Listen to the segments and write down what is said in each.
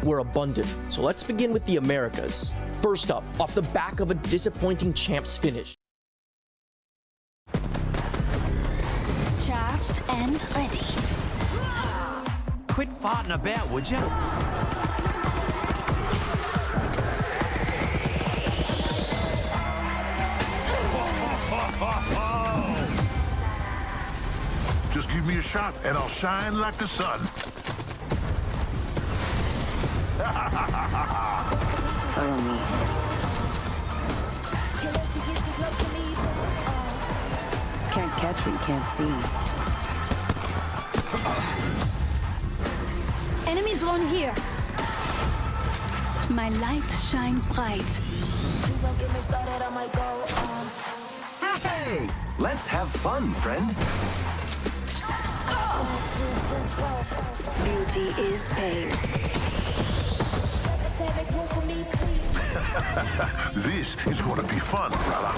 were abundant, so let's begin with the Americas. First up, off the back of a disappointing champs finish. Charged and ready. Quit farting about, would you? Just give me a shot and I'll shine like the sun. Follow me. Can't catch what you can't see. Enemy drone here. My light shines bright. Hey, let's have fun, friend. Beauty is pain. This is gonna be fun, brother.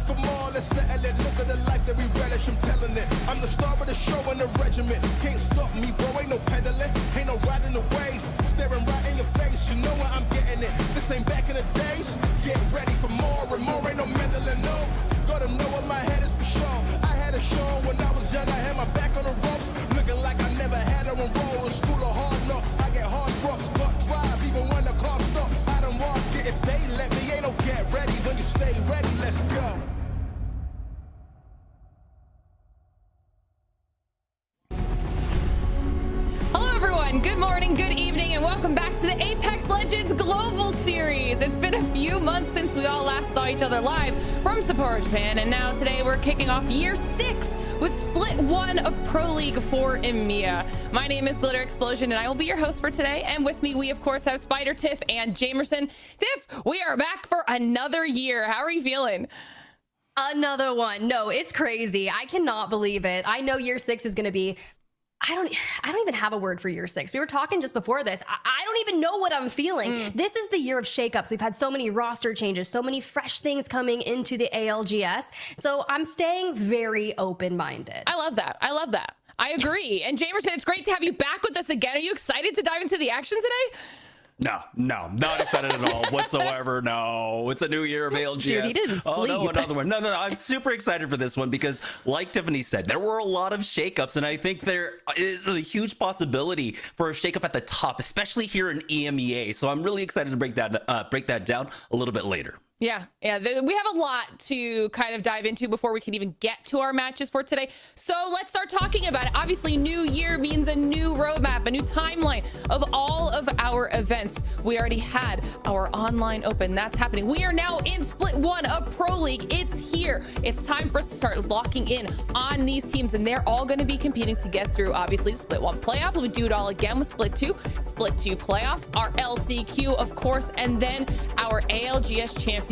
for more, let's settle it. Look at the life that we relish, I'm telling it. I'm the star of the show and the regiment. Can't stop me, bro, ain't no pedaling. Ain't no riding the wave. Staring right in your face, you know where I'm getting it. This ain't back in the days. Get ready for more and more, ain't no meddling, no. Gotta know what my head is for sure. I had a show when I was young, I had my back on the ropes. Looking like I never had her on roll. In school of hard knocks, I get hard drops. Got drive even when the car stops. I done lost it if they let me. Ain't no get ready when you stay ready, let's go. Good morning, good evening, and welcome back to the Apex Legends Global Series. It's been a few months since we all last saw each other live from Sapporo, Japan, and now today we're kicking off year 6 with split 1 of Pro League for EMEA. My name is Glitter Explosion, and I will be your host for today. And with me, we of course have Spider, Tiff, and Jamerson. Tiff, we are back for another year. How are you feeling? Another one. No, it's crazy. I cannot believe it. I know year 6 is going to be I don't even have a word for year 6. We were talking just before this. I don't even know what I'm feeling. This is the year of shakeups. We've had so many roster changes, so many fresh things coming into the ALGS. So I'm staying very open-minded. I love that. I love that. I agree. And Jamerson, it's great to have you back with us again. Are you excited to dive into the action today? No, not excited at all whatsoever. No, it's a new year of ALGS. Dude, he didn't sleep. Oh, no, another one. No, I'm super excited for this one because, like Tiffany said, there were a lot of shakeups, and I think there is a huge possibility for a shakeup at the top, especially here in EMEA. So I'm really excited to break that down a little bit later. Yeah, we have a lot to kind of dive into before we can even get to our matches for today. So let's start talking about it. Obviously, new year means a new roadmap, a new timeline of all of our events. We already had our online open. That's happening. We are now in split 1 of Pro League. It's here. It's time for us to start locking in on these teams, and they're all going to be competing to get through, obviously, split 1 playoff. We do it all again with split 2 playoffs, our LCQ, of course, and then our ALGS championship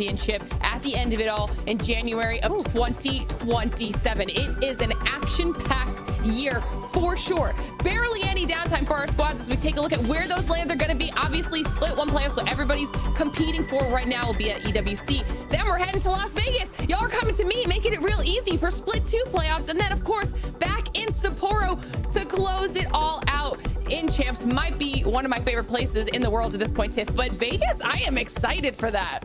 at the end of it all in January of 2027. It is an action-packed year for sure. Barely any downtime for our squads as we take a look at where those lands are going to be. Obviously, split 1 playoffs, what everybody's competing for right now will be at EWC. Then we're heading to Las Vegas. Y'all are coming to me, making it real easy for split 2 playoffs. And then, of course, back in Sapporo to close it all out. In Champs might be one of my favorite places in the world at this point, Tiff, but Vegas, I am excited for that.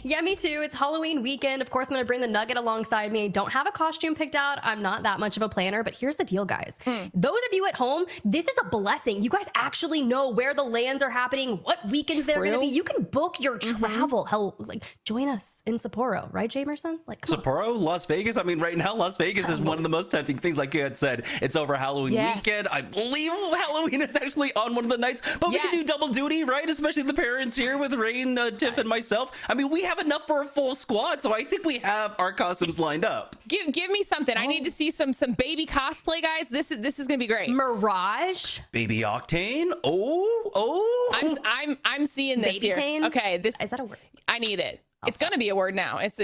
Yeah, me too. It's Halloween weekend. Of course, I'm going to bring the Nugget alongside me. Don't have a costume picked out. I'm not that much of a planner, but here's the deal, guys. Those of you at home, this is a blessing. You guys actually know where the lands are happening, what weekends they're going to be. You can book your travel. Hell, like, join us in Sapporo, right, Jamerson? Like, Sapporo, Las Vegas. I mean, right now, Las Vegas is one of the most tempting things. Like you had said, it's over Halloween weekend. I believe Halloween is actually on one of the nights, but we can do double duty, right? Especially the parents here with Rain, Tiff, and myself. I mean, we have enough for a full squad, so I think we have our costumes lined up. Give me something. I need to see some baby cosplay, guys. This is gonna be great. Mirage, Baby Octane. Oh. I'm seeing this Baby here. Tane? Okay, this is that a word? I need it. It's going to be a word now. It's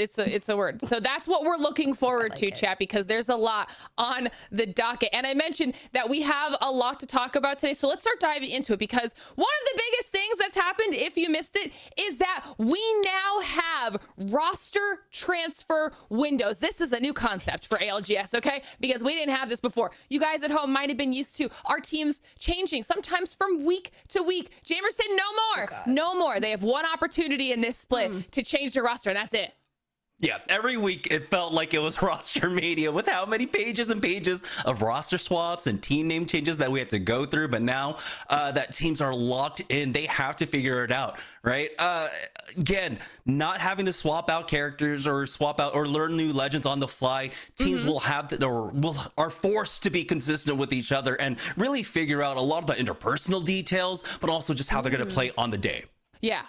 a word. So that's what we're looking forward to, chat, because there's a lot on the docket. And I mentioned that we have a lot to talk about today. So let's start diving into it, because one of the biggest things that's happened, if you missed it, is that we now have roster transfer windows. This is a new concept for ALGS, okay? Because we didn't have this before. You guys at home might have been used to our teams changing, sometimes from week to week. Jamerson, no more. No more. They have one opportunity in this split to change the roster, and that's it. Yeah, every week it felt like it was roster mania with how many pages and pages of roster swaps and team name changes that we had to go through. But now that teams are locked in, they have to figure it out, right? Again, not having to swap out characters or swap out or learn new legends on the fly. Teams will have to, or are forced to be consistent with each other and really figure out a lot of the interpersonal details, but also just how they're going to play on the day. Yeah.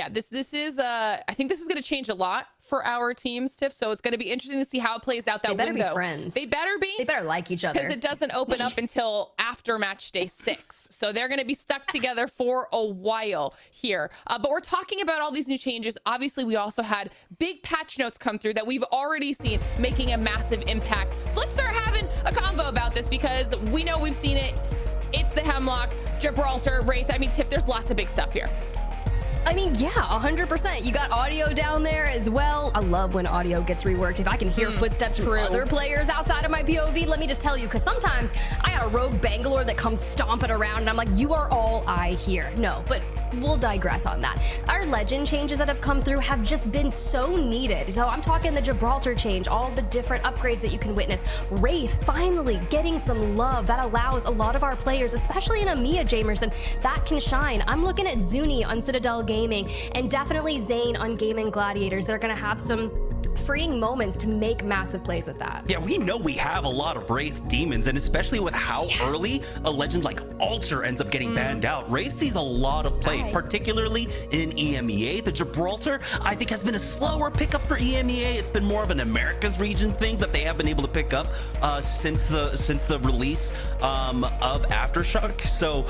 This is I think this is going to change a lot for our teams, Tiff. So it's going to be interesting to see how it plays out that window. They better be friends. They better be. They better like each other, because it doesn't open up until after match day 6. So they're going to be stuck together for a while here. But we're talking about all these new changes. Obviously, we also had big patch notes come through that we've already seen making a massive impact. So let's start having a convo about this, because we know we've seen it. It's the Hemlock, Gibraltar, Wraith. I mean, Tiff, there's lots of big stuff here. I mean, yeah, 100%. You got audio down there as well. I love when audio gets reworked. If I can hear footsteps from other players outside of my POV, let me just tell you, because sometimes I got a rogue Bangalore that comes stomping around and I'm like, you are all I hear. No, but we'll digress on that. Our legend changes that have come through have just been so needed. So I'm talking the Gibraltar change, all the different upgrades that you can witness. Wraith finally getting some love that allows a lot of our players, especially in EMEA, Jamerson, that can shine. I'm looking at Zuni on Citadel Gaming and definitely Zane on Gamin Gladiators. They're going to have some freeing moments to make massive plays with that. Yeah, we know we have a lot of Wraith demons, and especially with how early a legend like Alter ends up getting banned out, Wraith sees a lot of play, particularly in EMEA. The Gibraltar, I think, has been a slower pickup for EMEA. It's been more of an Americas region thing that they have been able to pick up since the release of Aftershock. So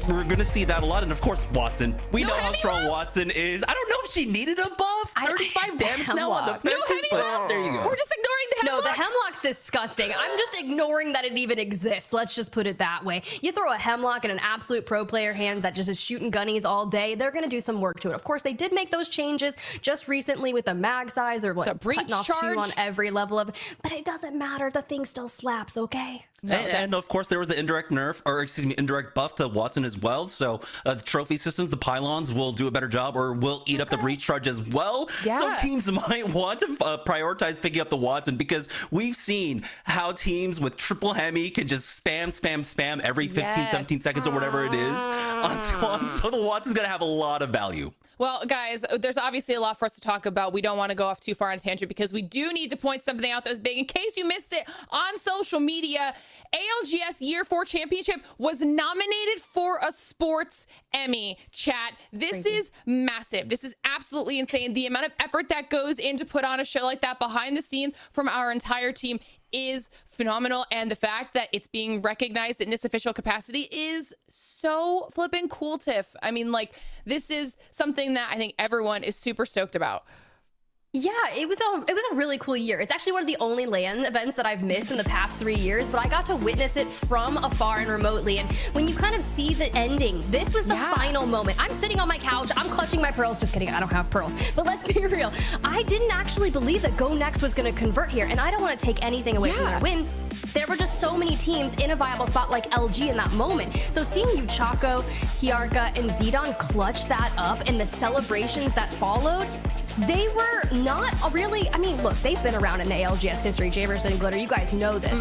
we're gonna see that a lot, and of course Watson. We know how strong Watson is. I don't know if she needed a buff. 35 damage now on the fences, but there you go. We're just ignoring the Hemlock. No, the Hemlock's disgusting. I'm just ignoring that it even exists. Let's just put it that way. You throw a Hemlock in an absolute pro player hands that just is shooting gunnies all day, they're going to do some work to it. Of course, they did make those changes just recently with the mag size. They're what, cutting off 2 on every level of, but it doesn't matter. The thing still slaps, okay? And of course, there was the indirect nerf, or excuse me, indirect buff to Watson as well. So the trophy systems, the pylons will do a better job, or will eat up the breach charge as well. Some teams might want to prioritize picking up the Watson, because we've seen how teams with triple Hemi can just spam every 15, 17 seconds or whatever it is on squad. So the Watson's going to have a lot of value. Well, guys, there's obviously a lot for us to talk about. We don't want to go off too far on a tangent because we do need to point something out that was big. In case you missed it on social media, ALGS Year 4 Championship was nominated for a sports Emmy, chat. This is massive. This is absolutely insane. The amount of effort that goes in to put on a show like that behind the scenes from our entire team is phenomenal, and the fact that it's being recognized in this official capacity is so flipping cool, Tiff. I mean, like, this is something that I think everyone is super stoked about. Yeah, it was a really cool year. It's actually one of the only LAN events that I've missed in the past 3 years, but I got to witness it from afar and remotely. And when you kind of see the ending, this was the final moment. I'm sitting on my couch, I'm clutching my pearls. Just kidding, I don't have pearls. But let's be real. I didn't actually believe that Go Next was going to convert here, and I don't want to take anything away from their win. There were just so many teams in a viable spot like LG in that moment. So seeing you, Chaco, Hiarka, and Zidane clutch that up and the celebrations that followed, they were not really, I mean, look, they've been around in ALGS history, Jamerson and Glitter, you guys know this,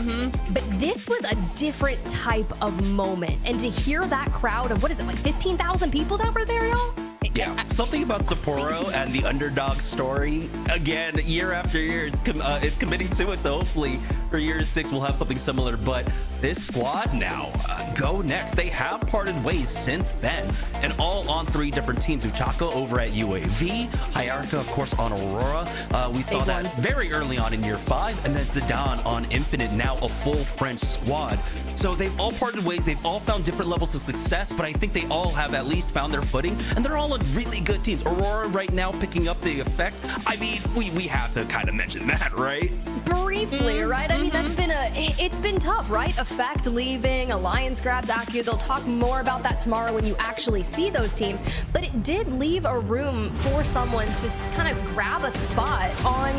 but this was a different type of moment. And to hear that crowd of, what is it, like 15,000 people that were there, y'all? Yeah, something about Sapporo and the underdog story, again, year after year, it's committing to it. So hopefully for year 6, we'll have something similar. But this squad now, Go Next, they have parted ways since then, and all on 3 different teams. Uchako over at UAV, Hiarka, of course, on Aurora. We saw that very early on in year 5, and then Zidane on Infinite, now a full French squad. So they've all parted ways. They've all found different levels of success, but I think they all have at least found their footing, and they're all on really good teams. Aurora right now picking up the effect. I mean, we have to kind of mention that, right? Briefly, right? I mean, it's been tough, right? Effect leaving, Alliance grabs Acu. They'll talk more about that tomorrow when you actually see those teams, but it did leave a room for someone to kind of grab a spot on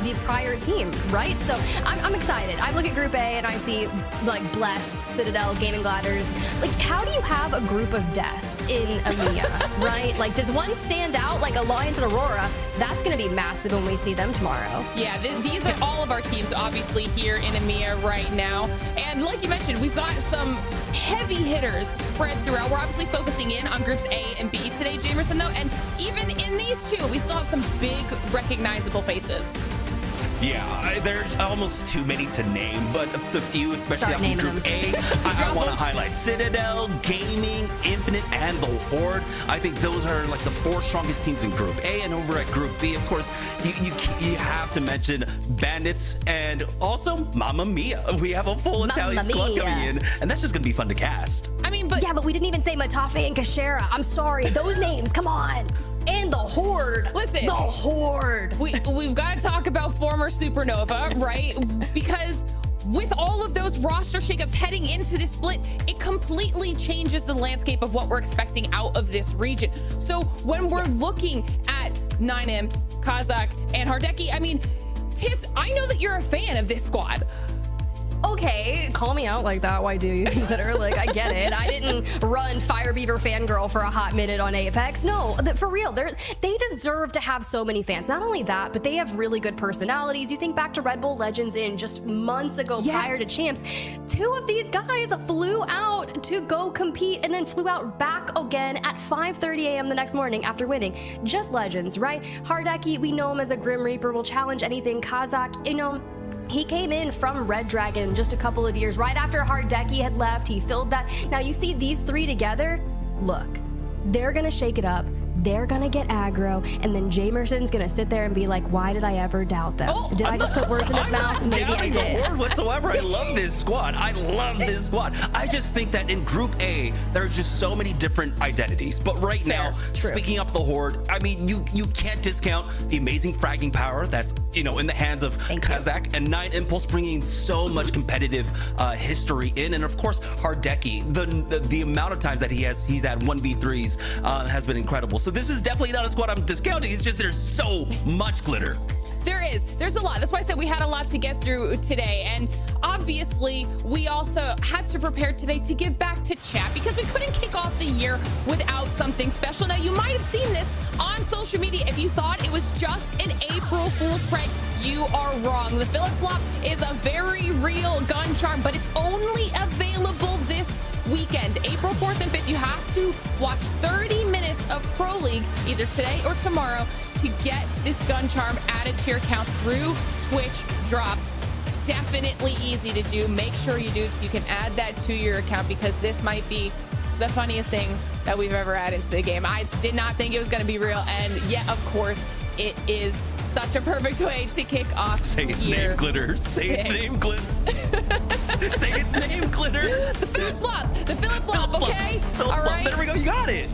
the prior team, right? So I'm excited. I look at Group A and I see like Blessed, Citadel, Gaming Gladiators. Like, how do you have a group of death in EMEA, right? Like, does one stand out like Alliance and Aurora? That's going to be massive when we see them tomorrow. Yeah, these are all of our teams obviously here in EMEA right now. And like you mentioned, we've got some heavy hitters spread throughout. We're obviously focusing in on groups A and B today, Jamerson, though. And even in these 2, we still have some big recognizable faces. Yeah, there's almost too many to name, but the few, especially after Group A, I want to highlight Citadel, Gaming, Infinite, and the Horde. I think those are like the 4 strongest teams in Group A. And over at Group B, of course, you have to mention Bandits and also Mamma Mia. We have a full Italian squad coming in, and that's just going to be fun to cast. I mean, but we didn't even say Matafe and Kashera. I'm sorry, those names, come on. And the Horde. Listen, the Horde. We've got to talk about former Supernova, right? Because with all of those roster shakeups heading into this split, it completely changes the landscape of what we're expecting out of this region. So when we're looking at 9imps, Kazakh, and Hardeki, I mean, Tiff, I know that you're a fan of this squad. Okay, call me out like that. Why do you consider? Like, I get it. I didn't run Fire Beaver fangirl for a hot minute on Apex. No, for real, they deserve to have so many fans. Not only that, but they have really good personalities. You think back to Red Bull Legends in just months ago prior to Champs. 2 of these guys flew out to go compete and then flew out back again at 5:30 a.m. the next morning after winning. Just legends, right? Hardeki, we know him as a Grim Reaper, will challenge anything. Kazakh, you know, he came in from Red Dragon just a couple of years right after Hardeki had left. He filled that. Now you see these 3 together. Look, they're gonna shake it up. They're gonna get aggro, and then Jamerson's gonna sit there and be like, "Why did I ever doubt them? Did I just put words in his mouth? Maybe I did." Word whatsoever. I love this squad. I love this squad. I just think that in Group A, there's just so many different identities. But right now, speaking up the Horde, I mean, you can't discount the amazing fragging power that's in the hands of Kazakh, and 9Impulse bringing so much competitive history in, and of course Hardeki. The amount of times that he's had 1v3s has been incredible. So this is definitely not a squad I'm discounting. It's just there's so much glitter. There's a lot. That's why I said we had a lot to get through today. And obviously we also had to prepare today to give back to chat because we couldn't kick off the year without something special. Now you might have seen this on social media. If you thought it was just an April Fool's prank, you are wrong. The Philip Flop is a very real gun charm, but it's only available this weekend, April 4th and 5th. You have to watch 30 minutes of Pro League either today or tomorrow to get this gun charm added to your account through Twitch drops. Definitely easy to do. Make sure you do it so you can add that to your account, because this might be the funniest thing that we've ever added to the game. I did not think it was going to be real, and yet of course it is such a perfect way to kick off. Say its name, Glitter. Say its name, Glitter. Say its name, Glitter. The Philip Flop. The Philip Flop, okay? All right. There we go. You got it.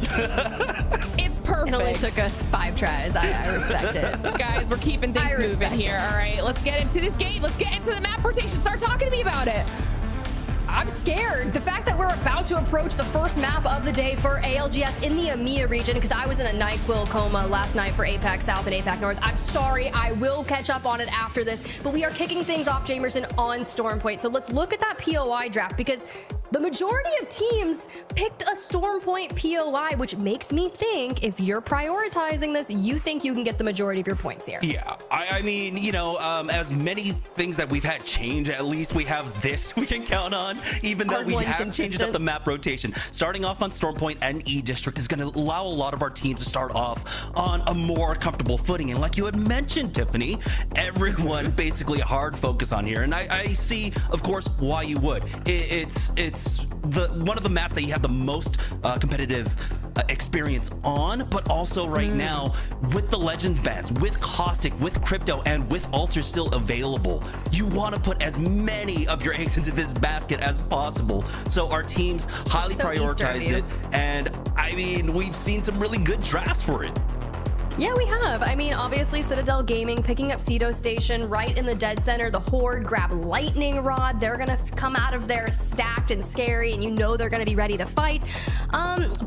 It's perfect. It only took us 5 tries. I respect it. Guys, we're keeping things moving here. All right, let's get into this game. Let's get into the map rotation. Start talking to me about it. I'm scared. The fact that we're about to approach the first map of the day for ALGS in the EMEA region, because I was in a NyQuil coma last night for APAC South and APAC North. I'm sorry. I will catch up on it after this, but we are kicking things off, Jamerson, on Stormpoint. So let's look at that POI draft, because the majority of teams picked a Stormpoint POI, which makes me think if you're prioritizing this, you think you can get the majority of your points here. Yeah, I mean, as many things that we've had change, at least we have this we can count on, even though we have changed up the map rotation. Starting off on Stormpoint and E District is going to allow a lot of our teams to start off on a more comfortable footing. And like you had mentioned, Tiffany, everyone basically a hard focus on here. And I see, of course, why you would. It's one of the maps that you have the most competitive experience on, but also right now with the Legends bans, with Caustic, with Crypto, and with Alter still available, you want to put as many of your eggs into this basket as possible. So our teams highly prioritize it, and I mean, we've seen some really good drafts for it. Yeah, we have. I mean, obviously Citadel Gaming picking up Cedo Station right in the dead center. The Horde grab Lightning Rod. They're gonna come out of there stacked and scary, and you know they're gonna be ready to fight.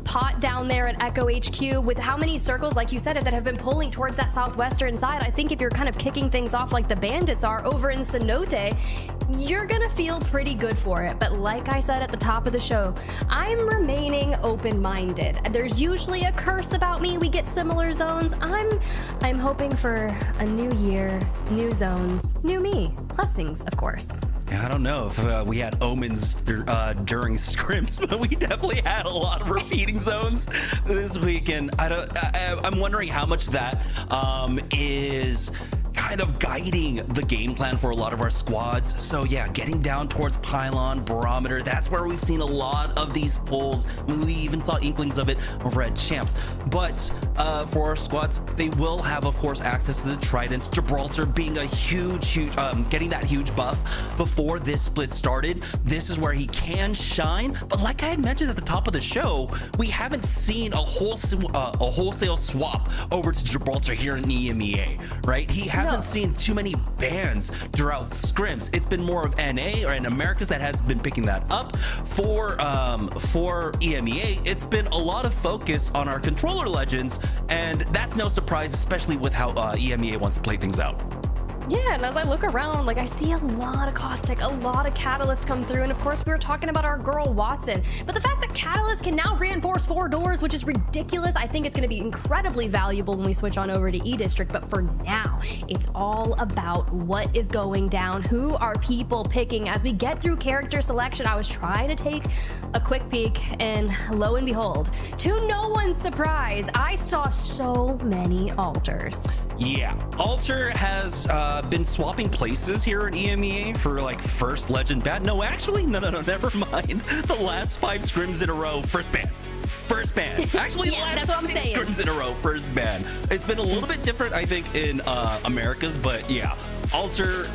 Pot down there at Echo HQ with how many circles, like you said, that have been pulling towards that southwestern side. I think if you're kind of kicking things off like the Bandits are over in Cenote, you're gonna feel pretty good for it. But like I said at the top of the show, I'm remaining open-minded. There's usually a curse about me. We get similar zones. I'm hoping for a new year, new zones, new me. Blessings, of course. Yeah, I don't know if we had omens during scrims, but we definitely had a lot of repeating zones this week, and I'm wondering how much that is kind of guiding the game plan for a lot of our squads. So yeah, getting down towards Pylon, Barometer, that's where we've seen a lot of these pulls. We even saw inklings of it over at Champs. But for our squads, they will have, of course, access to the Tridents. Gibraltar being a huge, getting that huge buff before this split started. This is where he can shine. But like I had mentioned at the top of the show, we haven't seen a wholesale swap over to Gibraltar here in EMEA, right? He hasn't seeing too many bans throughout scrims. It's been more of NA or in Americas that has been picking that up. For EMEA, it's been a lot of focus on our controller legends, and that's no surprise, especially with how EMEA wants to play things out. Yeah, and as I look around, like I see a lot of Caustic, a lot of Catalyst come through, and of course we were talking about our girl Watson. But the fact that Catalyst can now reinforce 4 doors, which is ridiculous, I think it's going to be incredibly valuable when we switch on over to E-District. But for now, it's all about what is going down, who are people picking. As we get through character selection, I was trying to take a quick peek, and lo and behold, to no one's surprise, I saw so many alters. Yeah, Alter has been swapping places here in EMEA for like first legend ban. No, actually, no, never mind. The last 5 scrims in a row, first ban. First ban. Actually, Yeah, last that's what I'm 6 saying. scrims in a row, first ban. It's been a little bit different, I think, in Americas, but yeah. Alter,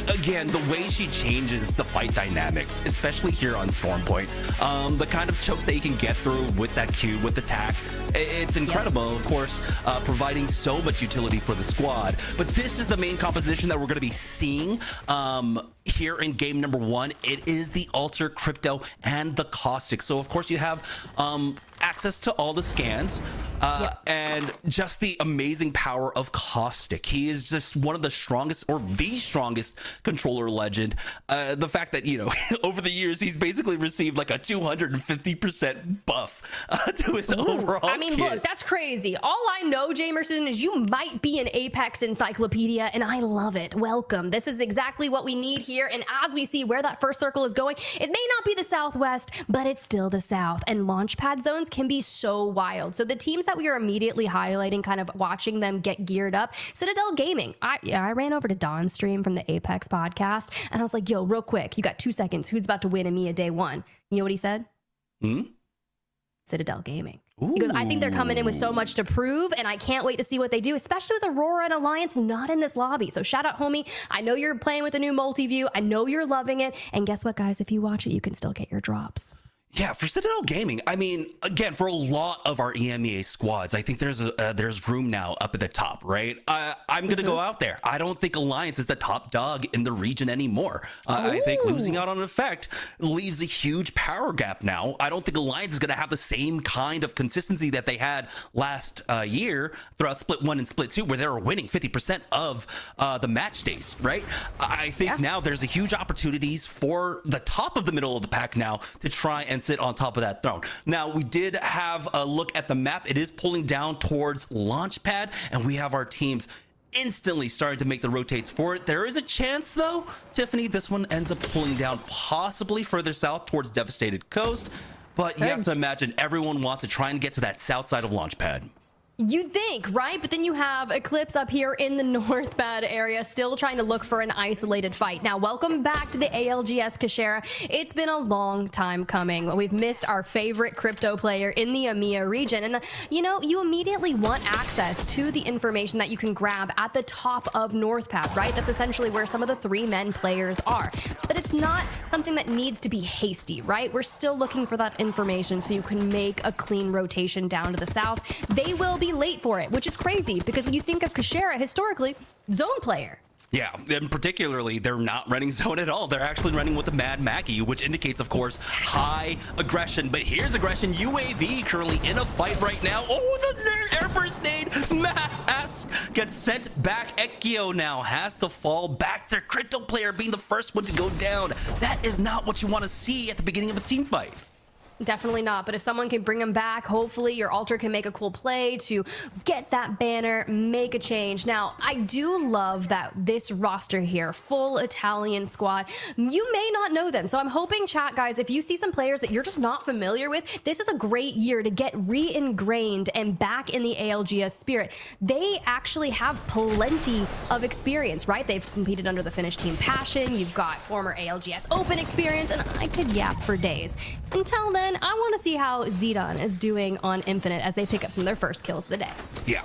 again, the way she changes the fight dynamics, especially here on Stormpoint, the kind of chokes that you can get through with that Q, with the tack, it's incredible. Of course, providing so much utility for the squad. But this is the main composition that we're going to be seeing here in game number 1. It is the Alter, Crypto, and the Caustic. So of course you have access to all the scans and just the amazing power of Caustic. He is just one of the strongest, or the strongest controller legend. The fact that, you know, over the years he's basically received like a 250% buff to his overall I mean, kit. look, that's crazy. All I know, Jamerson, is you might be an Apex encyclopedia, and I love it. Welcome. This is exactly what we need here. And as we see where that first circle is going, it may not be the Southwest, but it's still the South. And launchpad zones can be so wild. So the teams that we are immediately highlighting, kind of watching them get geared up, Citadel Gaming. I ran over to Don's stream from the Apex podcast, and I was like, yo, real quick, you got 2 seconds. Who's about to win EMEA day 1? You know what he said? Citadel Gaming. He goes, I think they're coming in with so much to prove, and I can't wait to see what they do, especially with Aurora and Alliance not in this lobby. So shout out, homie. I know you're playing with the new Multiview. I know you're loving it. And guess what, guys? If you watch it, you can still get your drops. Yeah, for Citadel Gaming, I mean, again, for a lot of our EMEA squads, I think there's room now up at the top, right? I'm going to go out there. I don't think Alliance is the top dog in the region anymore. I think losing out on an effect leaves a huge power gap now. I don't think Alliance is going to have the same kind of consistency that they had last year throughout Split 1 and Split 2, where they were winning 50% of the match days, right? I think now there's a huge opportunities for the top of the middle of the pack now to try and sit on top of that throne. Now, we did have a look at the map. It is pulling down towards Launchpad, and we have our teams instantly starting to make the rotates for it. There is a chance, though, Tiffany, this one ends up pulling down possibly further south towards Devastated Coast, but you have to imagine everyone wants to try and get to that south side of Launchpad. You think, right? But then you have Eclipse up here in the North Pad area, still trying to look for an isolated fight. Now, welcome back to the ALGS Clxver. It's been a long time coming. We've missed our favorite crypto player in the EMEA region. And, you know, you immediately want access to the information that you can grab at the top of North Pad, right? That's essentially where some of the 3-men players are. But it's not something that needs to be hasty, right? We're still looking for that information so you can make a clean rotation down to the south. They will be late for it, which is crazy because when you think of Clxver, historically, zone player. Yeah, and particularly, they're not running zone at all. They're actually running with the Mad Mackie, which indicates, of course, high aggression. But here's aggression. UAV currently in a fight right now. Oh, the air burst nade. Matt gets sent back. Ekio now has to fall back. Their crypto player being the first one to go down. That is not what you want to see at the beginning of a team fight. Definitely not, but if someone can bring him back, hopefully your Alter can make a cool play to get that banner, make a change. Now, I do love that this roster here, full Italian squad, you may not know them. So I'm hoping, chat guys, if you see some players that you're just not familiar with, this is a great year to get re-ingrained and back in the ALGS spirit. They actually have plenty of experience, right? They've competed under the Finnish team Passion. You've got former ALGS Open experience, and I could yap for days. Until then, I want to see how Zidane is doing on Infinite as they pick up some of their first kills of the day. Yeah.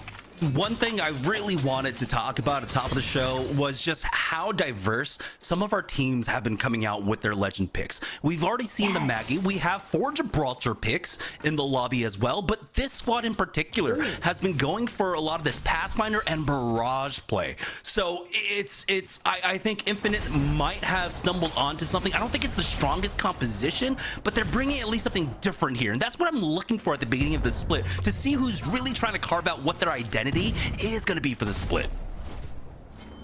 one thing I really wanted to talk about at the top of the show was just how diverse some of our teams have been coming out with their legend picks. We've already seen the Maggie. We have 4 Gibraltar picks in the lobby as well, but this squad in particular has been going for a lot of this Pathfinder and Barrage play. So I think Infinite might have stumbled onto something. I don't think it's the strongest composition, but they're bringing at least something different here. And that's what I'm looking for at the beginning of the split, to see who's really trying to carve out what their identity is going to be for the split.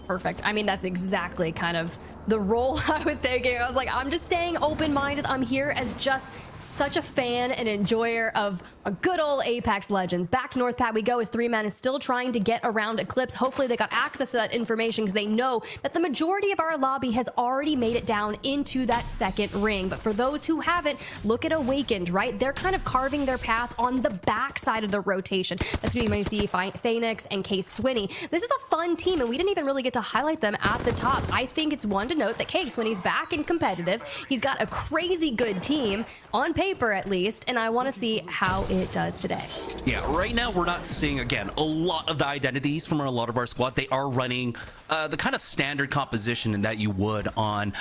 Perfect. I mean, that's exactly kind of the role I was taking. I was like, I'm just staying open-minded. I'm here as just such a fan and enjoyer of a good old Apex Legends. Back to North Pad we go as 3man is still trying to get around Eclipse. Hopefully they got access to that information because they know that the majority of our lobby has already made it down into that second ring. But for those who haven't, look at Awakened, right? They're kind of carving their path on the back side of the rotation. That's going to be when you see Phoenix and Case Swinney. This is a fun team, and we didn't even really get to highlight them at the top. I think it's one to note that Case, when he's back and competitive, he's got a crazy good team on paper at least, and I want to see how it does today. Yeah, right now we're not seeing, again, a lot of the identities from a lot of our squads. They are running the kind of standard composition that you would on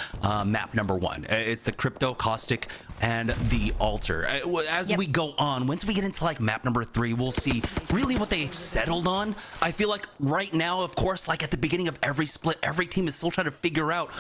map number 1. It's the Crypto, Caustic, and the Altar. As we go on, once we get into like map number 3, we'll see really what they've settled on. I feel like right now, of course, like at the beginning of every split, every team is still trying to figure out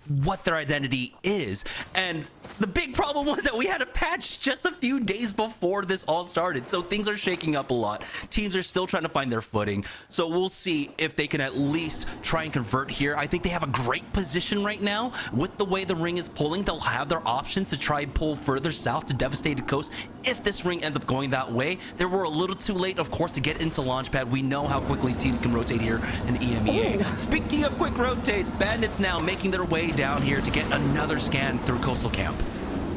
what their identity is. And the big problem was that we had a patch just a few days before this all started, so things are shaking up a lot. Teams are still trying to find their footing, so we'll see if they can at least try and convert here. I think they have a great position right now. With the way the ring is pulling, they'll have their options to try and pull further south to Devastated Coast if this ring ends up going that way. They were a little too late, of course, to get into Launchpad. We know how quickly teams can rotate here in EMEA. Speaking of quick rotates, Bandits now making their way down here to get another scan through Coastal Camp.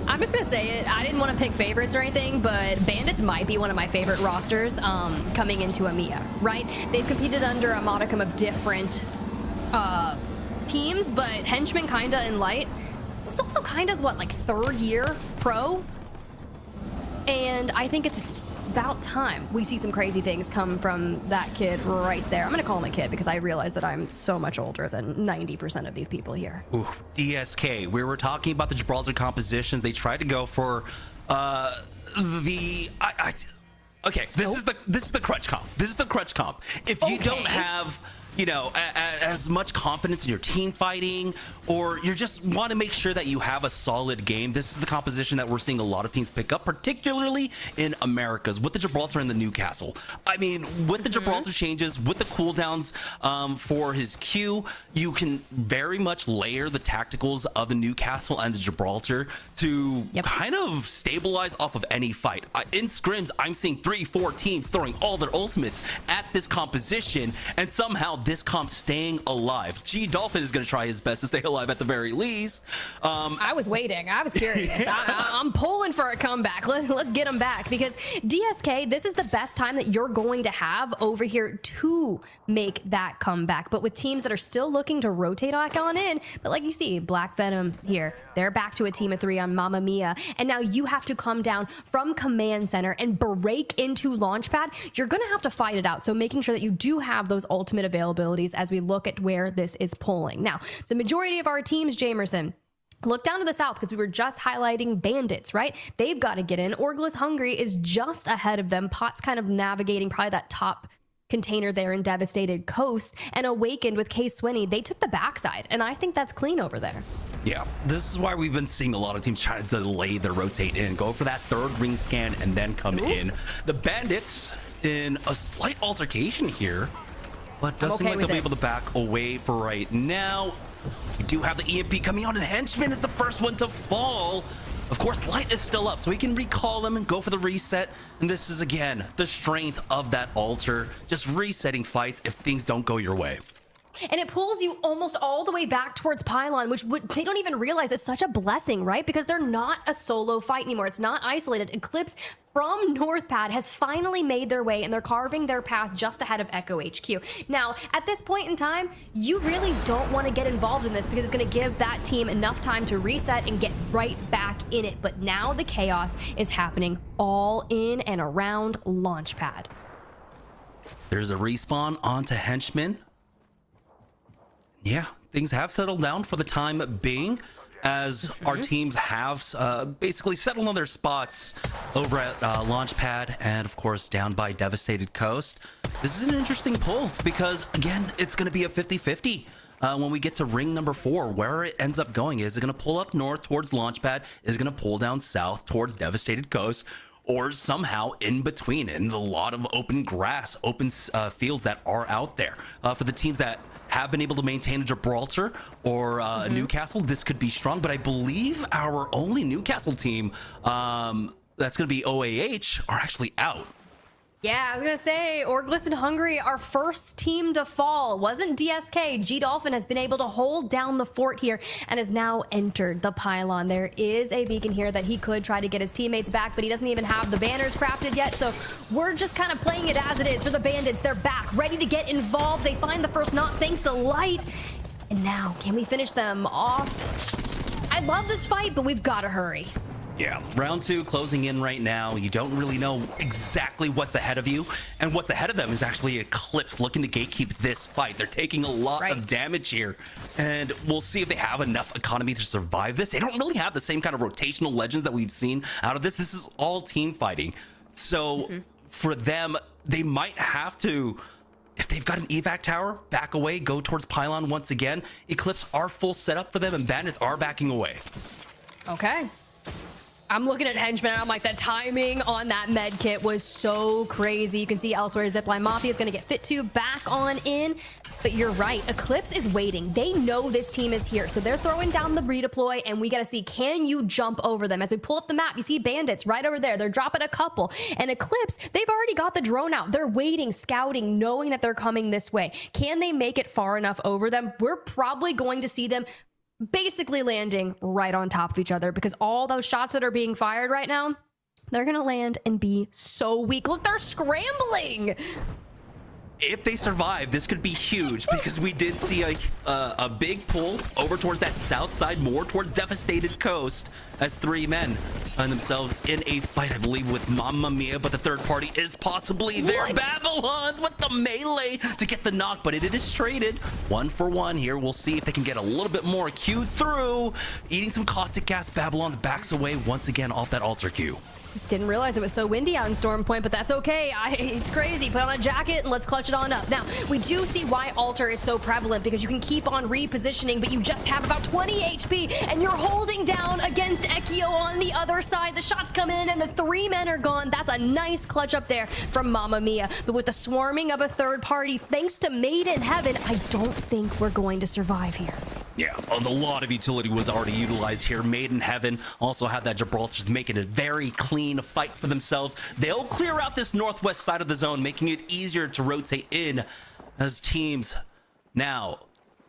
I'm just gonna say it. I didn't want to pick favorites or anything, but Bandits might be one of my favorite rosters coming into EMEA, right? They've competed under a modicum of different teams, but Henchman kinda in light. This is also kinda's what, like 3rd year pro? And I think it's about time we see some crazy things come from that kid right there. I'm gonna call him a kid because I realize that I'm so much older than 90% of these people here. Ooh, DSK. We were talking about the Gibraltar compositions. They tried to go for okay, this is the crutch comp. This is the crutch comp. If you don't have, you know, as much confidence in your team fighting, or you just want to make sure that you have a solid game, this is the composition that we're seeing a lot of teams pick up, particularly in Americas with the Gibraltar and the Newcastle. I mean, with the Gibraltar changes, with the cooldowns for his Q, you can very much layer the tacticals of the Newcastle and the Gibraltar to kind of stabilize off of any fight. In scrims, I'm seeing 3-4 teams throwing all their ultimates at this composition, and somehow this comp's staying alive. G Dolphin is going to try his best to stay alive at the very least. I was waiting. I was curious. I'm pulling for a comeback. Let's get him back, because DSK, this is the best time that you're going to have over here to make that comeback. But with teams that are still looking to rotate back on in, but like you see, Black Venom here, they're back to a team of 3 on Mamma Mia, and now you have to come down from Command Center and break into Launchpad. You're going to have to fight it out, so making sure that you do have those ultimate availabilities as we look at where this is pulling. Now, the majority of our teams, Jamerson, look down to the south because we were just highlighting Bandits, right? They've got to get in. Orgless Hungry is just ahead of them. Pot's kind of navigating probably that top container there in Devastated Coast, and Awakened with Case Swinney, they took the backside, and I think that's clean over there. Yeah, this is why we've been seeing a lot of teams trying to delay their rotate in, go for that 3rd ring scan, and then come in. The Bandits in a slight altercation here, but does seem like they'll be able to back away for right now. We do have the EMP coming out, and Henchman is the first one to fall. Of course, Light is still up, so we can recall them and go for the reset. And this is, again, the strength of that Altar, just resetting fights if things don't go your way. And it pulls you almost all the way back towards Pylon, which they don't even realize it's such a blessing, right? Because they're not a solo fight anymore. It's not isolated. Eclipse from Northpad has finally made their way, and they're carving their path just ahead of Echo HQ. Now, at this point in time, you really don't want to get involved in this because it's going to give that team enough time to reset and get right back in it. But now the chaos is happening all in and around Launchpad. There's a respawn onto Henchman. Yeah, things have settled down for the time being, as our teams have basically settled on their spots over at Launchpad and, of course, down by Devastated Coast. This is an interesting pull because, again, it's going to be a 50-50 when we get to ring number 4. Where it ends up going, is it going to pull up north towards Launchpad? Is it going to pull down south towards Devastated Coast? Or somehow in between, in a lot of open grass, open fields that are out there. For the teams that have been able to maintain a Gibraltar or Newcastle, this could be strong. But I believe our only Newcastle team that's going to be OAH are actually out. Yeah, I was going to say, Orgless and Hungary, our first team to fall. Wasn't DSK. G-Dolphin has been able to hold down the fort here and has now entered the pylon. There is a beacon here that he could try to get his teammates back, but he doesn't even have the banners crafted yet, so we're just kind of playing it as it is for the Bandits. They're back, ready to get involved. They find the first knock thanks to Light. And now, can we finish them off? I love this fight, but we've got to hurry. Yeah, round 2 closing in right now. You don't really know exactly what's ahead of you, and what's ahead of them is actually Eclipse looking to gatekeep this fight. They're taking a lot of damage here, and we'll see if they have enough economy to survive this. They don't really have the same kind of rotational legends that we've seen out of this. This is all team fighting. So for them, they might have to, if they've got an evac tower, back away, go towards pylon once again. Eclipse are full setup for them, and Bandits are backing away. Okay. I'm looking at Henchman and I'm like, the timing on that med kit was so crazy. You can see elsewhere Zipline Mafia is going to get fit to back on in. But you're right, Eclipse is waiting. They know this team is here, so they're throwing down the redeploy, and we got to see, can you jump over them? As we pull up the map, you see Bandits right over there. They're dropping a couple. And Eclipse, they've already got the drone out. They're waiting, scouting, knowing that they're coming this way. Can they make it far enough over them? We're probably going to see them basically landing right on top of each other, because all those shots that are being fired right now, they're gonna land and be so weak. Look, they're scrambling. If they survive, this could be huge, because we did see a big pull over towards that south side, more towards Devastated Coast, as 3 men find themselves in a fight, I believe, with Mamma Mia, but the third party is possibly there. Babylons with the melee to get the knock, but it is traded 1 for 1 here. We'll see if they can get a little bit more Q through. Eating some caustic gas, Babylons backs away once again off that altar Q. Didn't realize it was so windy out in Storm Point, but that's okay. It's crazy. Put on a jacket and let's clutch it on up. Now, we do see why Altar is so prevalent, because you can keep on repositioning, but you just have about 20 HP, and you're holding down against Ekio on the other side. The shots come in, and the 3 men are gone. That's a nice clutch up there from Mamma Mia. But with the swarming of a third party, thanks to Made in Heaven, I don't think we're going to survive here. Yeah, a lot of utility was already utilized here. Made in Heaven also had that Gibraltar making a very clean fight for themselves. They'll clear out this northwest side of the zone, making it easier to rotate in as teams now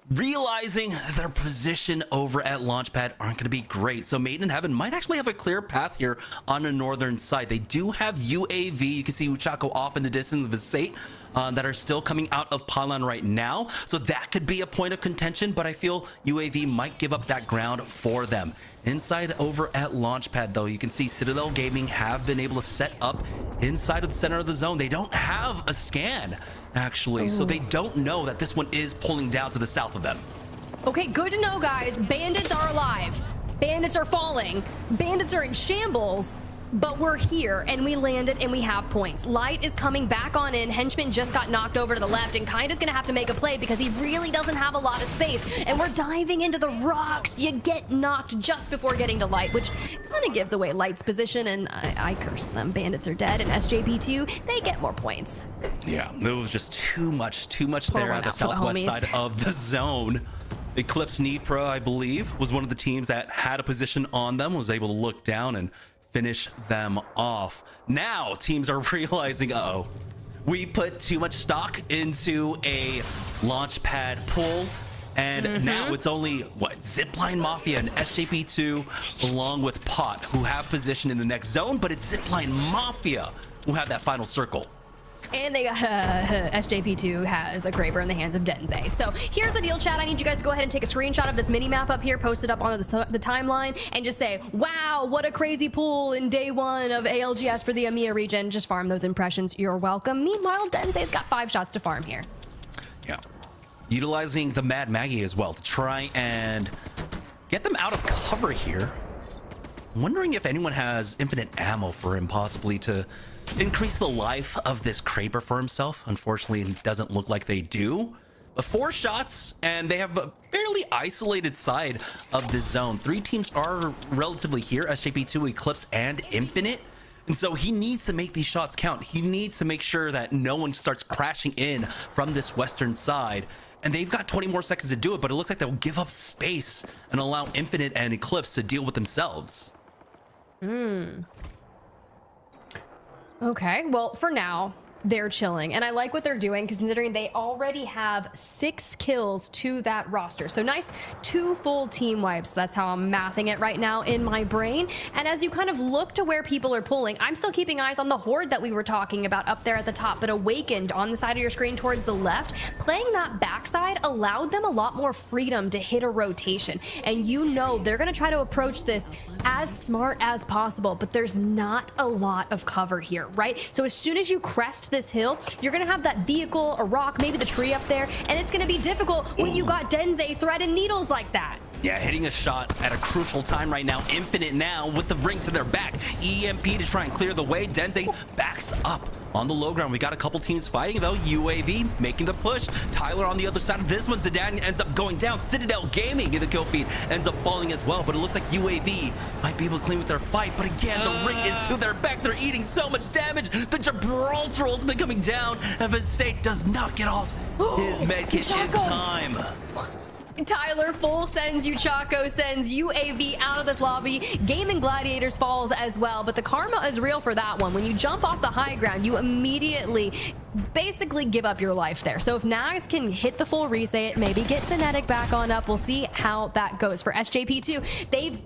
realizing their position over at Launchpad aren't going to be great. So Made in Heaven might actually have a clear path here on the northern side. They do have UAV. You can see Uchako off in the distance of Visate that are still coming out of pylon right now. So that could be a point of contention, but I feel UAV might give up that ground for them. Inside over at Launchpad, though, you can see Citadel Gaming have been able to set up inside of the center of the zone. They don't have a scan, actually, so they don't know that this one is pulling down to the south of them. Okay, good to know, guys. Bandits are alive. Bandits are falling. Bandits are in shambles. But we're here, and we landed, and we have points. Light is coming back on in. Henchman just got knocked over to the left, and Kinda's gonna have to make a play because he really doesn't have a lot of space. And we're diving into the rocks. You get knocked just before getting to Light, which kind of gives away Light's position, and I cursed them. Bandits are dead, and SJP2, they get more points. Yeah, it was just too much there at the southwest side of the zone. Eclipse NEEVEPRO, I believe, was one of the teams that had a position on them, was able to look down and finish them off. Now teams are realizing, uh-oh, we put too much stock into a Launchpad pull, and now it's only what, Zipline Mafia and SJP2 along with Pot who have position in the next zone, but it's Zipline Mafia who have that final circle. And they got SJP2 has a Clxver in the hands of Denze. So here's the deal, chat. I need you guys to go ahead and take a screenshot of this mini map up here, post it up on the timeline, and just say, wow, what a crazy pool in day one of ALGS for the EMEA region. Just farm those impressions. You're welcome. Meanwhile, Denze's got 5 shots to farm here. Yeah. Utilizing the Mad Maggie as well to try and get them out of cover here. Wondering if anyone has infinite ammo for him, possibly to increase the life of this Clxver for himself. Unfortunately, it doesn't look like they do. But 4 shots, and they have a fairly isolated side of this zone. 3 teams are relatively here, SJP2, Eclipse, and Infinite. And so he needs to make these shots count. He needs to make sure that no one starts crashing in from this western side. And they've got 20 more seconds to do it, but it looks like they'll give up space and allow Infinite and Eclipse to deal with themselves. Okay, well, for now, they're chilling. And I like what they're doing, considering they already have 6 kills to that roster. So nice 2 full team wipes. That's how I'm mathing it right now in my brain. And as you kind of look to where people are pulling, I'm still keeping eyes on the horde that we were talking about up there at the top, but Awakened on the side of your screen towards the left. Playing that backside allowed them a lot more freedom to hit a rotation. And you know they're going to try to approach this as smart as possible, but there's not a lot of cover here, right? So as soon as you crest this hill, you're gonna have that vehicle, a rock, maybe the tree up there, and it's gonna be difficult when you got Denze threading needles like that. Yeah, hitting a shot at a crucial time right now. Infinite now with the ring to their back. EMP to try and clear the way. Denze backs up on the low ground. We got a couple teams fighting though. UAV making the push. Tyler on the other side of this one. Zidane ends up going down. Citadel Gaming in the kill feed ends up falling as well. But it looks like UAV might be able to clean with their fight. But again, the ring is to their back. They're eating so much damage. The Gibraltar ultimate coming down. And Visate does not get off his medkit in time. Tyler full sends you, Chaco sends UAV out of this lobby. Gaming Gladiators falls as well, but the karma is real for that one. When you jump off the high ground, you immediately basically give up your life there. So if Nags can hit the full reset, maybe get Cinetic back on up, we'll see how that goes. For SJP2, they've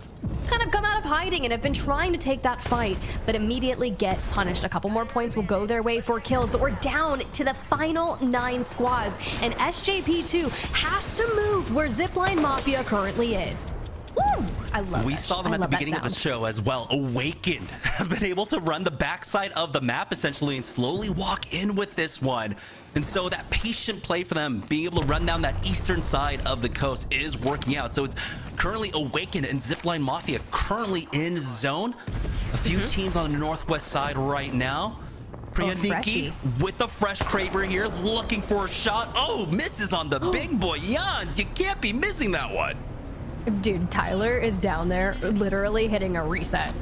kind of come out of hiding and have been trying to take that fight, but immediately get punished. A couple more points will go their way for kills, but we're down to the final 9 squads, and SJP2 has to move where Zipline Mafia currently is. Woo! I love We that. saw them I at the love that beginning of the sound. show as well. Awakened have been able to run the backside of the map essentially and slowly walk in with this one. And so that patient play for them, being able to run down that eastern side of the coast, is working out. So it's currently Awakened and Zipline Mafia currently in zone. A few teams on the northwest side right now. PRYANIK with the fresh Clxver here, looking for a shot. Oh, misses on the big boy. Jans, you can't be missing that one. Dude, Tyler is down there literally hitting a reset.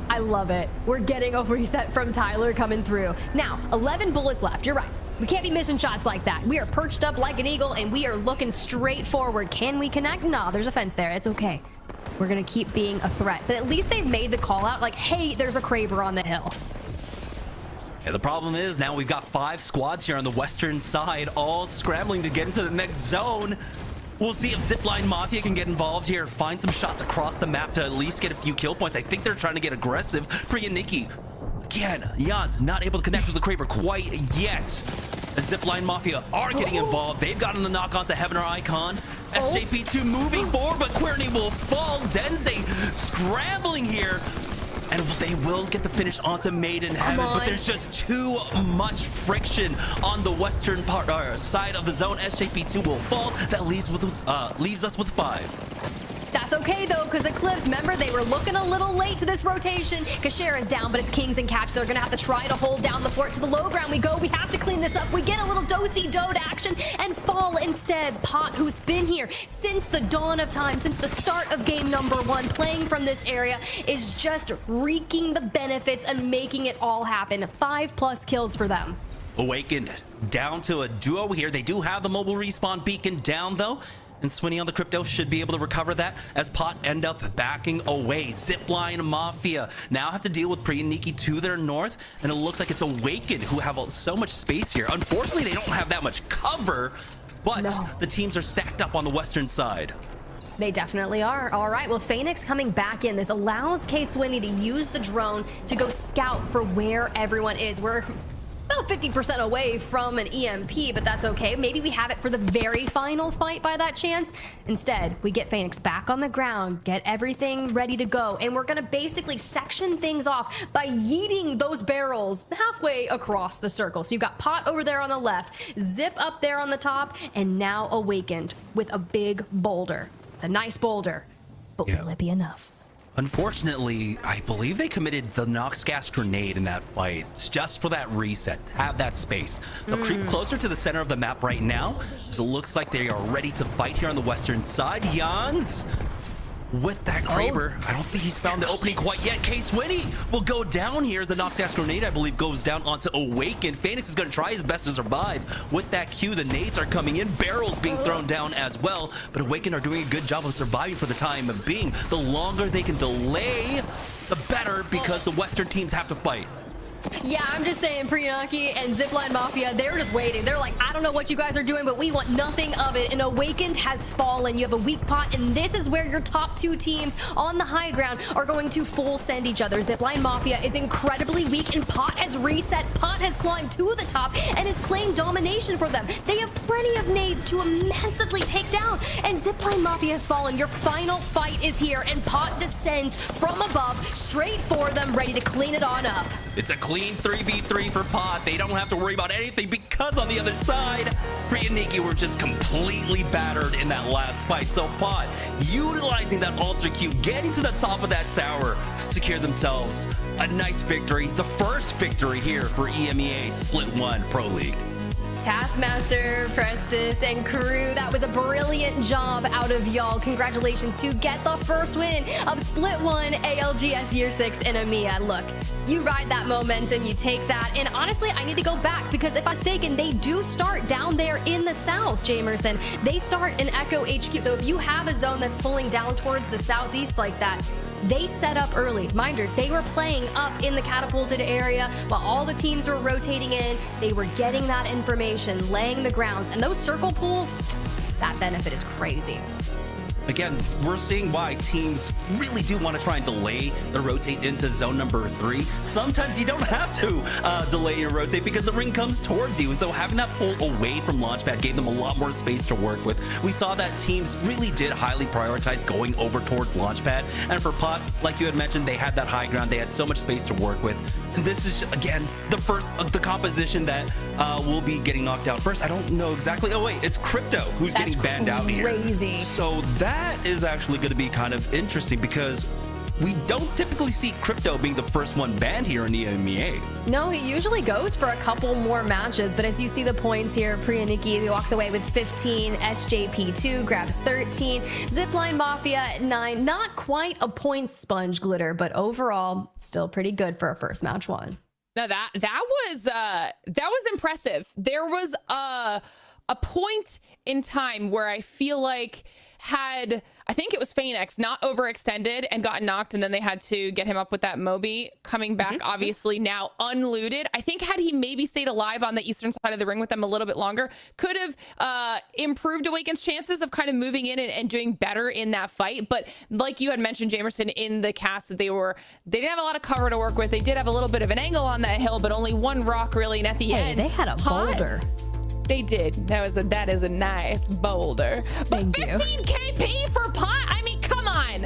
I love it. We're getting a reset from Tyler coming through. Now, 11 bullets left. You're right. We can't be missing shots like that. We are perched up like an eagle and we are looking straight forward. Can we connect? Nah, there's a fence there. It's okay. We're going to keep being a threat. But at least they've made the call out like, hey, there's a Clxver on the hill. Yeah, the problem is now we've got 5 squads here on the western side, all scrambling to get into the next zone. We'll see if Zipline Mafia can get involved here, find some shots across the map to at least get a few kill points. I think they're trying to get aggressive. PRYANIK, again, Jans not able to connect with the Clxver quite yet. The Zipline Mafia are getting involved. They've gotten the knock on to Heaven or Icon. SJP2 moving forward, but Querney will fall. Denze scrambling here. And they will get the finish onto Maiden Heaven, but there's just too much friction on the western part side of the zone. SJP2 will fall. That leaves us with 5. That's okay though, because Eclipse, remember, they were looking a little late to this rotation. Kashera is down, but it's Kings and Catch. They're gonna have to try to hold down the fort. To the low ground we go. We have to clean this up. We get a little do-si-do action and fall instead. Pot, who's been here since the dawn of time, since the start of game number 1, playing from this area, is just reaping the benefits and making it all happen. 5+ kills for them. Awakened down to a duo here. They do have the mobile respawn beacon down though. And Swinny on the crypto should be able to recover that as Pot end up backing away. Zipline Mafia now have to deal with PRYANIK to their north, and it looks like it's Awakened who have so much space here. Unfortunately, they don't have that much cover, but the teams are stacked up on the western side. They definitely are. All right, well, Phoenix coming back in. This allows K-Swinny to use the drone to go scout for where everyone is. We're about 50% away from an EMP, but that's okay. Maybe we have it for the very final fight by that chance. Instead, we get Phoenix back on the ground, get everything ready to go, and we're gonna basically section things off by yeeting those barrels halfway across the circle. So you've got Pot over there on the left, Zip up there on the top, and now Awakened with a big boulder. It's a nice boulder, but will it be enough? Unfortunately, I believe they committed the Nox gas grenade in that fight just for that reset, have that space. They'll creep closer to the center of the map right now, so it looks like they are ready to fight here on the western side. Jans with that Clxver. I don't think he's found the opening quite yet. Case Winnie will go down here as the Nox gas grenade, I believe, goes down onto Awaken. Phoenix is going to try his best to survive. With that Q, the nades are coming in, barrels being thrown down as well, but Awaken are doing a good job of surviving for the time of being. The longer they can delay, the better, because the Western teams have to fight. Yeah, I'm just saying, PRYANIK and Zipline Mafia, they're just waiting. They're like, I don't know what you guys are doing, but we want nothing of it. And Awakened has fallen. You have a weak Pot, and this is where your top two teams on the high ground are going to full send each other. Zipline Mafia is incredibly weak, and Pot has reset. Pot has climbed to the top and has claimed domination for them. They have plenty of nades to massively take down, and Zipline Mafia has fallen. Your final fight is here, and Pot descends from above straight for them, ready to clean it on up. It's a clean 3v3 for Pot. They don't have to worry about anything because on the other side, PRYANIK were just completely battered in that last fight. So Pot, utilizing that Ultra Q, getting to the top of that tower, secure themselves a nice victory. The first victory here for EMEA Split 1 Pro League. Taskmaster, Prestis, and crew, that was a brilliant job out of y'all. Congratulations to get the first win of Split 1 ALGS Year 6 in EMEA. Look, you ride that momentum, you take that, and honestly, I need to go back because if I'm mistaken, they do start down there in the south, Jamerson. They start in Echo HQ, so if you have a zone that's pulling down towards the southeast like that, they set up early. Mind you, they were playing up in the catapulted area while all the teams were rotating in. They were getting that information, laying the grounds, and those circle pools, that benefit is crazy. Again, we're seeing why teams really do want to try and delay the rotate into zone number 3. Sometimes you don't have to delay your rotate because the ring comes towards you. And so having that pull away from Launchpad gave them a lot more space to work with. We saw that teams really did highly prioritize going over towards Launchpad. And for Pot, like you had mentioned, they had that high ground. They had so much space to work with. And this is, again, the composition that will be getting knocked out first. I don't know exactly. Oh, wait, it's Crypto who's getting banned out here. Crazy. So that is actually going to be kind of interesting because we don't typically see Crypto being the first one banned here in the EMEA. No, he usually goes for a couple more matches, but as you see the points here, PRYANIK walks away with 15, SJP2 grabs 13, Zipline Mafia at 9. Not quite a point sponge, Glitter, but overall, still pretty good for a first match one. No, that was impressive. There was a point in time where I feel like I think it was Phoenix not overextended and got knocked, and then they had to get him up with that Moby coming back, obviously now unlooted. I think had he maybe stayed alive on the eastern side of the ring with them a little bit longer, could have improved Awaken's chances of kind of moving in and doing better in that fight. But like you had mentioned, Jamerson, in the cast, that they didn't have a lot of cover to work with. They did have a little bit of an angle on that hill, but only one rock really, and at the end they had a boulder. They did. That is a nice boulder. But 15 KP for Pot? I mean, come on.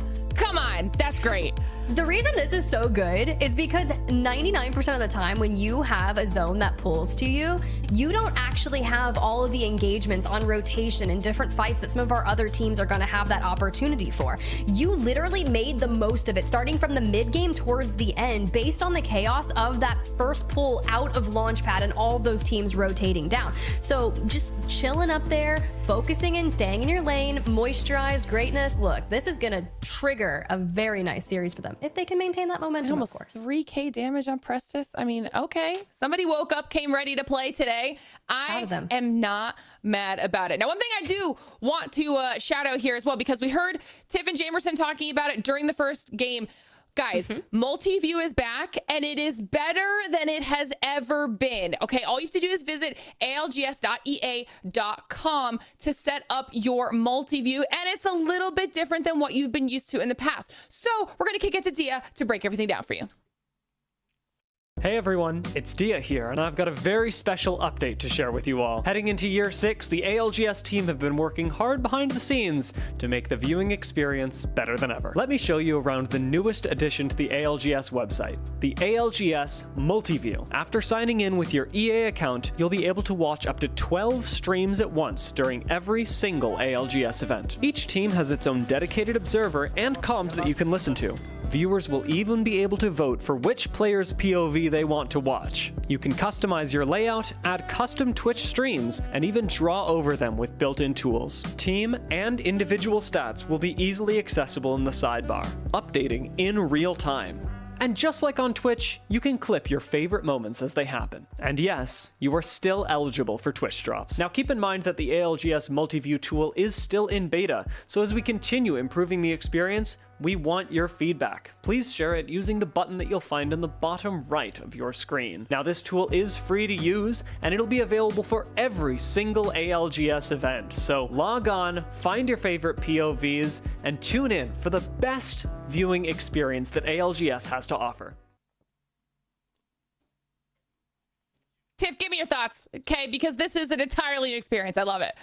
That's great. The reason this is so good is because 99% of the time when you have a zone that pulls to you, you don't actually have all of the engagements on rotation and different fights that some of our other teams are going to have that opportunity for. You literally made the most of it, starting from the mid game towards the end, based on the chaos of that first pull out of Launchpad and all of those teams rotating down. So just chilling up there, focusing and staying in your lane, moisturized greatness. Look, this is going to trigger a very nice series for them if they can maintain that momentum, almost of course. 3K damage on Prestis. I mean, okay. Somebody woke up, came ready to play today. I am not mad about it. Now, one thing I do want to shout out here as well, because we heard Tiff and Jamerson talking about it during the first game. Guys, Multiview is back, and it is better than it has ever been. Okay, all you have to do is visit algs.ea.com to set up your Multiview, and it's a little bit different than what you've been used to in the past. So we're going to kick it to Dia to break everything down for you. Hey everyone, it's Dia here, and I've got a very special update to share with you all. Heading into year 6, the ALGS team have been working hard behind the scenes to make the viewing experience better than ever. Let me show you around the newest addition to the ALGS website, the ALGS Multiview. After signing in with your EA account, you'll be able to watch up to 12 streams at once during every single ALGS event. Each team has its own dedicated observer and comms that you can listen to. Viewers will even be able to vote for which player's POV they want to watch. You can customize your layout, add custom Twitch streams, and even draw over them with built-in tools. Team and individual stats will be easily accessible in the sidebar, updating in real time. And just like on Twitch, you can clip your favorite moments as they happen. And yes, you are still eligible for Twitch drops. Now keep in mind that the ALGS Multiview tool is still in beta, so as we continue improving the experience, we want your feedback. Please share it using the button that you'll find in the bottom right of your screen. Now this tool is free to use, and it'll be available for every single ALGS event. So log on, find your favorite POVs, and tune in for the best viewing experience that ALGS has to offer. Tiff, give me your thoughts, okay? Because this is an entirely new experience. I love it.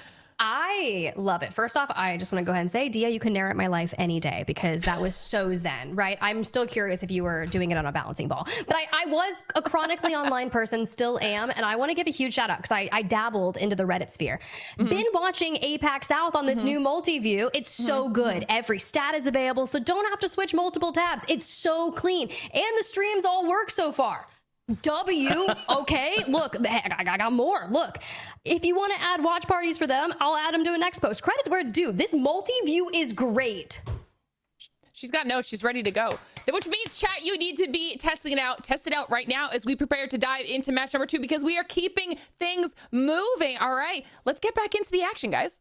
I love it. First off, I just want to go ahead and say, Dia, you can narrate my life any day because that was so zen, right? I'm still curious if you were doing it on a balancing ball. But I was a chronically online person, still am, and I want to give a huge shout out because I dabbled into the Reddit sphere. Been watching APAC South on this new Multiview. It's so good. Every stat is available, so don't have to switch multiple tabs. It's so clean. And the streams all work so far. Okay, look, heck, I got more. Look, if you want to add watch parties for them, I'll add them to a next post. Credit where it's due. This multi-view is great. She's got notes. She's ready to go. Which means, chat, you need to be testing it out. Test it out right now as we prepare to dive into match number 2 because we are keeping things moving. All right, let's get back into the action, guys.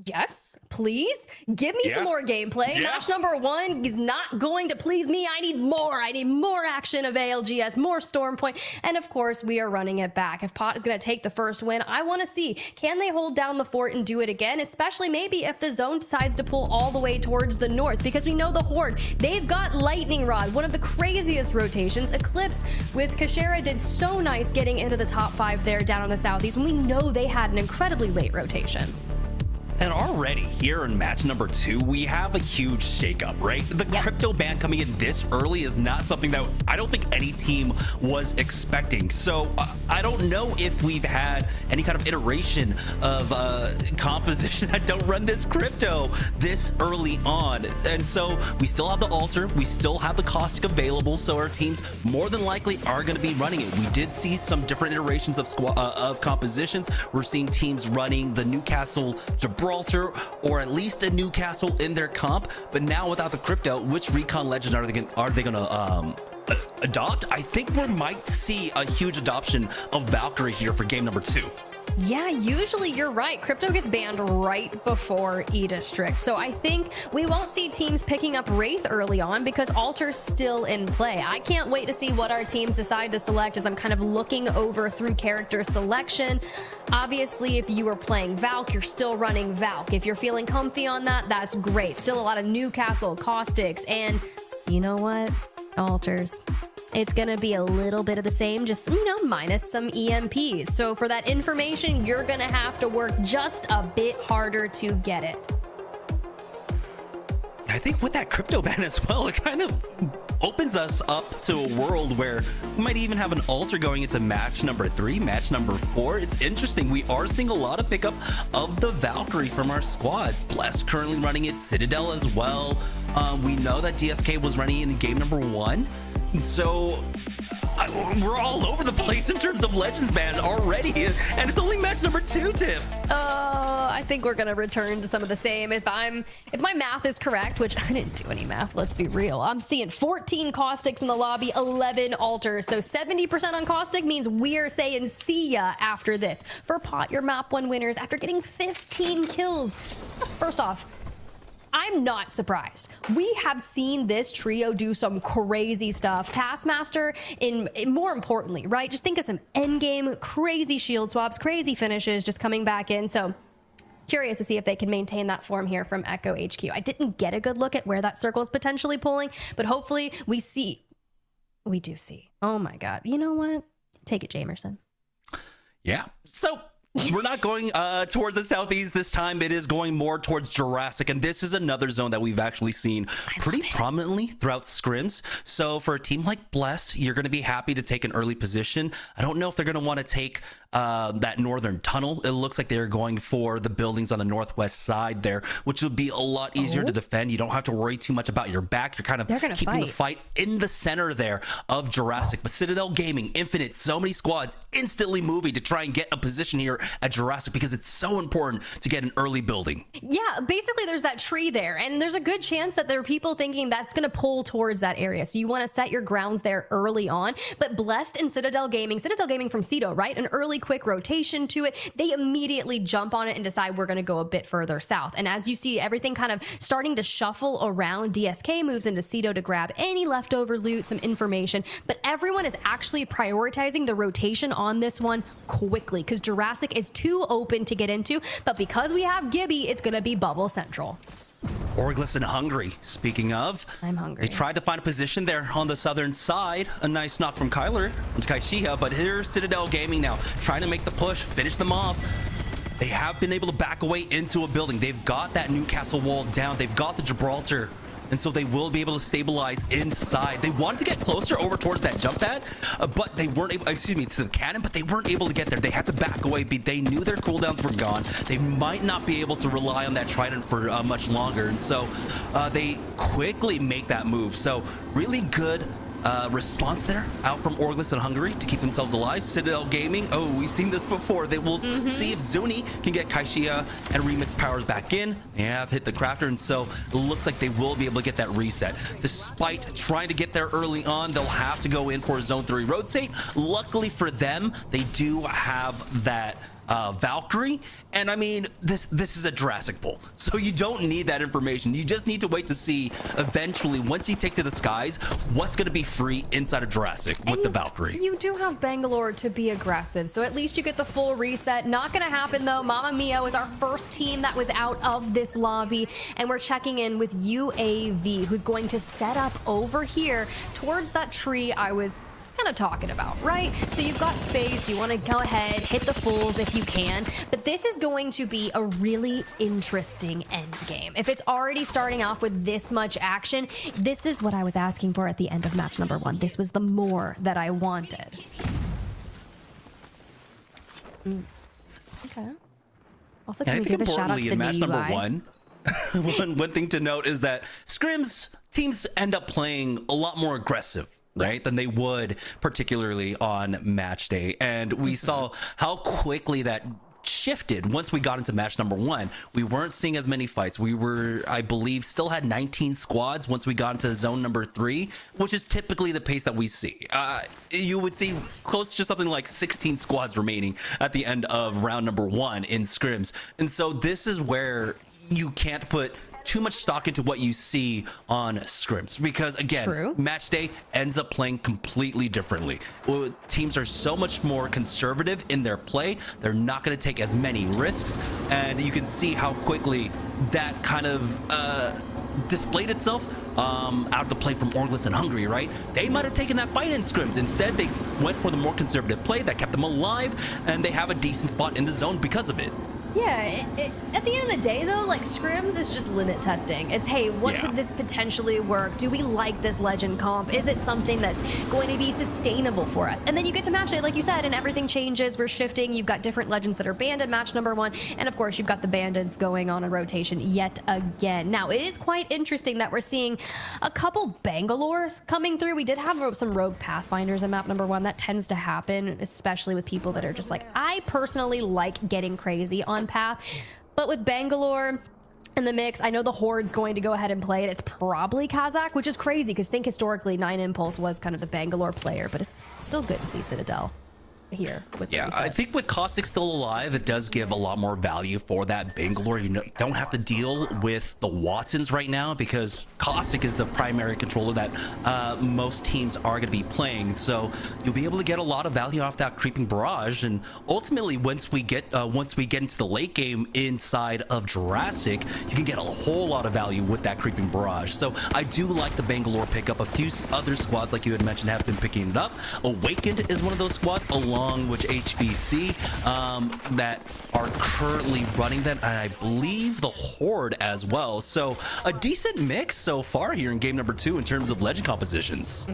Yes, please give me some more gameplay. Match number 1 is not going to please me. I need more. I need more action of ALGS, more Storm Point, and of course we are running it back. If Pot is going to take the first win, I want to see, can they hold down the fort and do it again, especially maybe if the zone decides to pull all the way towards the north, because we know the Horde, they've got Lightning Rod, one of the craziest rotations. Eclipse with Clxver did so nice getting into the top 5 there down on the southeast, and we know they had an incredibly late rotation. And already here in match number 2, we have a huge shakeup, right? The crypto ban coming in this early is not something that I don't think any team was expecting. So I don't know if we've had any kind of iteration of composition that don't run this crypto this early on. And so we still have the altar, we still have the caustic available, so our teams more than likely are going to be running it. We did see some different iterations of compositions. We're seeing teams running the Newcastle Gibraltar, or at least a Newcastle in their comp, but now without the crypto, which recon legend are they gonna adopt? I think we might see a huge adoption of Valkyrie here for game number 2. Yeah, usually you're right. Crypto gets banned right before E-District. So I think we won't see teams picking up Wraith early on because Altar's still in play. I can't wait to see what our teams decide to select as I'm kind of looking over through character selection. Obviously, if you were playing Valk, you're still running Valk. If you're feeling comfy on that, that's great. Still a lot of Newcastle, Caustics, and you know what? Altars. It's gonna be a little bit of the same, just, you know, minus some EMPs. So for that information, you're gonna have to work just a bit harder to get it. I think with that crypto ban as well, it kind of opens us up to a world where we might even have an altar going into match number 3, match number 4. It's interesting. We are seeing a lot of pickup of the Valkyrie from our squads. Bless currently running it, Citadel as well. We know that DSK was running in game number 1. So we're all over the place in terms of Legends Band already, and it's only match number 2, Tiff. I think we're gonna return to some of the same. If my math is correct, which I didn't do any math, let's be real. I'm seeing 14 Caustics in the lobby, 11 Altars. So 70% on Caustic means we're saying see ya after this. For Pot, your map 1 winners after getting 15 kills. That's first off. I'm not surprised. We have seen this trio do some crazy stuff. Taskmaster, in more importantly, right? Just think of some endgame crazy shield swaps, crazy finishes just coming back in. So curious to see if they can maintain that form here from Echo HQ. I didn't get a good look at where that circle is potentially pulling, but hopefully we see. We do see. Oh my God. You know what? Take it, Jamerson. Yeah. So we're not going towards the southeast this time. It is going more towards Jurassic, and this is another zone that we've actually seen pretty prominently throughout scrims. So for a team like Blessed, you're going to be happy to take an early position. I don't know if they're going to want to take that northern tunnel. It looks like they're going for the buildings on the northwest side there, which would be a lot easier to defend. You don't have to worry too much about your back. You're kind of keeping the fight in the center there of Jurassic. But Citadel Gaming, Infinite, so many squads instantly moving to try and get a position here at Jurassic because it's so important to get an early building. Yeah, basically there's that tree there, and there's a good chance that there are people thinking that's going to pull towards that area. So you want to set your grounds there early on. But Blessed and Citadel Gaming from Cedo, right? An early quick rotation to it. They immediately jump on it and decide we're going to go a bit further south. And as you see everything kind of starting to shuffle around, DSK moves into Cedo to grab any leftover loot, some information, but everyone is actually prioritizing the rotation on this one quickly because Jurassic is too open to get into, but because we have Gibby, it's going to be Bubble Central. Orgless and hungry. Speaking of, I'm hungry. They tried to find a position there on the southern side. A nice knock from Kyler to Kaishia, but here's Citadel Gaming now trying to make the push, finish them off. They have been able to back away into a building. They've got that Newcastle wall down. They've got the Gibraltar. And so they will be able to stabilize inside. They wanted to get closer over towards that jump pad, but they weren't able, excuse me, to the cannon, but they weren't able to get there. They had to back away. They knew their cooldowns were gone. They might not be able to rely on that Trident for much longer. And so they quickly make that move. So really good response there out from Orgless and Hungary to keep themselves alive. Citadel Gaming, oh, we've seen this before. They will see if Zuni can get Kaishia and Remix powers back in. They have hit the Crafter, and so it looks like they will be able to get that reset. Despite trying to get there early on, they'll have to go in for a Zone 3 rotate. Luckily for them, they do have that Valkyrie, and I mean this is a Jurassic pull, so you don't need that information. You just need to wait to see eventually, once you take to the skies, what's going to be free inside of Jurassic with the Valkyrie. You do have Bangalore to be aggressive, so at least you get the full reset. Not going to happen though. Mamma Mia was our first team that was out of this lobby, and we're checking in with UAV, who's going to set up over here towards that tree I was kind of talking about, right? So you've got space, you want to go ahead, hit the fools if you can, but this is going to be a really interesting end game. If it's already starting off with this much action, this is what I was asking for at the end of match number 1. This was the more that I wanted. Okay. Also, can we give a shout out to the match new number UI? one thing to note is that scrims teams end up playing a lot more aggressive, right, than they would particularly on match day. And we saw how quickly that shifted once we got into match number 1. We weren't seeing as many fights. We were, I believe, still had 19 squads once we got into zone number 3, which is typically the pace that we see. You would see close to something like 16 squads remaining at the end of round number 1 in scrims. And so this is where you can't put too much stock into what you see on scrims, because again, match day ends up playing completely differently. Teams are so much more conservative in their play. They're not going to take as many risks, and you can see how quickly that kind of displayed itself out of the play from Orgless and Hungary, right? They might have taken that fight in scrims. Instead, they went for the more conservative play that kept them alive, and they have a decent spot in the zone because of it. Yeah, at the end of the day, though, like, scrims is just limit testing. It's, hey, what could this potentially work? Do we like this legend comp? Is it something that's going to be sustainable for us? And then you get to match day, like you said, and everything changes. We're shifting. You've got different legends that are banned in match number 1. And, of course, you've got the bandits going on a rotation yet again. Now, it is quite interesting that we're seeing a couple Bangalores coming through. We did have some rogue Pathfinders in map number 1. That tends to happen, especially with people that are just like, I personally like getting crazy on path, but with Bangalore in the mix, I know the Horde's going to go ahead and play it. It's probably Kazakh, which is crazy because think historically 9 Impulse was kind of the Bangalore player, but it's still good to see Citadel here with the Yeah, reset. I think with Caustic still alive, it does give a lot more value for that Bangalore. You don't have to deal with the Watsons right now because Caustic is the primary controller that most teams are going to be playing. So you'll be able to get a lot of value off that creeping barrage. And ultimately, once we get into the late game inside of Jurassic, you can get a whole lot of value with that creeping barrage. So I do like the Bangalore pickup. A few other squads, like you had mentioned, have been picking it up. Awakened is one of those squads, along with HVC, that are currently running that, and I believe the Horde as well. So a decent mix so far here in game number 2 in terms of legend compositions.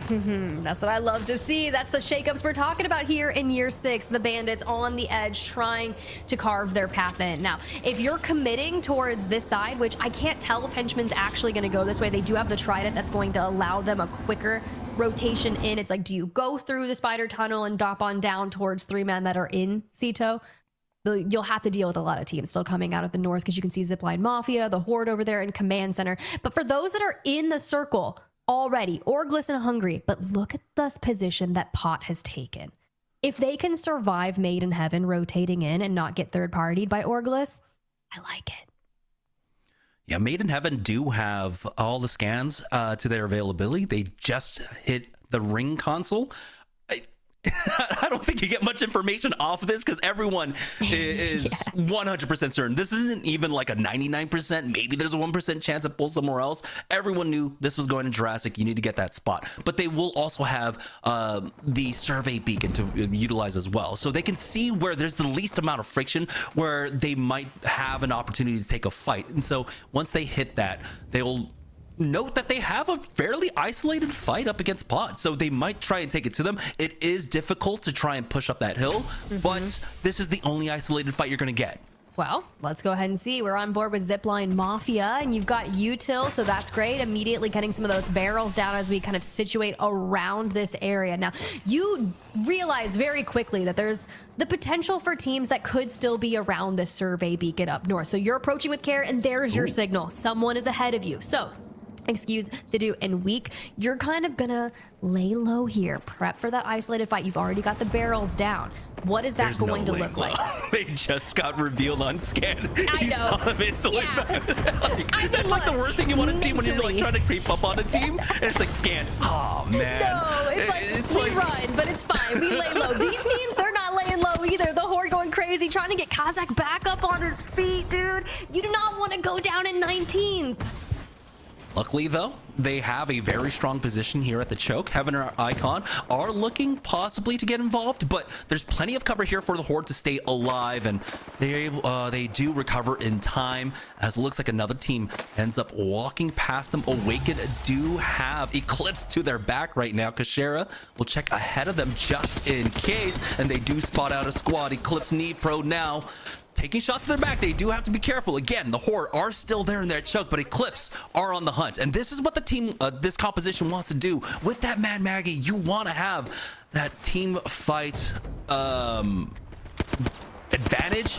That's what I love to see. That's the shakeups we're talking about here in year 6. The Bandits on the edge trying to carve their path in. Now, if you're committing towards this side, which I can't tell if Henchman's actually going to go this way, they do have the Trident that's going to allow them a quicker rotation in. It's like, do you go through the spider tunnel and drop on down towards 3 men that are in Cito? You'll have to deal with a lot of teams still coming out of the north because you can see Zipline Mafia, the Horde over there, and Command Center. But for those that are in the circle already, Orgless and Hungry, but look at this position that Pot has taken. If they can survive Made in Heaven rotating in and not get third-partied by Orgless, I like it. Yeah, Made in Heaven do have all the scans to their availability. They just hit the Ring console. I don't think you get much information off of this because everyone is 100% certain. This isn't even like a 99%. Maybe there's a 1% chance it pulls somewhere else. Everyone knew this was going to Jurassic. You need to get that spot. But they will also have the survey beacon to utilize as well. So they can see where there's the least amount of friction, where they might have an opportunity to take a fight. And so once they hit that, they will note that they have a fairly isolated fight up against Pod, so they might try and take it to them. It is difficult to try and push up that hill, but this is the only isolated fight you're going to get. Well, let's go ahead and see. We're on board with Zipline Mafia, and you've got Util, so that's great. Immediately getting some of those barrels down as we kind of situate around this area. Now, you realize very quickly that there's the potential for teams that could still be around this survey beacon up north. So you're approaching with care, and there's your signal. Someone is ahead of you. So excuse the do and weak, you're kind of gonna lay low here, prep for that isolated fight. You've already got the barrels down. What is that going to look like? They just got revealed on scan. I know. Saw them instantly. That's look, like the worst thing you want to see when you're like trying to creep up on a team, and it's like scan. Oh man. No, it's like we run, but it's fine. We lay low. These teams, they're not laying low either. The Horde going crazy, trying to get Kazakh back up on his feet, dude. You do not want to go down in 19th. Luckily, though, they have a very strong position here at the choke. Heaven or Icon are looking possibly to get involved, but there's plenty of cover here for the Horde to stay alive, and they do recover in time, as it looks like another team ends up walking past them. Awakened do have Eclipse to their back right now. Clxver will check ahead of them just in case, and they do spot out a squad. Eclipse NEEVEPRO now taking shots to their back. They do have to be careful. Again, the Horde are still there in their choke, but Eclipse are on the hunt. And this is what the team, this composition wants to do. With that Mad Maggie, you want to have that team fight advantage.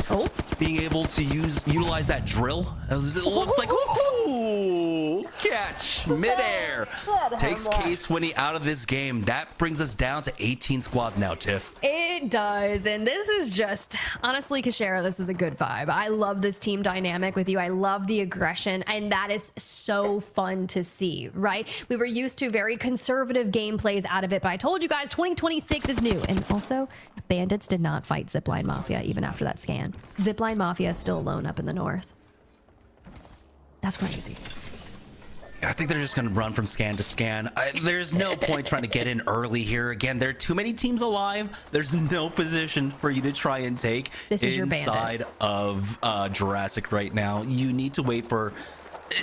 Being able to utilize that drill. It looks like, ooh, catch midair. Takes Case Winnie out of this game. That brings us down to 18 squads now, Tiff. It does, and this is just, honestly, Clxver, this is a good vibe. I love this team dynamic with you. I love the aggression, and that is so fun to see, right? We were used to very conservative gameplays out of it, but I told you guys 2026 is new. And also, Bandits did not fight Zipline Mafia even after that scan. Zipline Mafia is still alone up in the north. That's crazy. I think they're just going to run from scan to scan. There's no point trying to get in early here. Again, there are too many teams alive. There's no position for you to try and take this is inside of Jurassic right now. You need to wait for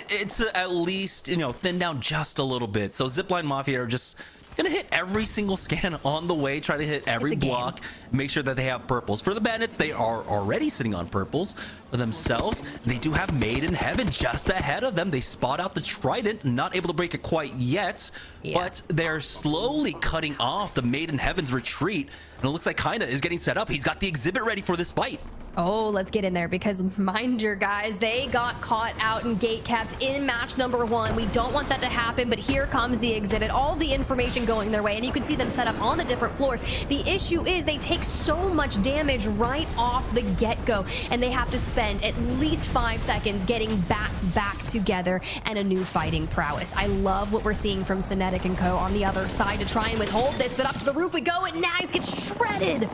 it to at least, you know, thin down just a little bit. So Zipline Mafia are just gonna hit every single scan on the way, try to hit every block, make sure that they have purples. For the Bandits, they are already sitting on purples for themselves. They do have Made in Heaven just ahead of them. They spot out the Trident, not able to break it quite yet, but they're slowly cutting off the Made in Heaven's retreat. And it looks like Kinda is getting set up. He's got the exhibit ready for this fight. Oh, let's get in there because mind you guys, they got caught out and gate kept in match number 1. We don't want that to happen, but here comes the exhibit, all the information going their way, and you can see them set up on the different floors. The issue is they take so much damage right off the get-go, and they have to spend at least 5 seconds getting bats back together and a new fighting prowess. I love what we're seeing from Cinetic and Co. on the other side to try and withhold this, but up to the roof we go, and Nags gets shredded.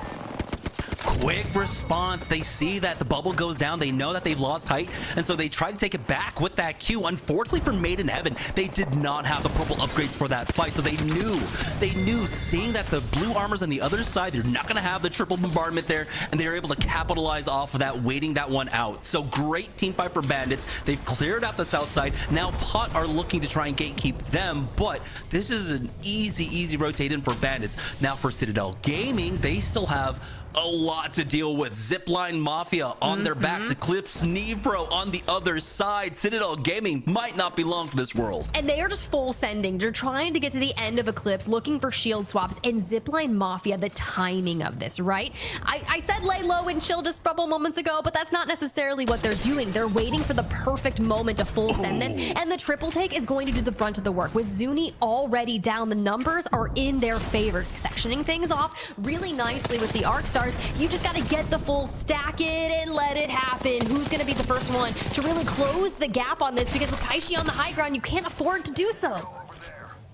Quick response. They see that the bubble goes down. They know that they've lost height, and so they try to take it back with that Q. Unfortunately for Made in Heaven, they did not have the purple upgrades for that fight, so they knew seeing that the blue armor's on the other side, they're not going to have the triple bombardment there, and they were able to capitalize off of that, waiting that one out. So great team fight for Bandits. They've cleared out the south side. Now Pot are looking to try and gatekeep them, but this is an easy rotate in for Bandits. Now for Citadel Gaming, they still have a lot to deal with. Zipline Mafia on their backs, ECLIPSE, NEEVEPRO on the other side. Citadel Gaming might not be long for this world. And they are just full sending. They're trying to get to the end of ECLIPSE, looking for shield swaps, and Zipline Mafia, the timing of this, right? I said lay low and chill just a couple moments ago, but that's not necessarily what they're doing. They're waiting for the perfect moment to full send this, and the triple take is going to do the brunt of the work. With Zuni already down, the numbers are in their favor, sectioning things off really nicely with the arc stars. You just got to get the full stack it and let it happen. Who's going to be the first one to really close the gap on this? Because with Kaishi on the high ground, you can't afford to do so.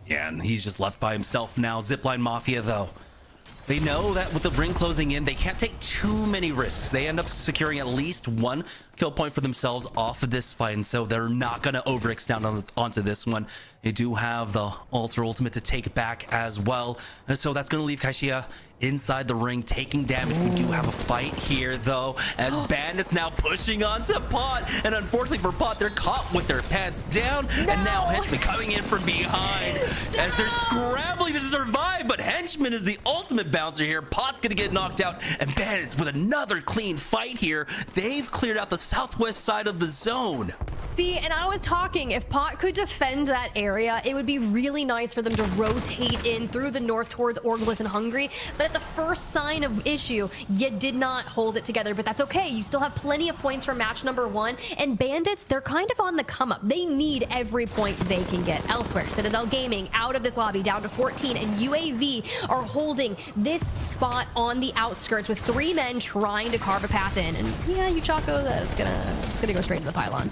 Yeah, and he's just left by himself now. Zipline Mafia, though, they know that with the ring closing in, they can't take too many risks. They end up securing at least 1 kill point for themselves off of this fight, and so they're not going to overextend onto this one. They do have the Alter Ultimate to take back as well, and so that's going to leave Kaishia inside the ring taking damage. We do have a fight here, though, as Bandits now pushing onto Pot, and unfortunately for Pot, they're caught with their pants down, and now Henchman coming in from behind as they're scrambling to survive, but Henchman is the ultimate bouncer here. Pot's gonna get knocked out, and Bandits with another clean fight here. They've cleared out the southwest side of the zone. See, and I was talking, if Pot could defend that area, it would be really nice for them to rotate in through the north towards Orgless and Hungry. But at the first sign of issue, you did not hold it together. But that's okay. You still have plenty of points for match number 1. And Bandits, they're kind of on the come up. They need every point they can get elsewhere. Citadel Gaming out of this lobby down to 14, and UAV are holding this spot on the outskirts with 3 men trying to carve a path in. And yeah, Uchako, it's gonna go straight to the pylon.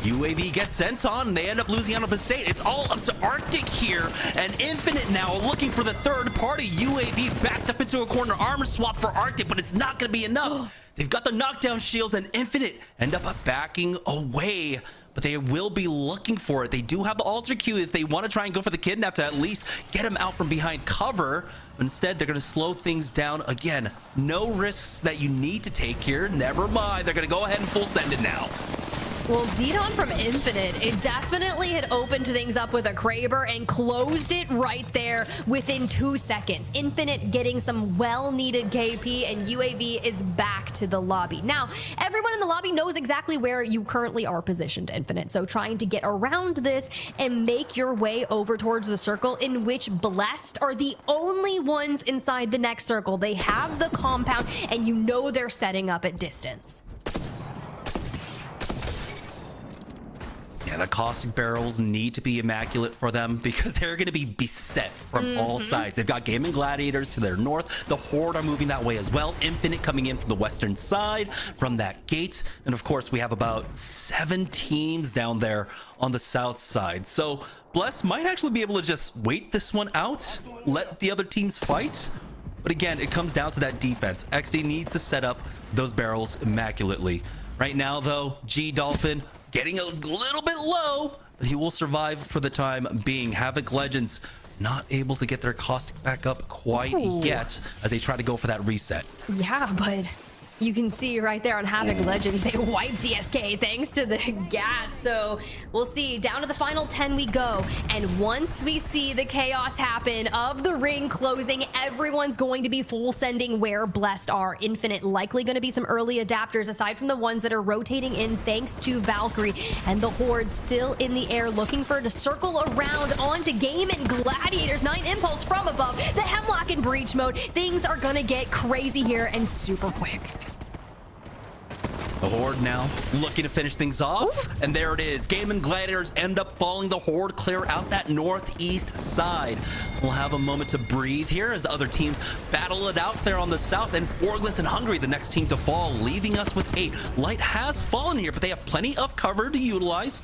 UAV gets sent on, and they end up losing out of Visate. It's all up to Arctic here, and Infinite now looking for the third party. UAV backed up into a corner, armor swap for Arctic, but it's not going to be enough. They've got the knockdown shield, and Infinite end up backing away, but they will be looking for it. They do have the Alter Q if they want to try and go for the kidnap to at least get him out from behind cover. But instead, they're going to slow things down. Again, no risks that you need to take here. Never mind. They're going to go ahead and full send it now. Well, Zedon from Infinite, it definitely had opened things up with a Clxver and closed it right there within 2 seconds. Infinite getting some well-needed KP, and UAV is back to the lobby. Now, everyone in the lobby knows exactly where you currently are positioned, Infinite. So trying to get around this and make your way over towards the circle, in which Blessed are the only ones inside the next circle. They have the compound, and you know they're setting up at distance. Yeah, the caustic barrels need to be immaculate for them because they're going to be beset from all sides. They've got Gamin Gladiators to their north. The Horde are moving that way as well. Infinite coming in from the western side from that gate. And of course, we have about 7 teams down there on the south side. So Blessed might actually be able to just wait this one out, let the other teams fight. But again, it comes down to that defense. XD needs to set up those barrels immaculately. Right now, though, G Dolphin getting a little bit low, but he will survive for the time being. Havoc Legends not able to get their caustic back up quite yet as they try to go for that reset. Yeah, but you can see right there on Havoc Legends, they wiped DSK thanks to the gas. So we'll see. Down to the final 10 we go. And once we see the chaos happen of the ring closing, everyone's going to be full sending where Blessed are. Infinite likely going to be some early adapters aside from the ones that are rotating in thanks to Valkyrie. And the Horde still in the air looking for to circle around onto Gamin Gladiators. 9 impulse from above. The Hemlock in breach mode. Things are going to get crazy here and super quick. The Horde now looking to finish things off. And there it is. Gamin Gladiators end up falling. The Horde clear out that northeast side. We'll have a moment to breathe here as other teams battle it out there on the south. And it's Orgless and Hungary, the next team to fall, leaving us with 8. Light has fallen here, but they have plenty of cover to utilize.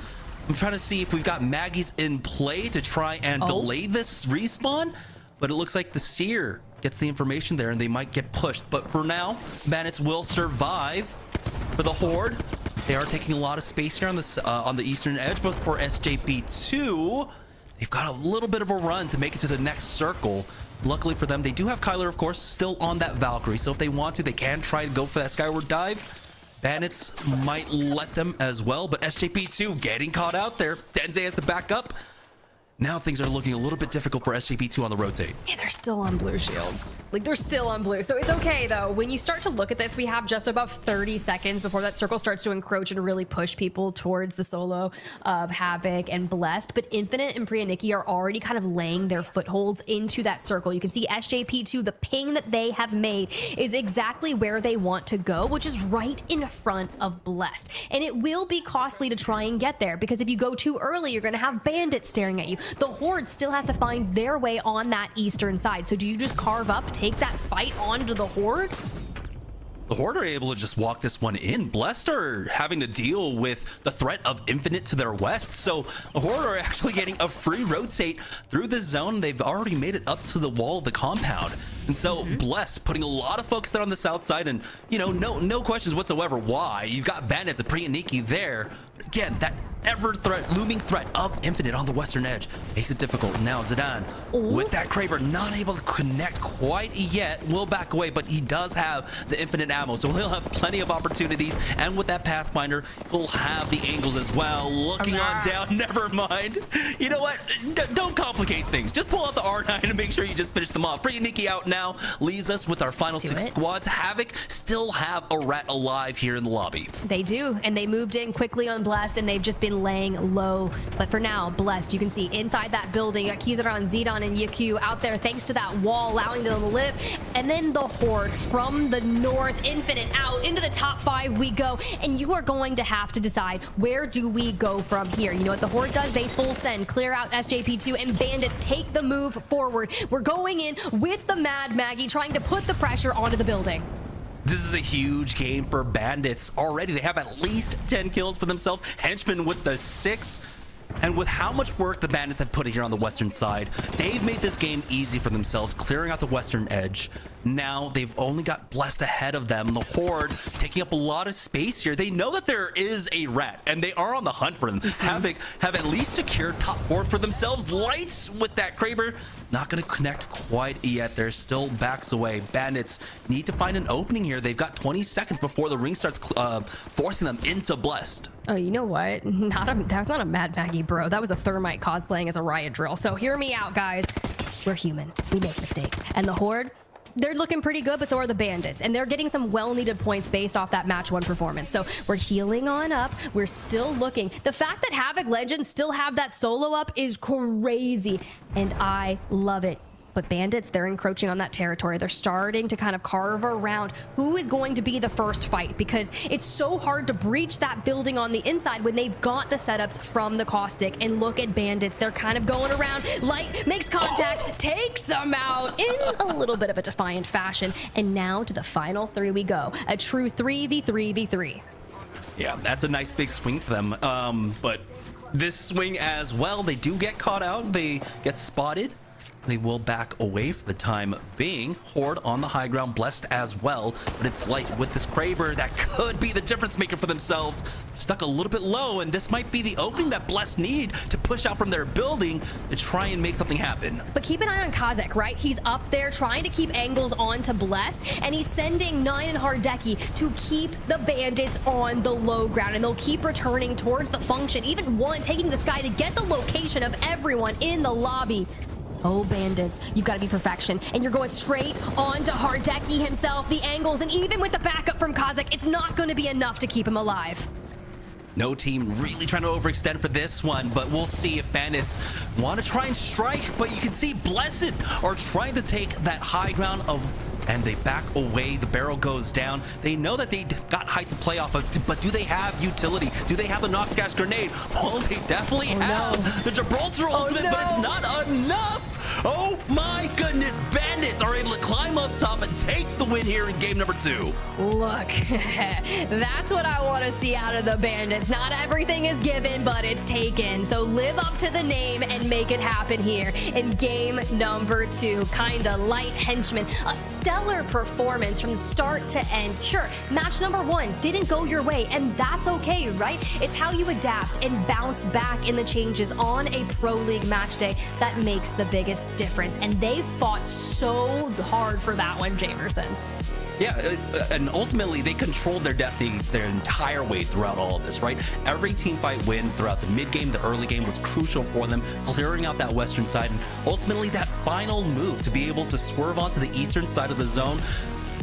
I'm trying to see if we've got Maggies in play to try and delay this respawn. But it looks like the Seer gets the information there and they might get pushed. But for now, Bandits will survive. For the Horde, they are taking a lot of space here on the eastern edge, but for SJP2, they've got a little bit of a run to make it to the next circle. Luckily for them, they do have Kyler, of course, still on that Valkyrie, so if they want to, they can try to go for that skyward dive. Bandits might let them as well, but SJP2 getting caught out there. Denze has to back up. Now things are looking a little bit difficult for SJP2 on the rotate. Yeah, they're still on blue shields. Like, they're still on blue. So it's okay, though. When you start to look at this, we have just above 30 seconds before that circle starts to encroach and really push people towards the solo of Havoc and Blessed. But Infinite and PRYANIK are already kind of laying their footholds into that circle. You can see SJP2, the ping that they have made is exactly where they want to go, which is right in front of Blessed. And it will be costly to try and get there, because if you go too early, you're going to have Bandits staring at you. The Horde still has to find their way on that eastern side. So do you just carve up, take that fight onto the Horde? The Horde are able to just walk this one in. Blessed are having to deal with the threat of Infinite to their west. So the Horde are actually getting a free rotate through the zone. They've already made it up to the wall of the compound. And so Blessed putting a lot of folks there on the south side, and you know, no questions whatsoever why. You've got Bandits and PRYANIK there. But again, that looming threat of Infinite on the western edge makes it difficult. Now Zidane with that Clxver not able to connect quite yet, will back away, but he does have the infinite ammo, so he'll have plenty of opportunities. And with that Pathfinder, he'll have the angles as well. Looking on down, never mind. You know what? Don't complicate things. Just pull out the R9 and make sure you just finish them off. PRYANIK out now leaves us with our final 6 squads. Havoc still have a rat alive here in the lobby. They do, and they moved in quickly on Blessed, and they've just been laying low. But for now, Blessed, you can see inside that building, you got Kizar, Zidane, and Yaku out there thanks to that wall, allowing them to live. And then the Horde from the north, Infinite out into the top 5 we go, and you are going to have to decide, where do we go from here? You know what the Horde does? They full send, clear out SJP2, and Bandits take the move forward. We're going in with the Mad Maggie, trying to put the pressure onto the building. This is a huge game for Bandits already. They have at least 10 kills for themselves. Henchman with the 6. And with how much work the Bandits have put in here on the western side, they've made this game easy for themselves, clearing out the western edge. Now they've only got Blessed ahead of them. The Horde taking up a lot of space here. They know that there is a rat, and they are on the hunt for them. Havoc have at least secured top 4 for themselves. Lights with that Clxver. Not going to connect quite yet. They're still backs away. Bandits need to find an opening here. They've got 20 seconds before the ring starts forcing them into Blessed. Oh, you know what? That's not a Mad Maggie, bro. That was a Thermite cosplaying as a riot drill. So hear me out, guys. We're human. We make mistakes. And the Horde, they're looking pretty good, but so are the Bandits. And they're getting some well-needed points based off that match 1 performance. So we're healing on up. We're still looking. The fact that Havoc Legends still have that solo up is crazy. And I love it. But Bandits, they're encroaching on that territory. They're starting to kind of carve around who is going to be the first fight, because it's so hard to breach that building on the inside when they've got the setups from the caustic. And look at Bandits. They're kind of going around. Light makes contact, takes them out in a little bit of a defiant fashion. And now to the final 3 we go. A true 3v3v3. Yeah, that's a nice big swing for them. But this swing as well, they do get caught out. They get spotted. They will back away for the time being. Horde on the high ground, Blessed as well, but it's Light with this Clxver that could be the difference maker for themselves. Stuck a little bit low, and this might be the opening that Blessed need to push out from their building to try and make something happen. But keep an eye on Kazakh, right? He's up there trying to keep angles onto Blessed, and he's sending 9 and Hardeki to keep the Bandits on the low ground, and they'll keep returning towards the function, even one taking the sky to get the location of everyone in the lobby. Oh, Bandits, you've got to be perfection. And you're going straight on to Hardeki himself, the angles, and even with the backup from Kazakh, it's not going to be enough to keep him alive. No team really trying to overextend for this one, but we'll see if Bandits want to try and strike. But you can see Blessed are trying to take that high ground of and they back away. The barrel goes down. They know that they got height to play off of, but do they have utility? Do they have the Nox Gas Grenade? Well, they definitely have the Gibraltar ultimate, but it's not enough. Oh my goodness, Bandits are able to climb up top and take the win here in game number 2. Look, that's what I want to see out of the Bandits. Not everything is given, but it's taken. So live up to the name and make it happen here in game number 2. Kinda light henchman, a stellar performance from start to end. Sure, match number 1 didn't go your way, and that's okay, right? It's how you adapt and bounce back in the changes on a Pro League match day that makes the biggest difference. And they fought so hard for that one, Jamerson. Yeah, and ultimately they controlled their destiny their entire way throughout all of this, right? Every team fight win throughout the mid game, the early game was crucial for them, clearing out that western side, and ultimately that final move to be able to swerve onto the eastern side of the zone,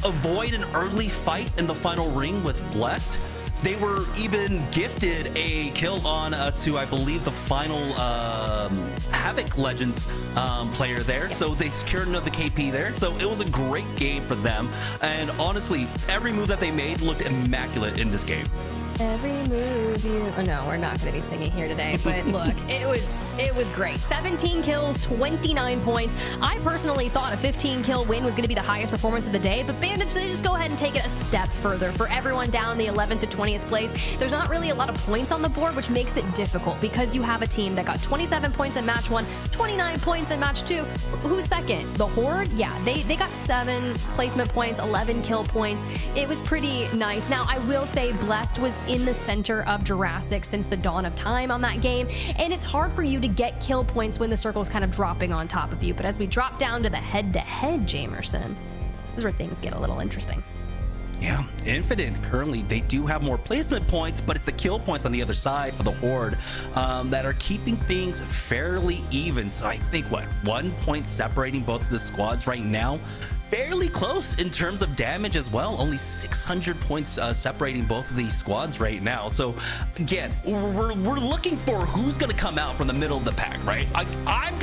avoid an early fight in the final ring with Blessed. They were even gifted a kill on to, I believe, the final Havoc Legends player there. So they secured another KP there. So it was a great game for them. And honestly, every move that they made looked immaculate in this game. Every move you... Oh, no, we're not going to be singing here today. But look, it was great. 17 kills, 29 points. I personally thought a 15-kill win was going to be the highest performance of the day. But Bandits, they just go ahead and take it a step further. For everyone down the 11th to 20th place, there's not really a lot of points on the board, which makes it difficult because you have a team that got 27 points in match 1, 29 points in match 2. Who's second? The Horde? Yeah, they got 7 placement points, 11 kill points. It was pretty nice. Now, I will say Blessed was in the center of Jurassic since the dawn of time on that game, and it's hard for you to get kill points when the circle's kind of dropping on top of you. But as we drop down to the head-to-head, Jamerson, this is where things get a little interesting. Yeah, Infinite, currently, they do have more placement points, but it's the kill points on the other side for the Horde that are keeping things fairly even. So I think, what, 1 point separating both of the squads right now? Fairly close in terms of damage as well. Only 600 points separating both of these squads right now. So again, we're looking for who's going to come out from the middle of the pack, right? I'm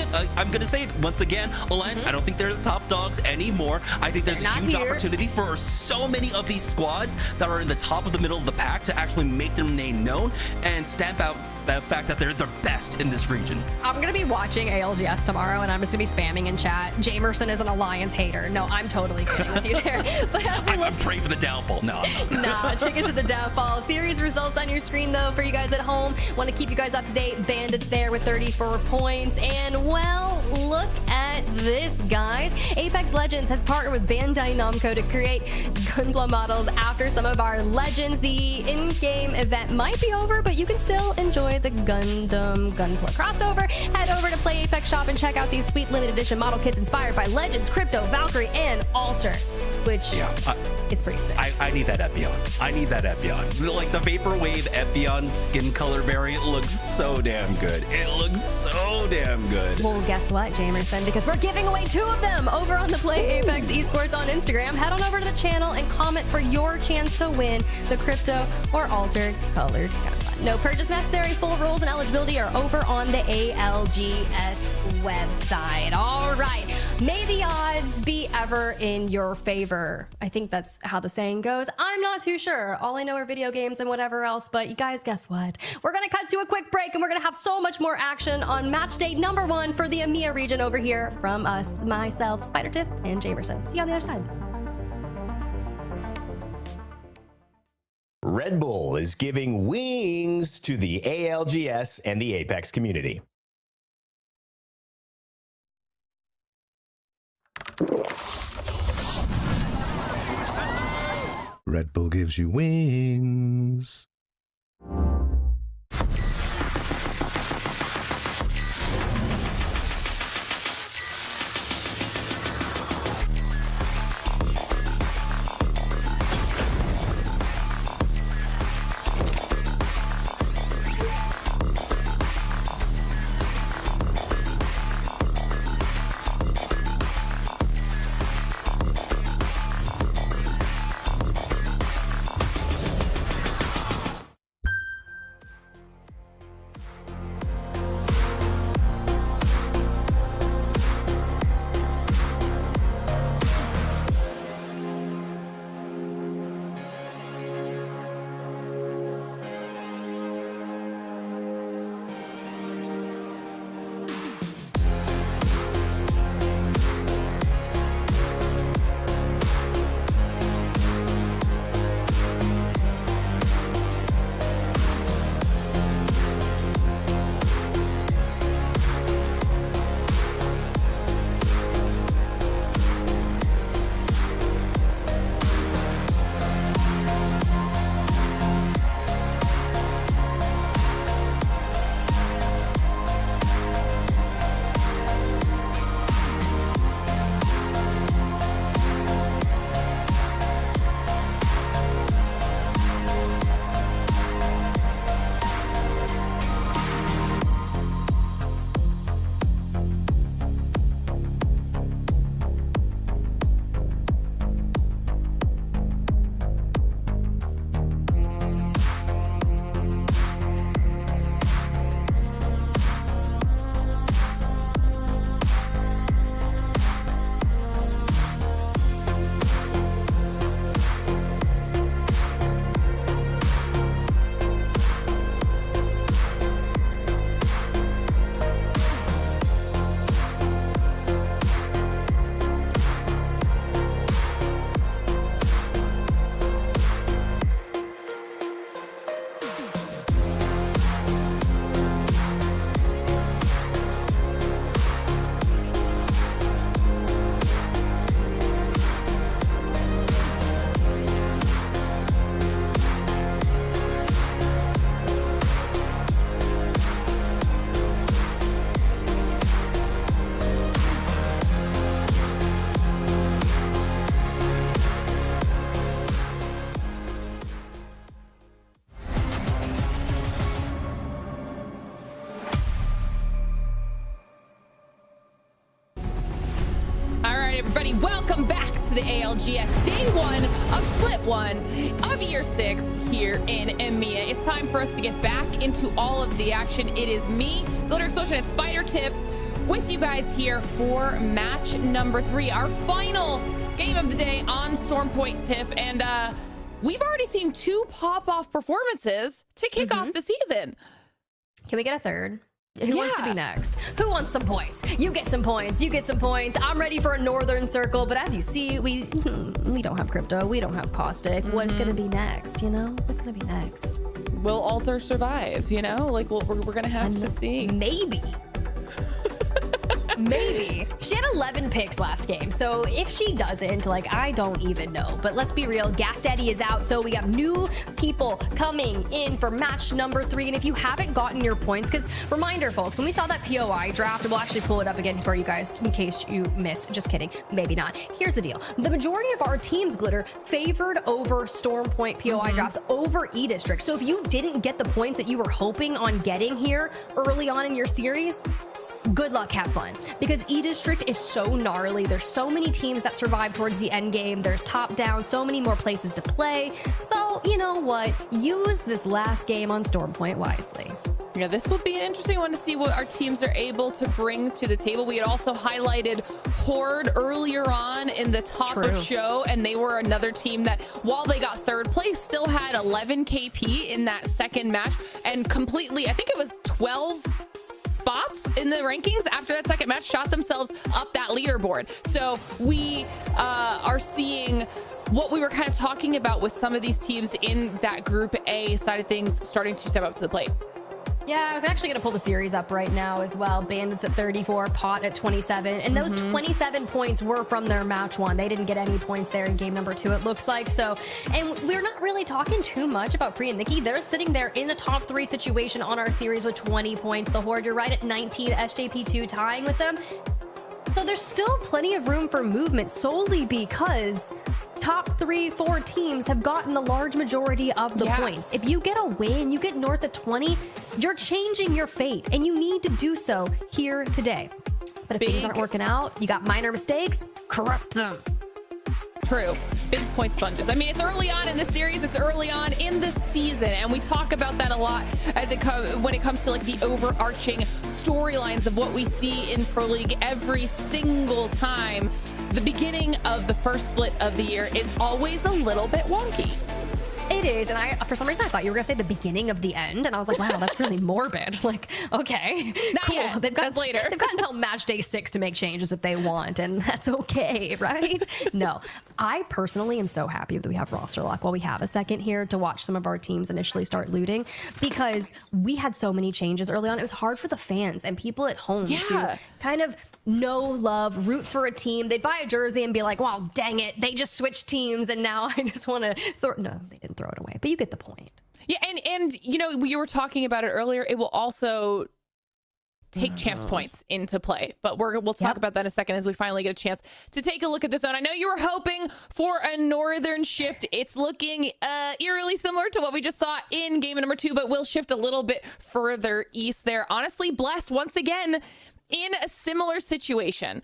gonna say it once again, Alliance. I don't think they're the top dogs anymore. I think there's a huge opportunity for so many of these squads that are in the top of the middle of the pack to actually make their name known and stamp out the fact that they're the best in this region. I'm gonna be watching ALGS tomorrow, and I'm just gonna be spamming in chat. Jamerson is an Alliance hater. No, I'm totally kidding with you there. But as we look, I'm praying for the downfall. No, nah, tickets to the downfall. Series results on your screen though for you guys at home. Want to keep you guys up to date. Bandits there with 34 points, and well, look at this, guys. Apex Legends has partnered with Bandai Namco to create Gunpla models after some of our legends. The in-game event might be over, but you can still enjoy the Gundam Gunpla crossover. Head over to Play Apex Shop and check out these sweet limited edition model kits inspired by Legends, Crypto, Valkyrie, and Alter, which is pretty sick. I need that Epion. I need that Epion. Like the Vaporwave Epion skin color variant looks so damn good. It looks so damn good. Well, guess what, Jamerson? Because we're giving away 2 of them over on the Play Apex Esports on Instagram. Head on over to the channel and comment for your chance to win the Crypto or Altered colored gunpla. No purchase necessary. Full rules and eligibility are over on the ALGS website. All right. May the odds be ever in your favor. I think that's how the saying goes. I'm not too sure. All I know are video games and whatever else. But you guys, guess what? We're going to cut to a quick break, and we're going to have so much more action on match day number 1 for the EMEA region over here from us, myself, Spider Tiff, and Jamerson. See you on the other side. Red Bull is giving wings to the ALGS and the Apex community. Red Bull gives you wings. Welcome back to the ALGS Day 1 of Split 1 of Year 6 here in EMEA. It's time for us to get back into all of the action. It is me, Glitter Explosion, and Spider Tiff with you guys here for match number 3, our final game of the day on Stormpoint, Tiff. And we've already seen 2 pop-off performances to kick off the season. Can we get a third? Who wants to be next? Who wants some points? You get some points. You get some points. I'm ready for a Northern Circle, but as you see, we don't have crypto. We don't have caustic. What's gonna be next? You know, what's gonna be next? Will Alter survive? You know, like we're gonna have to see. Maybe. Maybe. She had 11 picks last game, so if she doesn't, like, I don't even know. But let's be real, Gas Daddy is out, so we got new people coming in for match number 3. And if you haven't gotten your points, because reminder, folks, when we saw that POI draft, we'll actually pull it up again for you guys in case you missed. Just kidding. Maybe not. Here's the deal. The majority of our teams, Glitter, favored over Stormpoint POI drafts over E-District. So if you didn't get the points that you were hoping on getting here early on in your series, good luck, have fun, because E-District is so gnarly. There's so many teams that survive towards the end game. There's top down, so many more places to play. So you know what? Use this last game on Stormpoint wisely. Yeah, this will be an interesting one to see what our teams are able to bring to the table. We had also highlighted Horde earlier on in the top of show, and they were another team that, while they got 3rd place, still had 11 KP in that second match, and completely, I think it was 12 spots in the rankings after that second match, shot themselves up that leaderboard. So we are seeing what we were kind of talking about with some of these teams in that Group A side of things starting to step up to the plate. Yeah, I was actually going to pull the series up right now as well. Bandits at 34, Pot at 27. And those 27 points were from their match 1. They didn't get any points there in game number 2, it looks like. So, and we're not really talking too much about PRYANIK. They're sitting there in a top 3 situation on our series with 20 points. The Horde, you're right at 19. SJP2 tying with them. So there's still plenty of room for movement solely because top 3-4 teams have gotten the large majority of the points. If you get a win, you get north of 20, you're changing your fate, and you need to do so here today. But if things aren't working out, you got minor mistakes, correct them. True. Big point sponges. I mean, it's early on in the series, it's early on in the season, and we talk about that a lot as when it comes to like the overarching storylines of what we see in Pro League every single time. The beginning of the first split of the year is always a little bit wonky. It is, and for some reason I thought you were gonna say the beginning of the end, and I was like, wow, that's really morbid. Like, okay, cool. They've got later. They've got until match day 6 to make changes if they want, and that's okay, right? No, I personally am so happy that we have roster lock while we have a second here to watch some of our teams initially start looting, because we had so many changes early on. It was hard for the fans and people at home to kind of know, love, root for a team. They'd buy a jersey and be like, well, dang it, they just switched teams, and now I just want to throw. No, they didn't throw it away, but you get the point. Yeah, and you know, we were talking about it earlier. It will also take champs points into play, but we'll talk about that in a second as we finally get a chance to take a look at the zone. I know you were hoping for a northern shift. It's looking eerily similar to what we just saw in game number 2, but we'll shift a little bit further east there. Honestly, Blessed once again in a similar situation.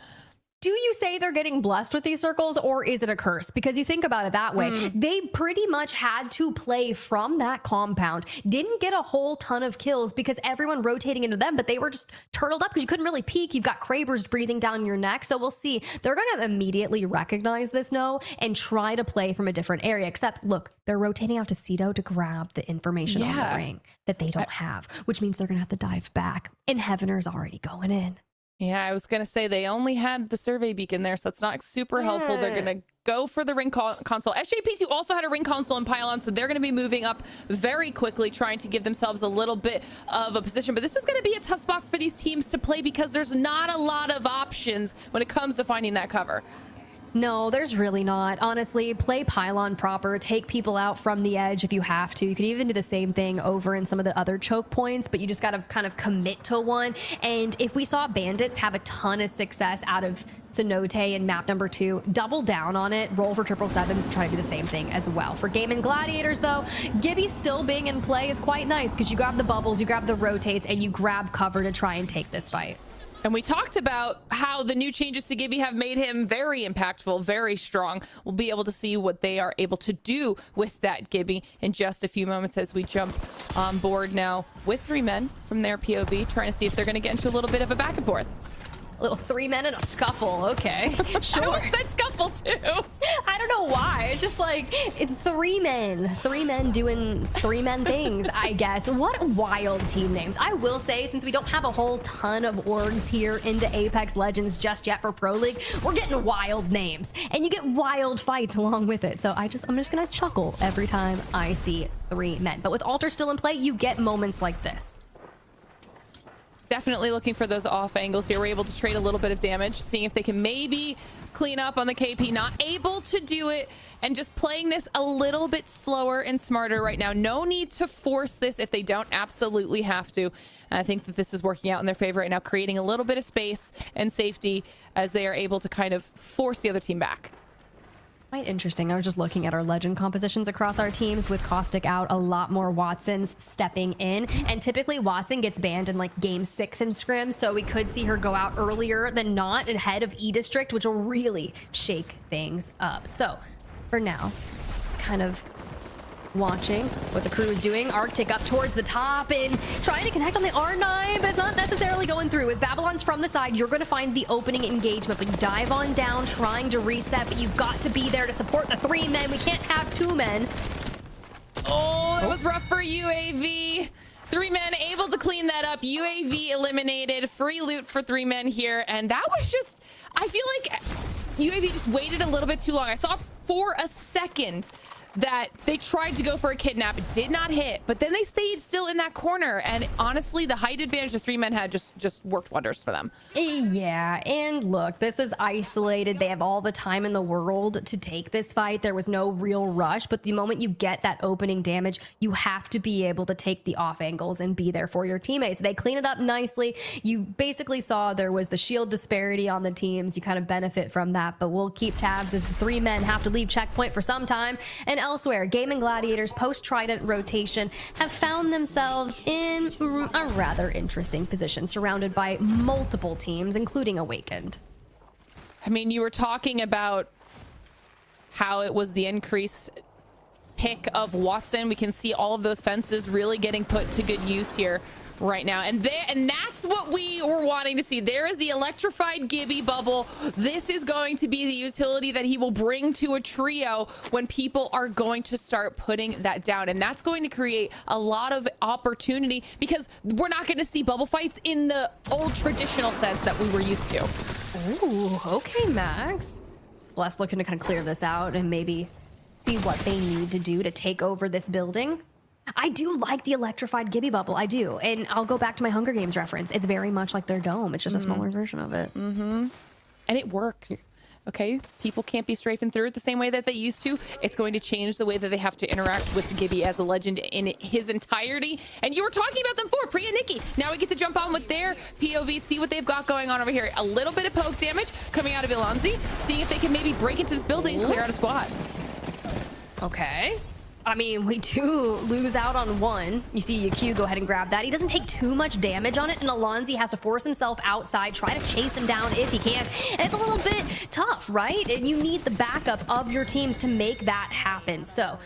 Do you say they're getting blessed with these circles, or is it a curse? Because you think about it that way. They pretty much had to play from that compound, didn't get a whole ton of kills because everyone rotating into them, but they were just turtled up because you couldn't really peek. You've got Cravers breathing down your neck. So we'll see. They're going to immediately recognize this no and try to play from a different area. Except, look, they're rotating out to Citadel to grab the information on the ring that they don't have, which means they're going to have to dive back. And Heavener's already going in. Yeah, I was going to say they only had the survey beacon there, so that's not super helpful. They're going to go for the ring console. SJP2 also had a ring console and pylon, so they're going to be moving up very quickly, trying to give themselves a little bit of a position. But this is going to be a tough spot for these teams to play because there's not a lot of options when it comes to finding that cover. No, there's really not. Honestly, play pylon proper, take people out from the edge if you have to. You could even do the same thing over in some of the other choke points, but you just got to kind of commit to one. And if we saw Bandits have a ton of success out of Cenote in map number 2, double down on it, roll for 777s, and try to do the same thing as well. For Gamin Gladiators, though, Gibby still being in play is quite nice because you grab the bubbles, you grab the rotates, and you grab cover to try and take this fight. And we talked about how the new changes to Gibby have made him very impactful, very strong. We'll be able to see what they are able to do with that Gibby in just a few moments as we jump on board now with 3 men from their POV, trying to see if they're going to get into a little bit of a back and forth. Little 3 men in a scuffle. Okay, sure. I almost said scuffle too. I don't know why. It's just like 3 men doing 3 men things, I guess. What wild team names. I will say, since we don't have a whole ton of orgs here into Apex Legends just yet for Pro League, we're getting wild names and you get wild fights along with it. So I'm just gonna chuckle every time I see 3 men. But with Alter still in play, you get moments like this. Definitely looking for those off angles here. We're able to trade a little bit of damage, seeing if they can maybe clean up on the KP. Not able to do it, and just playing this a little bit slower and smarter right now. No need to force this if they don't absolutely have to. And I think that this is working out in their favor right now, creating a little bit of space and safety as they are able to kind of force the other team back. Quite interesting. I was just looking at our legend compositions across our teams with Caustic out, a lot more Watsons stepping in, and typically Watson gets banned in like game 6 in scrim, so we could see her go out earlier than not ahead of E-District, which will really shake things up. So for now, kind of watching what the crew is doing. Arctic up towards the top and trying to connect on the R9, but it's not necessarily going through. With Babylon's from the side, you're going to find the opening engagement, but you dive on down trying to reset, but you've got to be there to support the 3 men. We can't have 2 men. Oh, that was rough for UAV. 3 men able to clean that up. UAV eliminated. Free loot for 3 men here. And that was just, I feel like UAV just waited a little bit too long. I saw for a second that they tried to go for a kidnap. It did not hit, but then they stayed still in that corner. And honestly, the height advantage the 3 men had just worked wonders for them. Yeah, and look, this is isolated. They have all the time in the world to take this fight. There was no real rush, but the moment you get that opening damage, you have to be able to take the off angles and be there for your teammates. They clean it up nicely. You basically saw there was the shield disparity on the teams. You kind of benefit from that, but we'll keep tabs as the 3 men have to leave checkpoint for some time. And elsewhere, Gamin Gladiators post-Trident rotation have found themselves in a rather interesting position, surrounded by multiple teams, including Awakened. I mean, you were talking about how it was the increased pick of Watson. We can see all of those fences really getting put to good use here right now, and that's what we were wanting to see. There is the electrified Gibby bubble. This is going to be the utility that he will bring to a trio when people are going to start putting that down, and that's going to create a lot of opportunity because we're not going to see bubble fights in the old traditional sense that we were used to. Ooh, okay, Max. Bless looking to kind of clear this out and maybe see what they need to do to take over this building. I do like the electrified Gibby bubble. I do. And I'll go back to my Hunger Games reference. It's very much like their dome. It's just a smaller version of it. And it works. Okay, people can't be strafing through it the same way that they used to. It's going to change the way that they have to interact with Gibby as a legend in his entirety. And you were talking about them before, PRYANIK. Now we get to jump on with their POV, see what they've got going on over here. A little bit of poke damage coming out of Ilonzi, seeing if they can maybe break into this building and clear out a squad. Okay. I mean, we do lose out on 1. You see Q go ahead and grab that. He doesn't take too much damage on it, and Alonzi has to force himself outside, try to chase him down if he can. And it's a little bit tough, right? And you need the backup of your teams to make that happen. So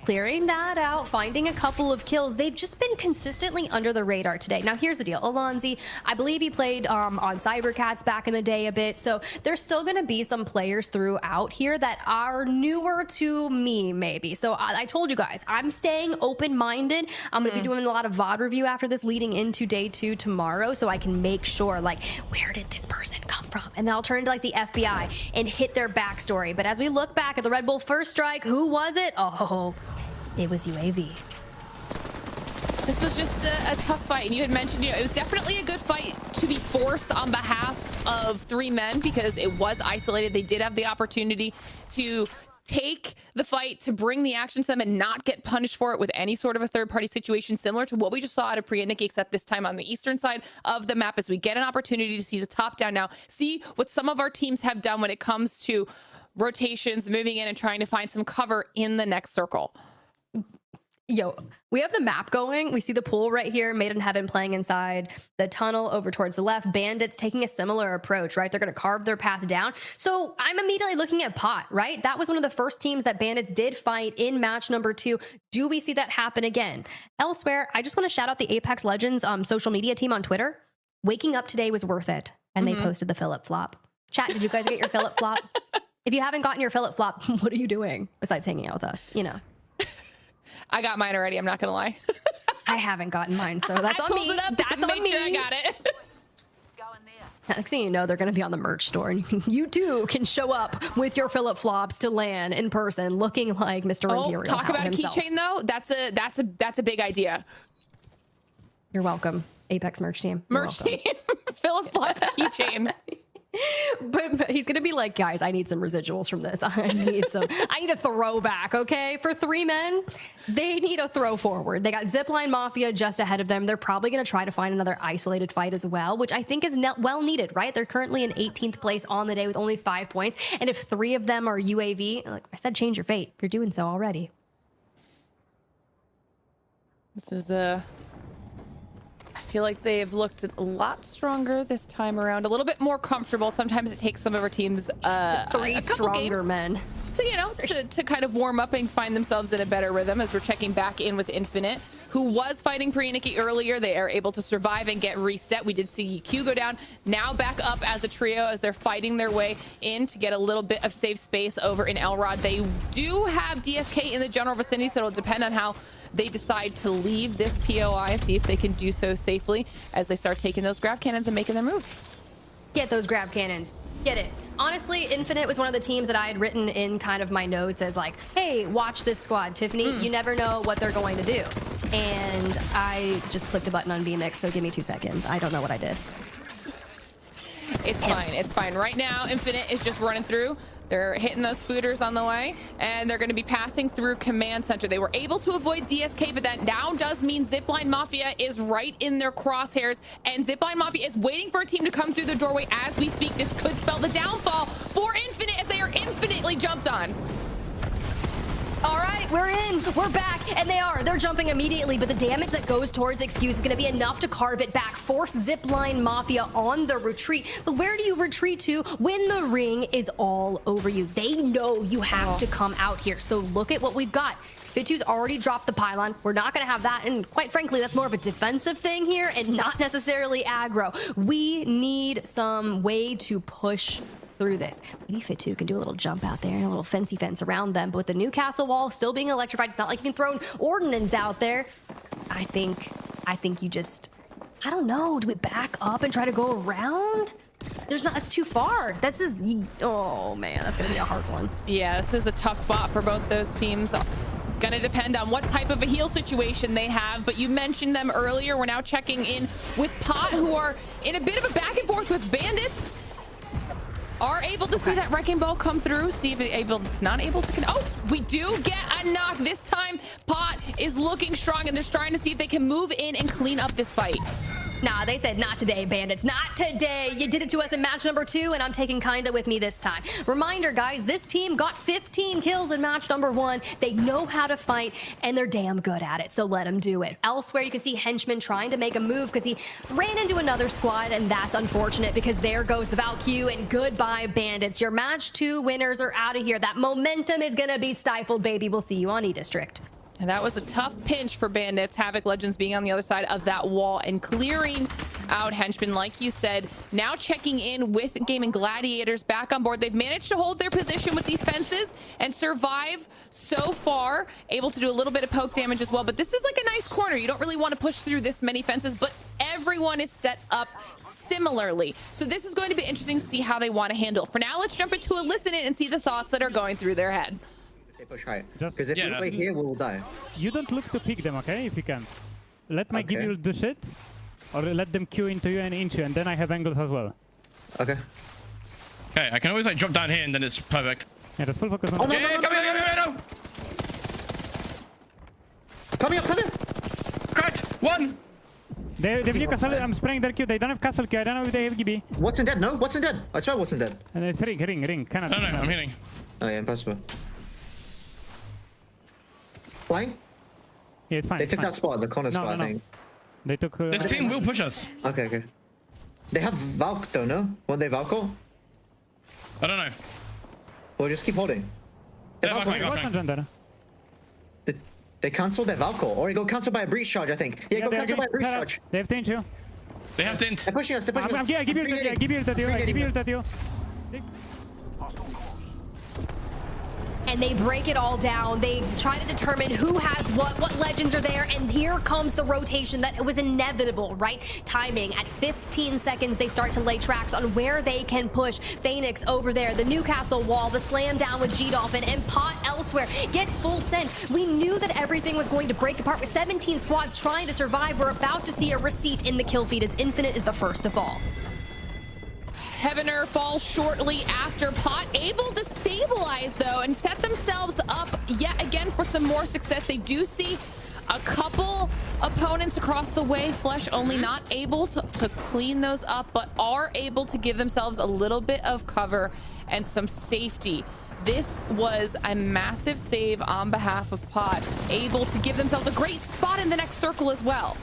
clearing that out, finding a couple of kills. They've just been consistently under the radar today. Now, here's the deal. Alonzi, I believe he played on Cybercats back in the day a bit, so there's still going to be some players throughout here that are newer to me, maybe. So I told you guys, I'm staying open-minded. I'm going to be doing a lot of VOD review after this leading into day 2 tomorrow, so I can make sure, like, where did this person come from? And then I'll turn to, like, the FBI and hit their backstory. But as we look back at the Red Bull first strike, who was it? Oh, it was UAV. This was just a tough fight, and you had mentioned, it was definitely a good fight to be forced on behalf of 3 men because it was isolated. They did have the opportunity to take the fight, to bring the action to them and not get punished for it with any sort of a third-party situation, similar to what we just saw out of PRYANIK, except this time on the eastern side of the map, as we get an opportunity to see the top down now, see what some of our teams have done when it comes to rotations, moving in and trying to find some cover in the next circle. Yo, we have the map going. We see the pool right here, Made in Heaven playing inside, the tunnel over towards the left, Bandits taking a similar approach, right? They're going to carve their path down. So I'm immediately looking at Pot, right? That was one of the first teams that Bandits did fight in match number 2. Do we see that happen again? Elsewhere, I just want to shout out the Apex Legends social media team on Twitter. Waking up today was worth it. And they posted the Philip flop. Chat, did you guys get your Philip flop? If you haven't gotten your Philip flop, what are you doing besides hanging out with us? You know. I got mine already. I'm not gonna lie. I haven't gotten mine, so that's on me. That's on me. Sure I got it. Next thing you know, they're going to be on the merch store, and you too can show up with your Philip flops to LAN in person, looking like Mr. Imperial. Talk about himself. a keychain though. That's a big idea. You're welcome, Apex merch team. Merch team, Philip flop keychain. But he's gonna be like, guys, I need some residuals from this. I need a throwback, okay? For 3 men, they need a throw forward. They got Zipline Mafia just ahead of them. They're probably gonna try to find another isolated fight as well, which I think is well needed, right? They're currently in 18th place on the day with only 5 points. And if 3 of them are UAV, like I said, change your fate. You're doing so already. This is I feel like they've looked a lot stronger this time around, a little bit more comfortable. Sometimes it takes some of our teams 3 stronger men to, you know, to kind of warm up and find themselves in a better rhythm. As we're checking back in with Infinite, who was fighting PRYANIK earlier. They are able to survive and get reset. We did see Q go down, now back up as a trio as they're fighting their way in to get a little bit of safe space over in Elrod. They do have DSK in the general vicinity, so it'll depend on how they decide to leave this POI, see if they can do so safely as they start taking those grab cannons and making their moves. Get those grab cannons. Get it. Honestly, Infinite was one of the teams that I had written in kind of my notes as like, hey, watch this squad. Tiffany, you never know what they're going to do. And I just clicked a button on VMix, so give me 2 seconds. I don't know what I did. It's fine. It's fine. Right now, Infinite is just running through. They're hitting those spooters on the way, and they're going to be passing through Command Center. They were able to avoid DSK, but that now does mean Zipline Mafia is right in their crosshairs, and Zipline Mafia is waiting for a team to come through the doorway as we speak. This could spell the downfall for Infinite as they are infinitely jumped on. All right, we're in, we're back, and they're jumping immediately, but the damage that goes towards Excuse is going to be enough to carve it back, force Zipline Mafia on the retreat. But where do you retreat to when the ring is all over you? They know you have to come out here, so look at what we've got. Fitu's already dropped the pylon. We're not going to have that, and quite frankly, that's more of a defensive thing here and not necessarily aggro. We need some way to push through this. Maybe Fit2 can do a little jump out there and a little fencey fence around them, but with the Newcastle wall still being electrified, it's not like you can throw an ordnance out there. I think you just, I don't know, do we back up and try to go around? That's too far. Oh man, that's gonna be a hard one. Yeah, this is a tough spot for both those teams. Gonna depend on what type of a heal situation they have, but you mentioned them earlier. We're now checking in with Pot, who are in a bit of a back and forth with Bandits. Are able to see that Wrecking Ball come through. See if it's not able to. Oh, we do get a knock. This time, Pot is looking strong, and they're trying to see if they can move in and clean up this fight. Nah, they said not today, Bandits. Not today. You did it to us in match number 2, and I'm taking kinda with me this time. Reminder, guys, this team got 15 kills in match number 1. They know how to fight, and they're damn good at it, so let them do it. Elsewhere, you can see Henchman trying to make a move because he ran into another squad, and that's unfortunate because there goes the Valkyrie, and goodbye, Bandits. Your match 2 winners are out of here. That momentum is gonna be stifled, baby. We'll see you on E-District. And that was a tough pinch for Bandits. Havoc Legends being on the other side of that wall and clearing out Henchman, like you said. Now checking in with Gamin Gladiators back on board. They've managed to hold their position with these fences and survive so far. Able to do a little bit of poke damage as well. But this is like a nice corner. You don't really want to push through this many fences, but everyone is set up similarly. So this is going to be interesting to see how they want to handle. For now, let's jump into a listen in and see the thoughts that are going through their head. Push high. Because if we play here, we will die. You don't look to pick them, okay? If you can. Let me give you the shit, or let them queue into you and into you, and then I have angles as well. Okay. Okay, I can always like drop down here and then it's perfect. Yeah, that's full focus on. Oh, no, yeah, come here, no! Come here! Cracked! 1! They have new castle. I'm spraying their Q. They don't have castle Q. I don't know if they have GB. Watson dead, no? Watson dead. I swear Watson dead. And it's ring. Cannot. No, I'm hitting. Oh yeah, impossible. Flying? Yeah, it's fine. They took that spot, the corner spot, I think. They took. This team will push us. Okay, okay. They have Valk though, no? Won't they Valko? I don't know. Or just keep holding. They cancelled their Valko, or it got cancelled by a breach charge, I think. Yeah, got cancelled by a breach charge. They have Tinge you. They have Tint. They're pushing us, they're pushing us. Yeah, give you ult at you. And they break it all down. They try to determine who has what legends are there, and here comes the rotation that was inevitable, right? Timing at 15 seconds, they start to lay tracks on where they can push. Phoenix over there, the Newcastle wall, the slam down with G-Dolphin, and Pot elsewhere gets full sent. We knew that everything was going to break apart with 17 squads trying to survive. We're about to see a receipt in the kill feed as Infinite is the first to fall. Heavener falls shortly after. Pot able to stabilize though and set themselves up yet again for some more success. They do see a couple opponents across the way. Flesh only not able to clean those up, but are able to give themselves a little bit of cover and some safety. This was a massive save on behalf of Pot, able to give themselves a great spot in the next circle as well.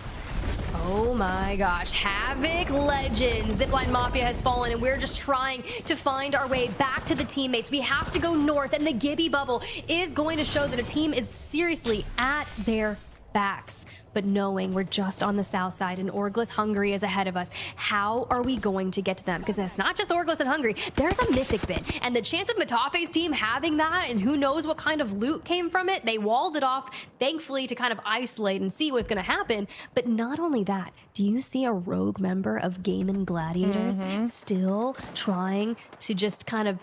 Oh my gosh, Havoc Legends. Zipline Mafia has fallen, and we're just trying to find our way back to the teammates. We have to go north, and the Gibby bubble is going to show that a team is seriously at their backs. But knowing we're just on the south side and Orgless Hungary is ahead of us, how are we going to get to them? Because it's not just Orgless and Hungary, there's a mythic bin. And the chance of Matafe's team having that, and who knows what kind of loot came from it, they walled it off, thankfully, to kind of isolate and see what's going to happen. But not only that, do you see a rogue member of Gamin Gladiators still trying to just kind of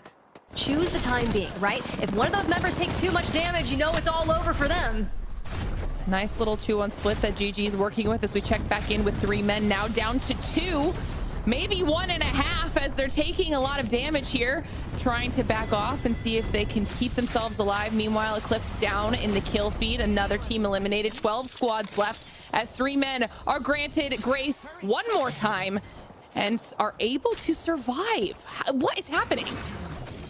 choose the time being, right? If one of those members takes too much damage, you know it's all over for them. Nice little 2-1 split that GG's working with as we check back in with 3 men, now down to 2, maybe 1.5 as they're taking a lot of damage here, trying to back off and see if they can keep themselves alive. Meanwhile, ECLIPSE down in the kill feed, another team eliminated, 12 squads left as 3 men are granted grace one more time and are able to survive. What is happening?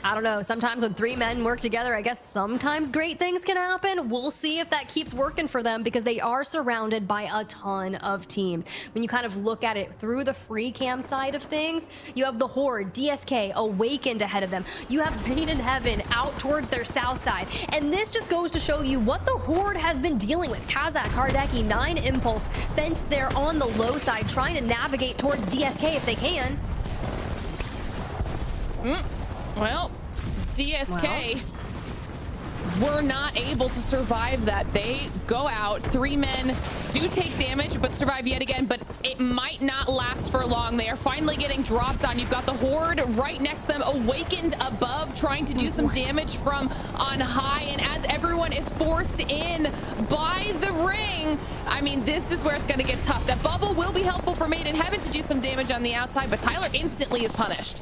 I don't know. Sometimes when 3 men work together, I guess sometimes great things can happen. We'll see if that keeps working for them because they are surrounded by a ton of teams. When you kind of look at it through the free cam side of things, you have the Horde, DSK, Awakened ahead of them. You have Made in Heaven out towards their south side. And this just goes to show you what the Horde has been dealing with. Kazakh, Hardeki, 9 Impulse, fenced there on the low side, trying to navigate towards DSK if they can. Well, DSK were not able to survive that. They go out. 3 men do take damage, but survive yet again, but it might not last for long. They are finally getting dropped on. You've got the Horde right next to them, Awakened above, trying to do some damage from on high, and as everyone is forced in by the ring, I mean, this is where it's going to get tough. That bubble will be helpful for Made in Heaven to do some damage on the outside, but Tyler instantly is punished.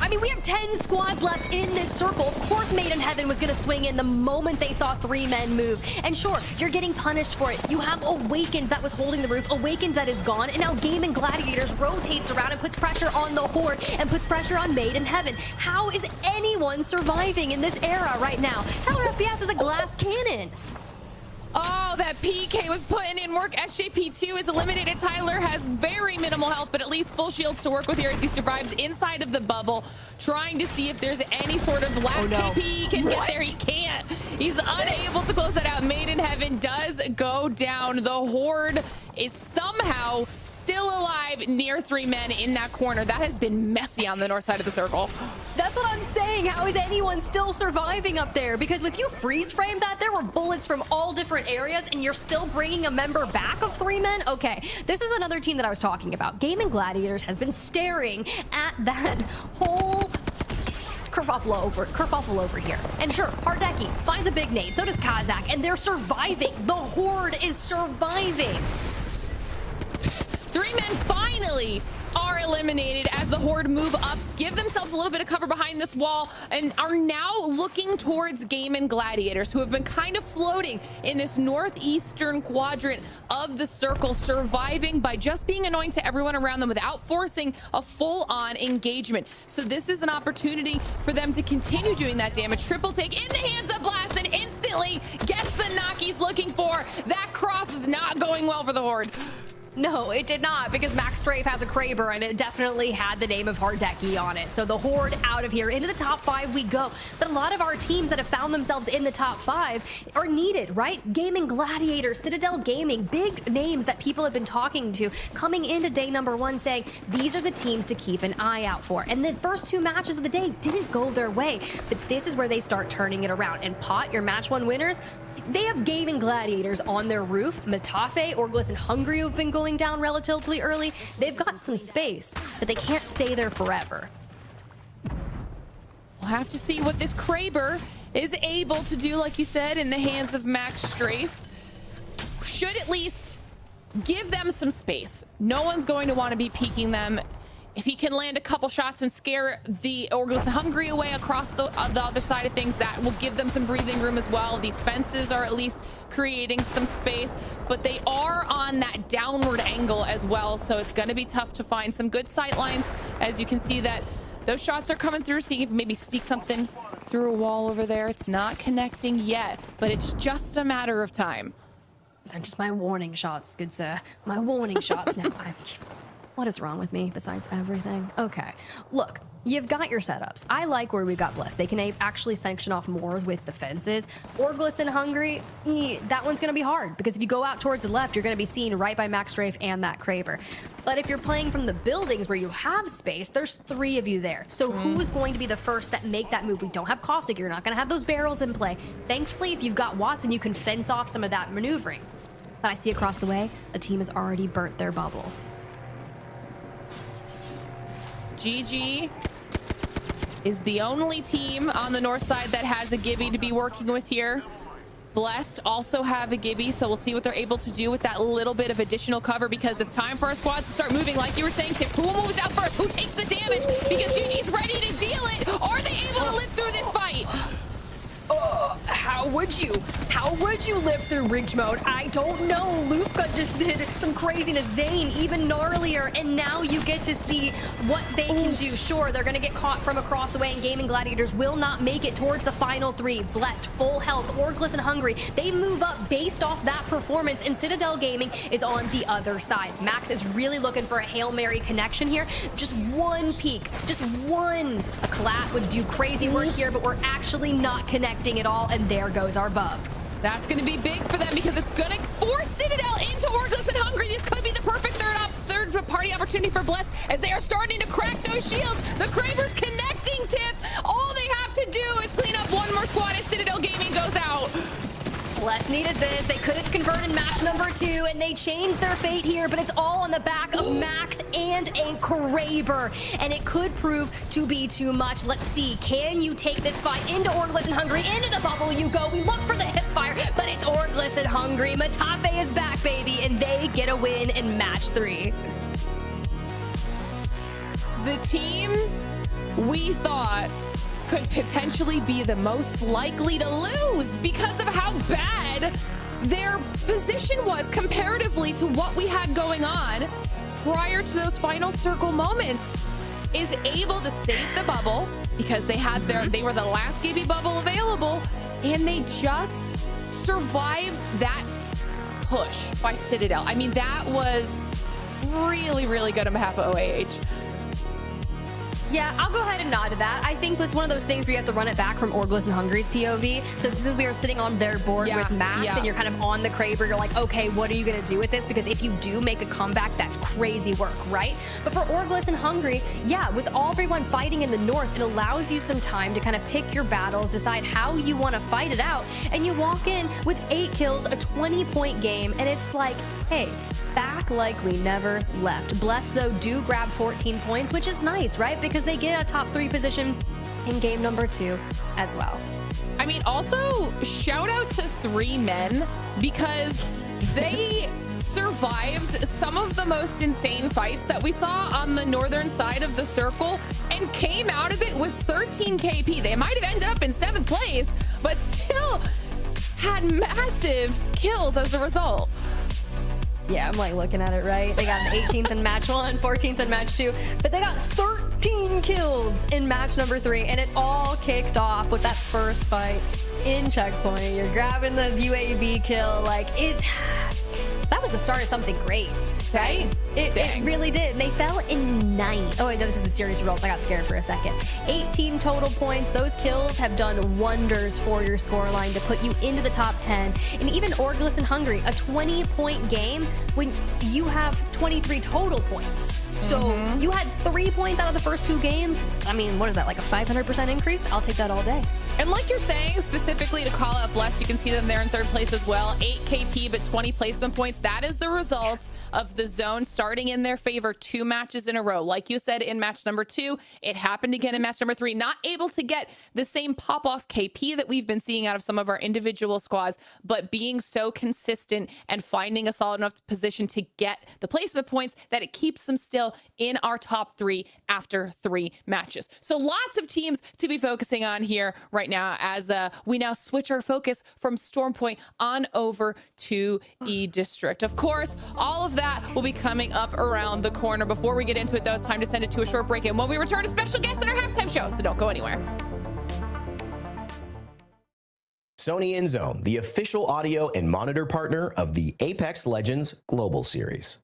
I mean, we have 10 squads left in this circle. Of course, Made in Heaven was going to swing in the moment they saw 3 men move. And sure, you're getting punished for it. You have Awakened that was holding the roof, Awakened that is gone, and now Gamin Gladiators rotates around and puts pressure on the Horde and puts pressure on Made in Heaven. How is anyone surviving in this era right now? Tyler FPS is a glass cannon. Oh, that PK was putting in work. SJP2 is eliminated. Tyler has very minimal health, but at least full shields to work with here as he survives inside of the bubble, trying to see if there's any sort of last KP he can get there. He can't. He's unable to close that out. Made in Heaven does go down. The Horde is somehow still alive near 3 men in that corner. That has been messy on the north side of the circle. That's what I'm saying. How is anyone still surviving up there? Because if you freeze frame that, there were bullets from all different areas and you're still bringing a member back of 3 men? Okay, this is another team that I was talking about. Gamin Gladiators has been staring at that whole kerfuffle over here. And sure, Hardeki finds a big nade, so does Kazakh, and they're surviving. The Horde is surviving. 3 men finally are eliminated as the Horde move up, give themselves a little bit of cover behind this wall, and are now looking towards Gamin Gladiators, who have been kind of floating in this northeastern quadrant of the circle, surviving by just being annoying to everyone around them without forcing a full-on engagement. So this is an opportunity for them to continue doing that damage. Triple take in the hands of Blast, and instant instantly gets the knock he's looking for. That cross is not going well for the Horde. No, it did not, because Max Strafe has a Clxver and it definitely had the name of Hardeki on it. So the Horde out of here. Into the top 5 we go. But a lot of our teams that have found themselves in the top 5 are needed, right? Gaming Gladiators, Citadel Gaming, big names that people have been talking to coming into day number 1 saying these are the teams to keep an eye out for. And the first 2 matches of the day didn't go their way, but this is where they start turning it around. And Pot, your match 1 winners, they have Gaming Gladiators on their roof. Matafe, Orgless, and Hungry have been going down relatively early. They've got some space, but they can't stay there forever. We'll have to see what this Clxver is able to do, like you said, in the hands of Max Strafe. Should at least give them some space. No one's going to want to be peeking them. If he can land a couple shots and scare the Orgless and Hungry away across the other side of things, that will give them some breathing room as well. These fences are at least creating some space, but they are on that downward angle as well, so it's going to be tough to find some good sight lines. As you can see that those shots are coming through, seeing if maybe sneak something through a wall over there. It's not connecting yet, but it's just a matter of time. They're just my warning shots, good sir. My warning shots now. What is wrong with me besides everything? Okay, look, you've got your setups. I like where we got Blessed. They can actually sanction off more with the fences. Orgless and Hungry, that one's gonna be hard because if you go out towards the left, you're gonna be seen right by Max Strafe and that Clxver. But if you're playing from the buildings where you have space, there's 3 of you there. So who's going to be the first that make that move? We don't have Caustic, you're not gonna have those barrels in play. Thankfully, if you've got Watson, you can fence off some of that maneuvering. But I see across the way, a team has already burnt their bubble. GG is the only team on the north side that has a Gibby to be working with here. Blessed also have a Gibby, so we'll see what they're able to do with that little bit of additional cover, because it's time for our squads to start moving. Like you were saying, Tip, who moves out first? Who takes the damage? Because GG's ready to deal it. Are they able to live through this fight? How would you? How would you live through Ridge Mode? I don't know. Lufka just did some craziness. Zane, even gnarlier. And now you get to see what they can do. Sure, they're going to get caught from across the way, and Gaming Gladiators will not make it towards the final 3. Blessed, full health, Orgless, and Hungry. They move up based off that performance, and Citadel Gaming is on the other side. Max is really looking for a Hail Mary connection here. Just one peek, just one. A Collat would do crazy work here, but we're actually not connecting at all, and there goes our buff. That's going to be big for them because it's going to force Citadel into Orgless and Hungry. This could be the perfect third party opportunity for Bless as they are starting to crack those shields. The Clxver's connecting, Tip. All they have to do is clean up one more squad as Citadel Gaming goes out. Bless needed this. They could have converted match number 2, and they changed their fate here, but it's all on the back of Max and a Clxver, and it could prove to be too much. Let's see. Can you take this fight into Orgless and Hungry? Into the bubble you go. We look for the hip fire, but it's Orgless and Hungry. Matafe is back, baby, and they get a win in match 3. The team we thought could potentially be the most likely to lose because of how bad their position was comparatively to what we had going on prior to those final circle moments, is able to save the bubble because they had they were the last Gibby bubble available, and they just survived that push by Citadel. I mean, that was really, really good on behalf of OAH. Yeah, I'll go ahead and nod to that. I think that's one of those things where you have to run it back from Orgless and Hungry's POV. So since we are sitting on their board with Max and you're kind of on the Clxver, you're like, okay, what are you going to do with this? Because if you do make a comeback, that's crazy work, right? But for Orgless and Hungry, yeah, with everyone fighting in the north, it allows you some time to kind of pick your battles, decide how you want to fight it out, and you walk in with 8 kills, a 20-point game, and it's like, hey, back like we never left. Blessed, though, do grab 14 points, which is nice, right? Because they get a top 3 position in game number 2 as well. I mean, also, shout out to 3 men because they survived some of the most insane fights that we saw on the northern side of the circle and came out of it with 13 KP. They might have ended up in 7th place, but still had massive kills as a result. Yeah, I'm like looking at it, right? They got an 18th in match 1, 14th in match 2, but they got 13 kills in match number 3, and it all kicked off with that first fight in checkpoint. You're grabbing the UAV kill. Like, that was the start of something great, right? It really did. They fell in 9. Oh, wait, this is the series results. I got scared for a second. 18 total points. Those kills have done wonders for your scoreline to put you into the top 10. And even Orgless in Hungary, a 20-point game when you have 23 total points. So you had 3 points out of the first 2 games. I mean, what is that, like a 500% increase? I'll take that all day. And like you're saying, specifically to call out Blessed, you can see them there in 3rd place as well. 8 KP, but 20 placement points. That is the result of the zone starting in their favor 2 matches in a row. Like you said, in match number 2, it happened again in match number 3. Not able to get the same pop-off KP that we've been seeing out of some of our individual squads, but being so consistent and finding a solid enough position to get the placement points that it keeps them still in our top 3 after 3 matches. So lots of teams to be focusing on here right now as we now switch our focus from Stormpoint on over to E-District. Of course, all of that will be coming up around the corner. Before we get into it, though, it's time to send it to a short break. And when we return, a special guest in our halftime show, so don't go anywhere. Sony InZone, the official audio and monitor partner of the Apex Legends Global Series.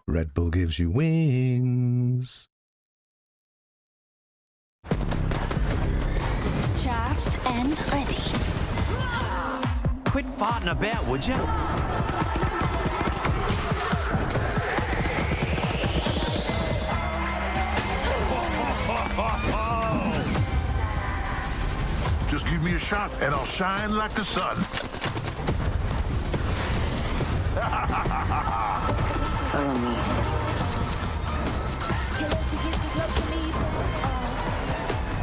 Red Bull gives you wings. Charged and ready. Quit farting about, would you? Just give me a shot and I'll shine like the sun. Follow me.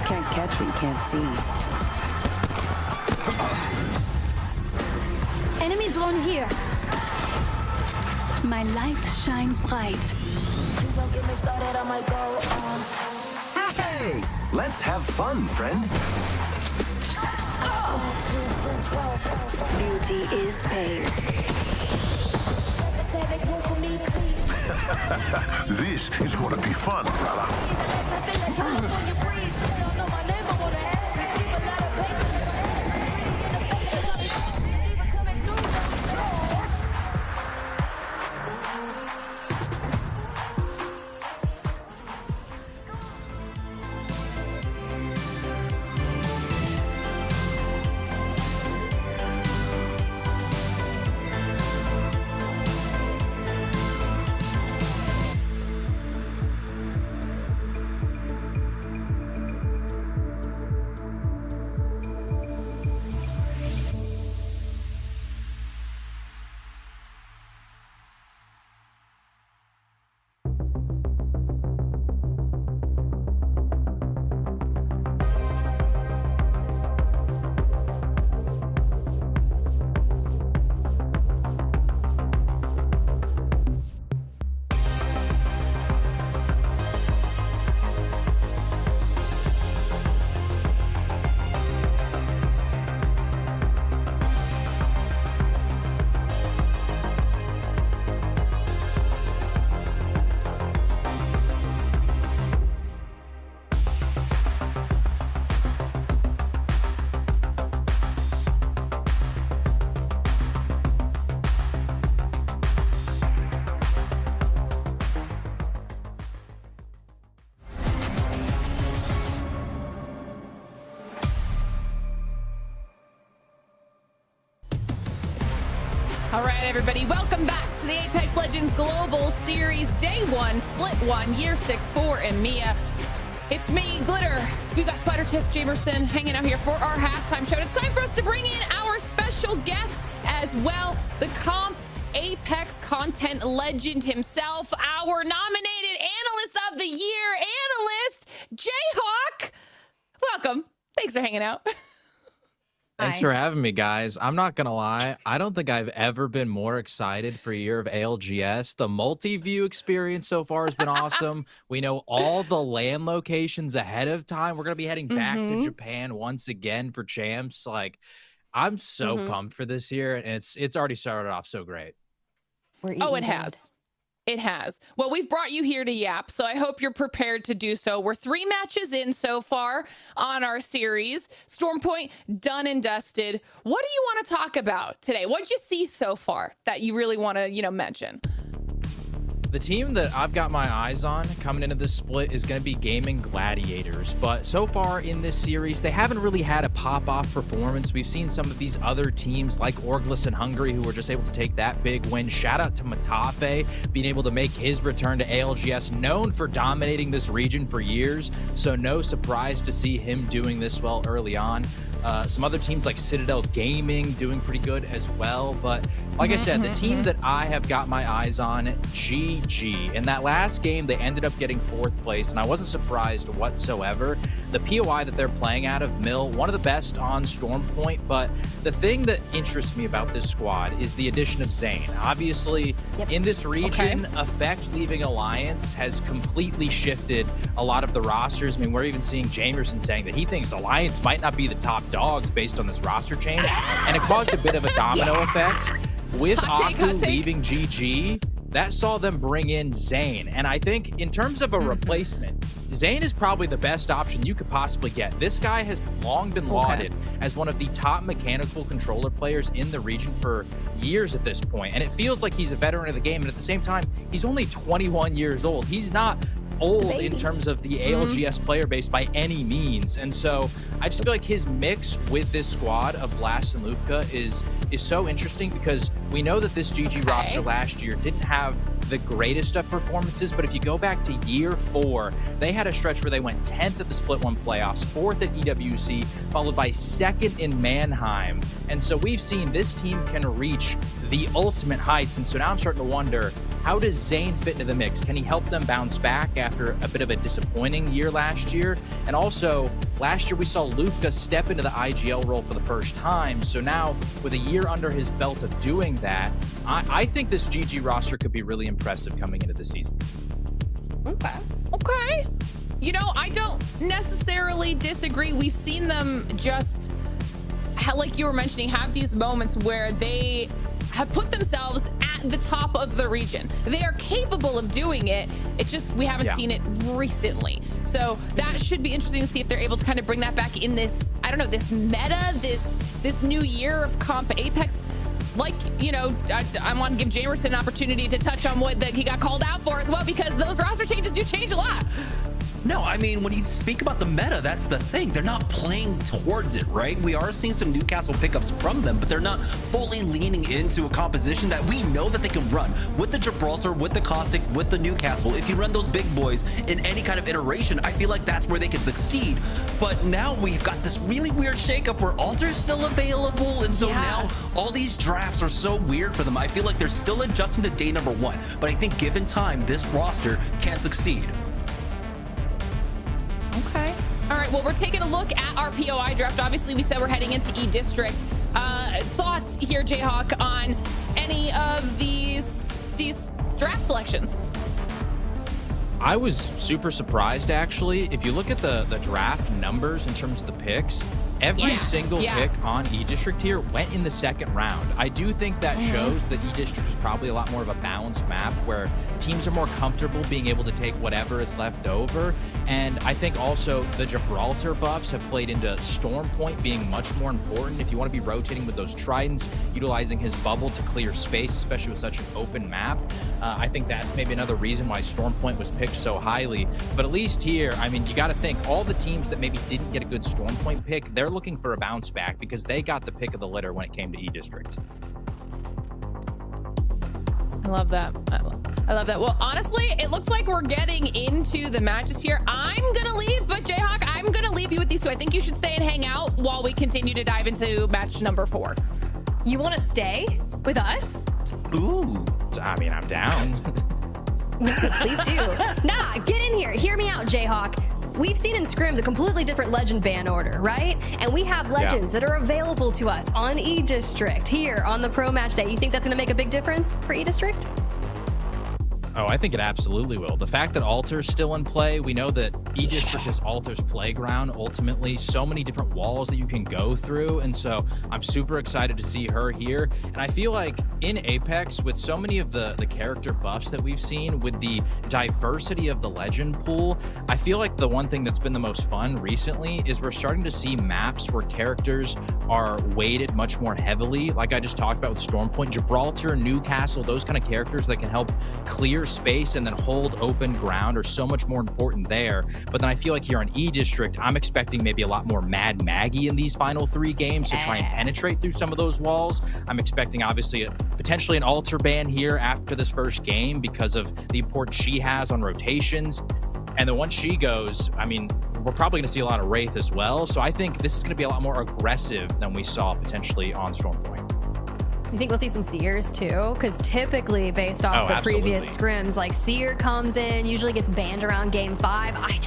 Can't catch what you can't see. Enemy drone here. My light shines bright. Hey, let's have fun, friend. Beauty is pain. This is gonna be fun, brother. All right, everybody, welcome back to the Apex Legends Global Series Day 1, Split 1, Year 6 for EMEA. It's me, Glitter, Spoogot, Spider, Tiff, Jamerson, hanging out here for our halftime show. It's time for us to bring in our special guest as well, the Comp Apex content legend himself, our nominated Analyst of the Year, Analyst Jayhawk. Welcome. Thanks for hanging out. Thanks for having me, guys. I'm not going to lie. I don't think I've ever been more excited for a year of ALGS. The Multiview experience so far has been awesome. We know all the LAN locations ahead of time. We're going to be heading back to Japan once again for champs. Like, I'm so pumped for this year, and it's already started off so great. Oh, it has. It has. Well, we've brought you here to Yap, so I hope you're prepared to do so. We're 3 matches in so far on our series. Stormpoint done and dusted. What do you want to talk about today? What did you see so far that you really want to, mention? The team that I've got my eyes on coming into this split is going to be Gaming Gladiators, but so far in this series, they haven't really had a pop-off performance. We've seen some of these other teams like Orgless in Hungary who were just able to take that big win. Shout out to Matafe being able to make his return to ALGS, known for dominating this region for years, so no surprise to see him doing this well early on. Some other teams like Citadel Gaming doing pretty good as well, but like I said, the team that I have got my eyes on, GG. In that last game, they ended up getting 4th place, and I wasn't surprised whatsoever. The POI that they're playing out of Mill, one of the best on Stormpoint, but the thing that interests me about this squad is the addition of Zane. Obviously, in this region, Effect leaving Alliance has completely shifted a lot of the rosters. I mean, we're even seeing Jamerson saying that he thinks Alliance might not be the top dogs based on this roster change, and it caused a bit of a domino effect. With Aku leaving GG, that saw them bring in Zane, and I think in terms of a replacement, Zane is probably the best option you could possibly get. This guy has long been lauded as one of the top mechanical controller players in the region for years at this point, and it feels like he's a veteran of the game, and at the same time, he's only 21 years old. He's not old in terms of the ALGS player base by any means, and so I just feel like his mix with this squad of Blast and Lufka is so interesting, because we know that this GG roster last year didn't have the greatest of performances, but if you go back to year 4, they had a stretch where they went 10th at the Split 1 playoffs, 4th at EWC, followed by 2nd in Mannheim, and so we've seen this team can reach the ultimate heights, and so now I'm starting to wonder, how does Zane fit into the mix? Can he help them bounce back after a bit of a disappointing year last year? And also, last year we saw Lufka step into the IGL role for the first time. So now, with a year under his belt of doing that, I think this GG roster could be really impressive coming into the season. Okay. I don't necessarily disagree. We've seen them just, like you were mentioning, have these moments where they have put themselves at the top of the region. They are capable of doing it. It's just we haven't seen it recently. So that should be interesting to see if they're able to kind of bring that back in this, I don't know, this meta, this new year of comp Apex. Like, I want to give Jamerson an opportunity to touch on what that he got called out for as well, because those roster changes do change a lot. No, I mean, when you speak about the meta, that's the thing. They're not playing towards it, right? We are seeing some Newcastle pickups from them, but they're not fully leaning into a composition that we know that they can run. With the Gibraltar, with the Caustic, with the Newcastle, if you run those big boys in any kind of iteration, I feel like that's where they can succeed. But now we've got this really weird shakeup where Alter's still available, and so now all these drafts are so weird for them. I feel like they're still adjusting to day number 1, but I think given time, this roster can succeed. Okay. All right. Well, we're taking a look at our POI draft. Obviously, we said we're heading into E District. Thoughts here, Jayhawk, on any of these draft selections? I was super surprised, actually. If you look at the draft numbers in terms of the picks, every single pick on E-District here went in the 2nd round. I do think that shows that E-District is probably a lot more of a balanced map where teams are more comfortable being able to take whatever is left over. And I think also the Gibraltar buffs have played into Stormpoint being much more important. If you want to be rotating with those Tridents, utilizing his bubble to clear space, especially with such an open map, I think that's maybe another reason why Stormpoint was picked so highly. But at least here, I mean, you got to think all the teams that maybe didn't get a good Stormpoint pick, they're looking for a bounce back because they got the pick of the litter when it came to E-District. I love that. I love that. Well, honestly, it looks like we're getting into the matches here. I'm gonna leave, but Jayhawk, I'm gonna leave you with these two. I think you should stay and hang out while we continue to dive into match number 4. You want to stay with us? Ooh, I mean, I'm down. Please do. Nah, get in here. Hear me out, Jayhawk. we've seen in scrims a completely different legend ban order, right? And we have legends that are available to us on E-District here on the Pro Match Day. You think that's going to make a big difference for E-District? Oh, I think it absolutely will. The fact that Alter's still in play, we know that E-District is Alter's playground, ultimately. So many different walls that you can go through, and so I'm super excited to see her here. And I feel like in Apex, with so many of the character buffs that we've seen, with the diversity of the legend pool, I feel like the one thing that's been the most fun recently is we're starting to see maps where characters are weighted much more heavily, like I just talked about with Stormpoint, Gibraltar, Newcastle, those kind of characters that can help clear space and then hold open ground are so much more important there. But then I feel like here on E-District, I'm expecting maybe a lot more Mad Maggie in these final 3 games to try and penetrate through some of those walls. I'm expecting obviously potentially an Alter ban here after this first game because of the importance she has on rotations. And then once she goes, I mean, we're probably going to see a lot of Wraith as well. So I think this is going to be a lot more aggressive than we saw potentially on Stormpoint. You think we'll see some Seers too? Because typically, based off the previous scrims, like Seer comes in, usually gets banned around game 5. I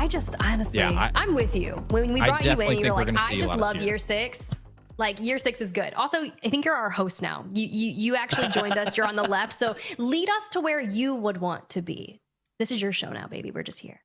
just honestly, I'm with you. When we brought you in, you were like, I just love year 6. Like, year 6 is good. Also, I think you're our host now. You actually joined us. You're on the left. So lead us to where you would want to be. This is your show now, baby. We're just here.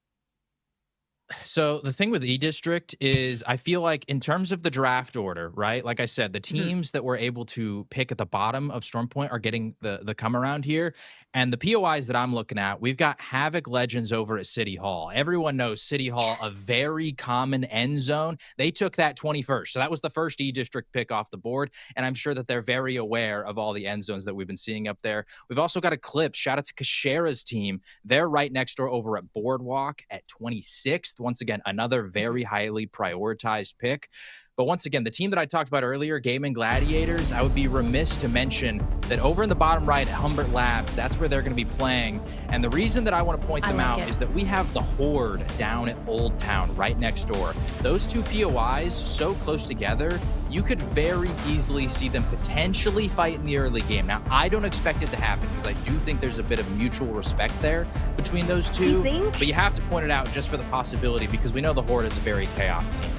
So the thing with E-District is I feel like in terms of the draft order, right? Like I said, the teams that were able to pick at the bottom of Stormpoint are getting the come around here. And the POIs that I'm looking at, we've got Havoc Legends over at City Hall. Everyone knows City Hall, a very common end zone. They took that 21st. So that was the first E-District pick off the board. And I'm sure that they're very aware of all the end zones that we've been seeing up there. We've also got ECLIPSE. Shout out to Kashera's team. They're right next door over at Boardwalk at 26th. Once again, another very highly prioritized pick. But once again, the team that I talked about earlier, Gamin Gladiators, I would be remiss to mention that over in the bottom right at Humbert Labs, that's where they're going to be playing. And the reason that I want to point them out is that we have the Horde down at Old Town right next door. Those two POIs so close together, you could very easily see them potentially fight in the early game. Now, I don't expect it to happen because I do think there's a bit of mutual respect there between those two. You think? But you have to point it out just for the possibility because we know the Horde is a very chaotic team.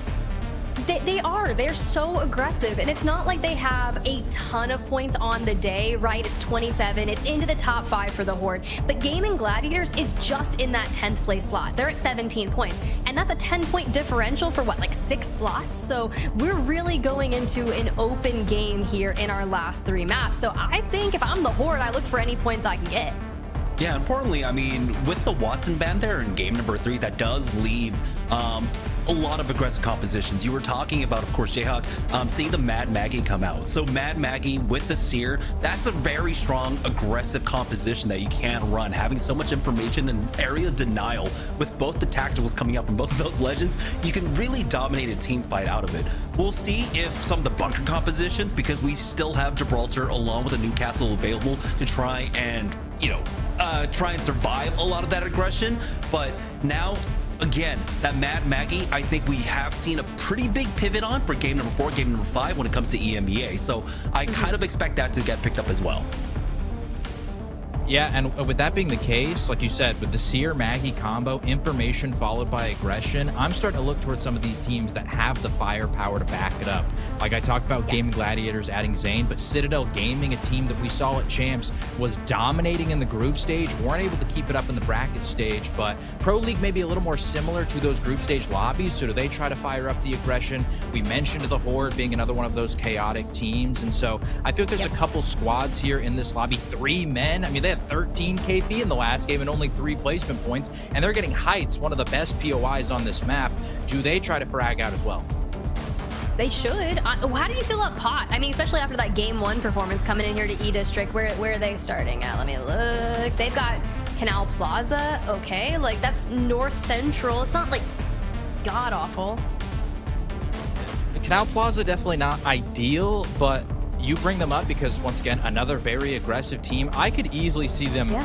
They are. They're so aggressive. And it's not like they have a ton of points on the day, right? It's 27. It's into the top 5 for the Horde. But Gamin Gladiators is just in that 10th place slot. They're at 17 points. And that's a 10-point differential for what, like 6 slots? So we're really going into an open game here in our last 3 maps. So I think if I'm the Horde, I look for any points I can get. Yeah, importantly, I mean, with the Watson ban there in game number 3, that does leave a lot of aggressive compositions. You were talking about, of course, Jayhawk, seeing the Mad Maggie come out. So Mad Maggie with the Seer, that's a very strong, aggressive composition that you can run. Having so much information and area denial with both the tacticals coming up from both of those legends, you can really dominate a team fight out of it. We'll see if some of the bunker compositions, because we still have Gibraltar along with a Newcastle available to try and, you know, try and survive a lot of that aggression. But now, again, that Mad Maggie, I think we have seen a pretty big pivot on for game number 4, game number 5 when it comes to EMEA. So I kind of expect that to get picked up as well. Yeah, and with that being the case, like you said, with the Seer Maggie combo, information followed by aggression, I'm starting to look towards some of these teams that have the firepower to back it up. Like I talked about Gamin Gladiators adding Zane, but Citadel Gaming, a team that we saw at Champs, was dominating in the group stage, weren't able to keep it up in the bracket stage, but Pro League may be a little more similar to those group stage lobbies, so do they try to fire up the aggression? We mentioned the Horde being another one of those chaotic teams, and so I feel like there's a couple squads here in this lobby, 3 men. I mean, they had 13 KP in the last game and only 3 placement points, and they're getting Heights, one of the best POIs on this map. Do they try to frag out as well? They should. How did you feel about Pot? I mean, especially after that game 1 performance coming in here to E-District. Where are they starting at? Let me look. They've got Canal Plaza. Okay, like that's North Central. It's not like god awful. Canal Plaza definitely not ideal, but you bring them up because, once again, another very aggressive team. I could easily see them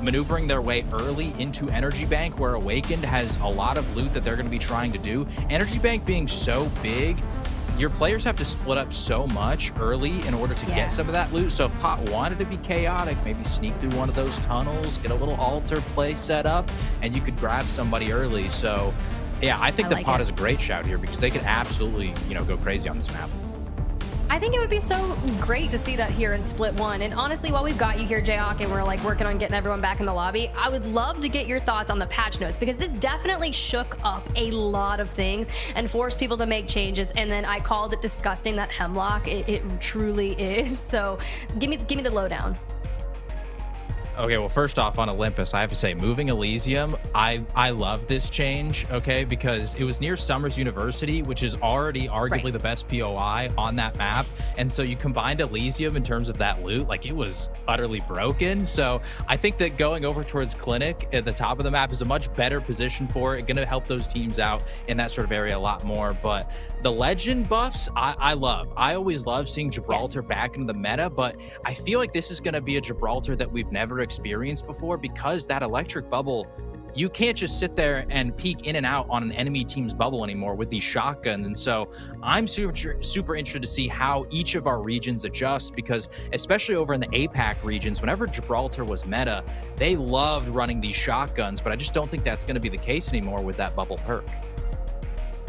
maneuvering their way early into Energy Bank, where Awakened has a lot of loot that they're going to be trying to do. Energy Bank being so big, your players have to split up so much early in order to get some of that loot. So if Pot wanted to be chaotic, maybe sneak through one of those tunnels, get a little altar play set up, and you could grab somebody early. So yeah, I think Pot is a great shout here because they could absolutely, go crazy on this map. I think it would be so great to see that here in Split 1. And honestly, while we've got you here, Jayhawk, and we're like working on getting everyone back in the lobby, I would love to get your thoughts on the patch notes, because this definitely shook up a lot of things and forced people to make changes. And then I called it disgusting, that hemlock. It truly is. So give me the lowdown. Okay, well, first off, on Olympus, I have to say, moving Elysium, I love this change, okay, because it was near Summers University, which is already arguably the best POI on that map. And so you combined Elysium in terms of that loot, like it was utterly broken. So I think that going over towards Clinic at the top of the map is a much better position for it, going to help those teams out in that sort of area a lot more. But the legend buffs, I love. I always love seeing Gibraltar back into the meta, but I feel like this is going to be a Gibraltar that we've never experienced before, because that electric bubble, you can't just sit there and peek in and out on an enemy team's bubble anymore with these shotguns. And so I'm super interested to see how each of our regions adjust, because especially over in the APAC regions, whenever Gibraltar was meta, they loved running these shotguns, but I just don't think that's going to be the case anymore with that bubble perk.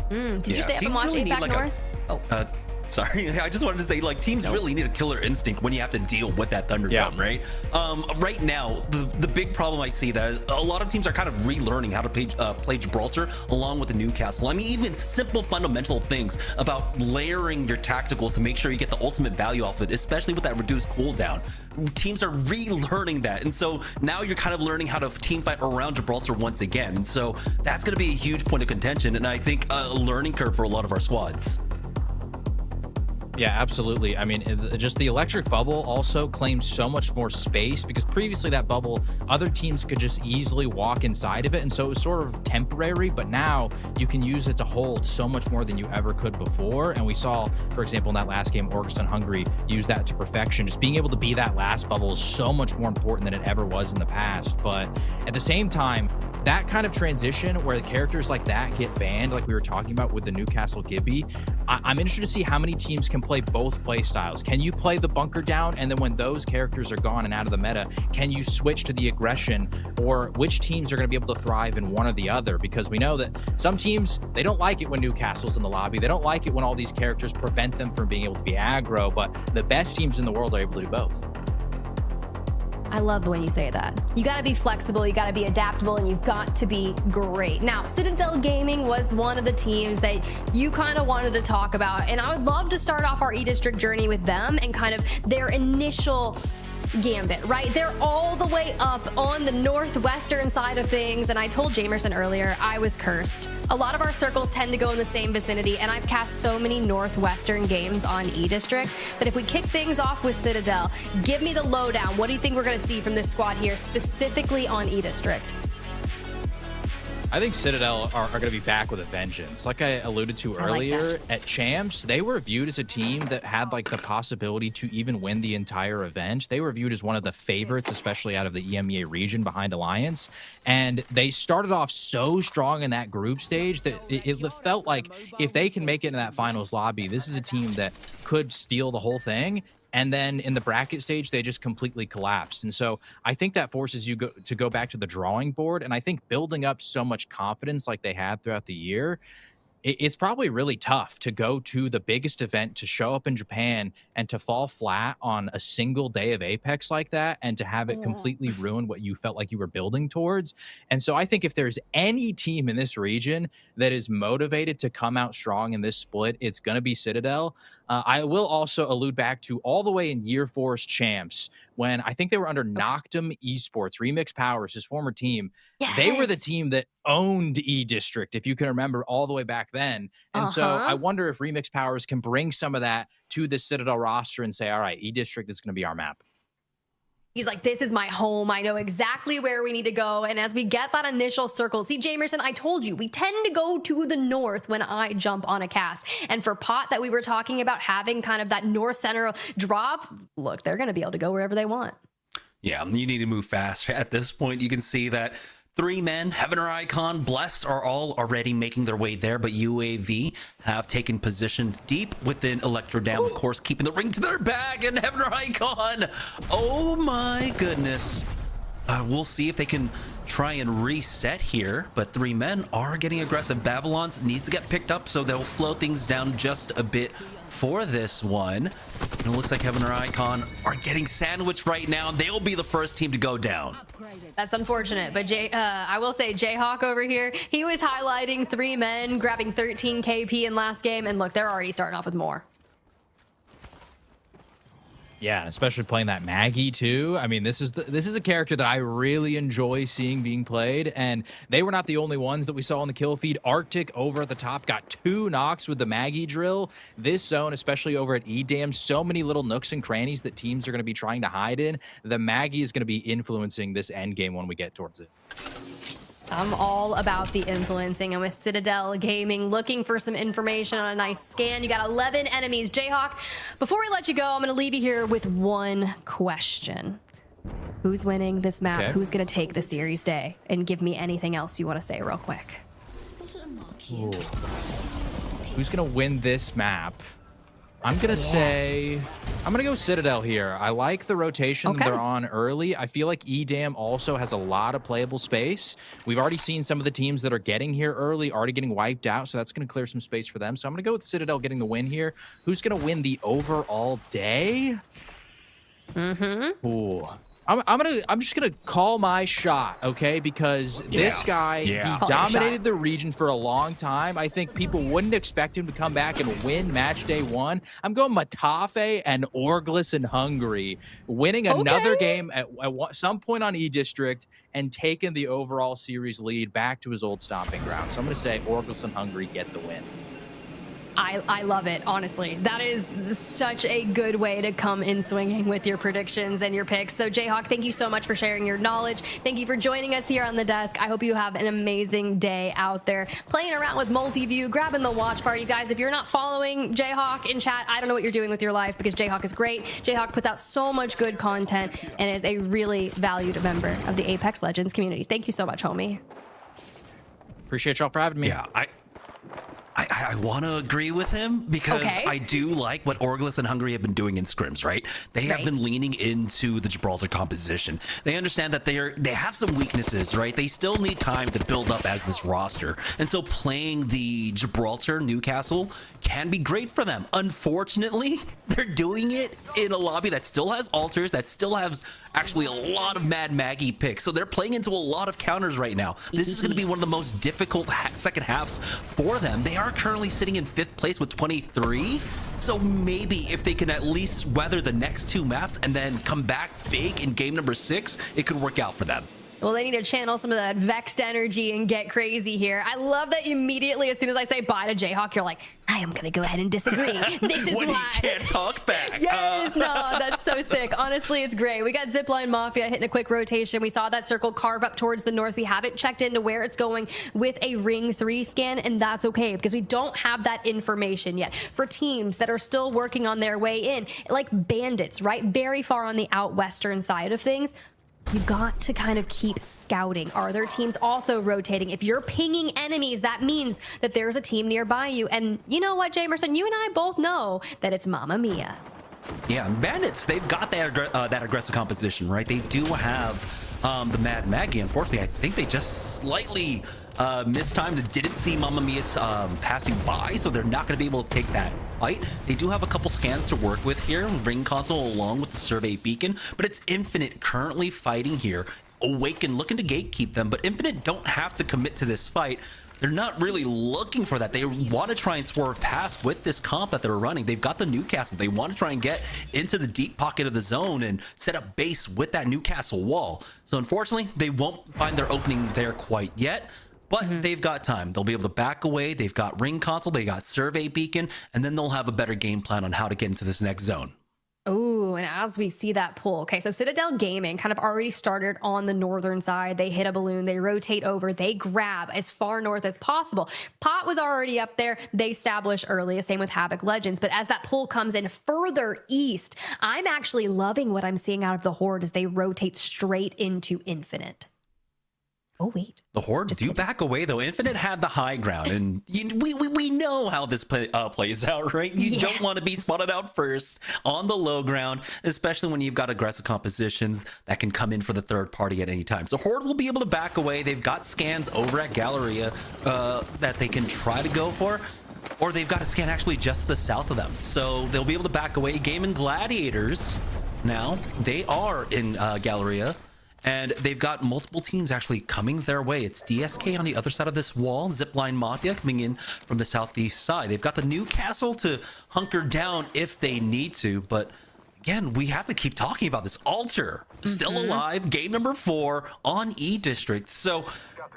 Did you stay up and watch APAC North? Sorry, I just wanted to say, teams really need a killer instinct when you have to deal with that Thunderdome, right? Right now, the big problem I see that is a lot of teams are kind of relearning how to play Gibraltar along with the Newcastle. I mean, even simple fundamental things about layering your tacticals to make sure you get the ultimate value off it, especially with that reduced cooldown. Teams are relearning that, and so now you're kind of learning how to team fight around Gibraltar once again, and so that's going to be a huge point of contention, and I think a learning curve for a lot of our squads. Yeah, absolutely. I mean, just the electric bubble also claims so much more space, because previously that bubble, other teams could just easily walk inside of it. And so it was sort of temporary, but now you can use it to hold so much more than you ever could before. And we saw, for example, in that last game, Orgless and Hungary use that to perfection. Just being able to be that last bubble is so much more important than it ever was in the past. But at the same time, that kind of transition where the characters like that get banned, like we were talking about with the Newcastle Gibby, I'm interested to see how many teams can play both play styles. Can you play the bunker down, and then when those characters are gone and out of the meta, can you switch to the aggression? Or which teams are going to be able to thrive in one or the other? Because we know that some teams, they don't like it when Newcastle's in the lobby. They don't like it when all these characters prevent them from being able to be aggro, but the best teams in the world are able to do both. I love the way you say that. You got to be flexible, you got to be adaptable, and you've got to be great. Now, Citadel Gaming was one of the teams that you kind of wanted to talk about, and I would love to start off our E-District journey with them and kind of their initial gambit, right? They're all the way up on the northwestern side of things, and I told Jamerson earlier I was cursed. A lot of our circles tend to go in the same vicinity, and I've cast so many northwestern games on E-District. But if we kick things off with Citadel, give me the lowdown. What do you think we're going to see from this squad here, specifically on E-District? I think Citadel are going to be back with a vengeance. Like I alluded to earlier, at Champs, they were viewed as a team that had the possibility to even win the entire event. They were viewed as one of the favorites, especially out of the EMEA region behind Alliance. And they started off so strong in that group stage that it felt like if they can make it in that finals lobby, this is a team that could steal the whole thing. And then in the bracket stage, they just completely collapsed. And so I think that forces you to go back to the drawing board. And I think building up so much confidence like they had throughout the year, it's probably really tough to go to the biggest event, to show up in Japan and to fall flat on a single day of Apex like that, and to have it completely ruin what you felt like you were building towards. And so I think if there's any team in this region that is motivated to come out strong in this split, it's going to be Citadel. I will also allude back to all the way in Year 4's Champs, when I think they were under Noctum Esports, Remix Powers, his former team. Yes. They were the team that owned E-District, if you can remember, all the way back then. And so I wonder if Remix Powers can bring some of that to the Citadel roster and say, all right, E-District is going to be our map. He's like, this is my home. I know exactly where we need to go. And as we get that initial circle, see, Jamerson, I told you, we tend to go to the north when I jump on a cast. And for Pot that we were talking about having kind of that north center drop, look, they're going to be able to go wherever they want. Yeah, you need to move fast. At this point, you can see that Three men, Heaven or Icon, Blessed are all already making their way there, but UAV have taken position deep within Electrodam, of course, keeping the ring to their bag, and Heaven or Icon. Oh my goodness. We'll see if they can try and reset here, but three men are getting aggressive. Babylon's needs to get picked up, so they'll slow things down just a bit for this one. And it looks like Heaven or Icon are getting sandwiched right now. They'll be the first team to go down. That's unfortunate, but I will say Jayhawk over here, he was highlighting three men grabbing 13 KP in last game, and look, they're already starting off with more. Yeah, and especially playing that Maggie too. I mean, this is a character that I really enjoy seeing being played, and they were not the only ones that we saw on the kill feed. Arctic over at the top got 2 knocks with the Maggie drill. This zone, especially over at EDAM, so many little nooks and crannies that teams are going to be trying to hide in. The Maggie is going to be influencing this end game when we get towards it. I'm all about the influencing, and with Citadel Gaming looking for some information on a nice scan. You got 11 enemies. Jayhawk, before we let you go, I'm going to leave you here with one question. Who's winning this map? Okay. Who's going to take the series day? And give me anything else you want to say real quick. Ooh. Who's going to win this map? I'm going to say, I'm going to go Citadel here. I like the rotation that they're on early. I feel like EDAM also has a lot of playable space. We've already seen some of the teams that are getting here early already getting wiped out, so that's going to clear some space for them. So I'm going to go with Citadel getting the win here. Who's going to win the overall day? Ooh. I'm just gonna call my shot, okay? Because this guy, he dominated the region for a long time. I think people wouldn't expect him to come back and win match day 1. I'm going Matafe and Orgless in Hungary, winning another game at some point on E-District and taking the overall series lead back to his old stomping ground. So I'm gonna say Orgless and Hungary get the win. I love it, honestly. That is such a good way to come in swinging with your predictions and your picks. So Jayhawk, thank you so much for sharing your knowledge. Thank you for joining us here on the desk. I hope you have an amazing day out there playing around with Multiview, grabbing the watch parties. Guys, if you're not following Jayhawk in chat, I don't know what you're doing with your life, because Jayhawk is great. Jayhawk puts out so much good content and is a really valued member of the Apex Legends community. Thank you so much, homie. Appreciate y'all for having me. Yeah, I want to agree with him, because I do like what Orgless and Hungary have been doing in scrims, right? They have been leaning into the Gibraltar composition. They understand that they have some weaknesses, right? They still need time to build up as this roster. And so playing the Gibraltar Newcastle can be great for them. Unfortunately, they're doing it in a lobby that still has altars, that still has actually a lot of Mad Maggie picks. So they're playing into a lot of counters right now. This is going to be one of the most difficult second halves for them. They are currently sitting in 5th place with 23. So maybe if they can at least weather the next 2 maps and then come back big in game number 6, it could work out for them. Well, they need to channel some of that vexed energy and get crazy here. I love that immediately, as soon as I say bye to Jayhawk, you're like, I am going to go ahead and disagree. This is when why. He can't talk back. Yes, no, that's so sick. Honestly, it's great. We got Zipline Mafia hitting a quick rotation. We saw that circle carve up towards the north. We haven't checked into where it's going with a Ring 3 scan, and that's okay, because we don't have that information yet. For teams that are still working on their way in, like Bandits, right? Very far on the out western side of things. You've got to kind of keep scouting. Are there teams also rotating? If you're pinging enemies, that means that there's a team nearby you. And you know what, Jamerson? You and I both know that it's Mamma Mia. Yeah, Bandits, they've got that aggressive composition, right? They do have the Mad Maggie. Unfortunately, I think they just slightly mistimed and didn't see Mamma Mia's passing by, so they're not going to be able to take that fight. They do have a couple scans to work with here, Ring Console along with the Survey Beacon, but it's Infinite currently fighting here. Awaken looking to gatekeep them, but Infinite don't have to commit to this fight. They're not really looking for that. They want to try and swerve past with this comp that they're running. They've got the Newcastle. They want to try and get into the deep pocket of the zone and set up base with that Newcastle wall. So unfortunately, they won't find their opening there quite yet. But they've got time. They'll be able to back away. They've got Ring Console. They got Survey Beacon. And then they'll have a better game plan on how to get into this next zone. Ooh, and as we see that pull, okay, so Citadel Gaming kind of already started on the northern side. They hit a balloon, they rotate over, they grab as far north as possible. Pot was already up there. They established early, same with Havoc Legends. But as that pull comes in further east, I'm actually loving what I'm seeing out of the Horde as they rotate straight into Infinite. Oh, wait. The Horde do back away, though. Infinite had the high ground, and we know how this plays out, right? You don't want to be spotted out first on the low ground, especially when you've got aggressive compositions that can come in for the third party at any time. So Horde will be able to back away. They've got scans over at Galleria that they can try to go for, or they've got a scan actually just to the south of them. So they'll be able to back away. Gamin Gladiators, now, they are in Galleria. And they've got multiple teams actually coming their way. It's DSK on the other side of this wall. Zipline Mafia coming in from the southeast side. They've got the new castle to hunker down if they need to. But again, we have to keep talking about this. Alter, still alive. Game number 4 on E District. So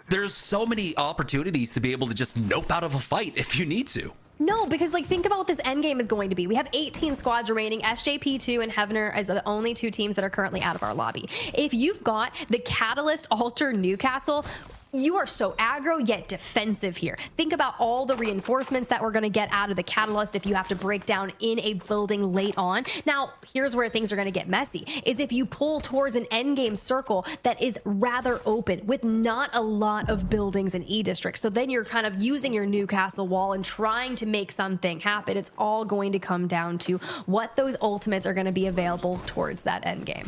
there's so many opportunities to be able to just nope out of a fight if you need to. No, because like think about what this end game is going to be. We have 18 squads remaining. SJP2 and Heavener as the only 2 teams that are currently out of our lobby. If you've got the Catalyst, Alter, Newcastle, you are so aggro yet defensive here. Think about all the reinforcements that we're going to get out of the Catalyst if you have to break down in a building late on. Now, here's where things are going to get messy, is if you pull towards an endgame circle that is rather open with not a lot of buildings in E District. So then you're kind of using your Newcastle wall and trying to make something happen. It's all going to come down to what those ultimates are going to be available towards that endgame.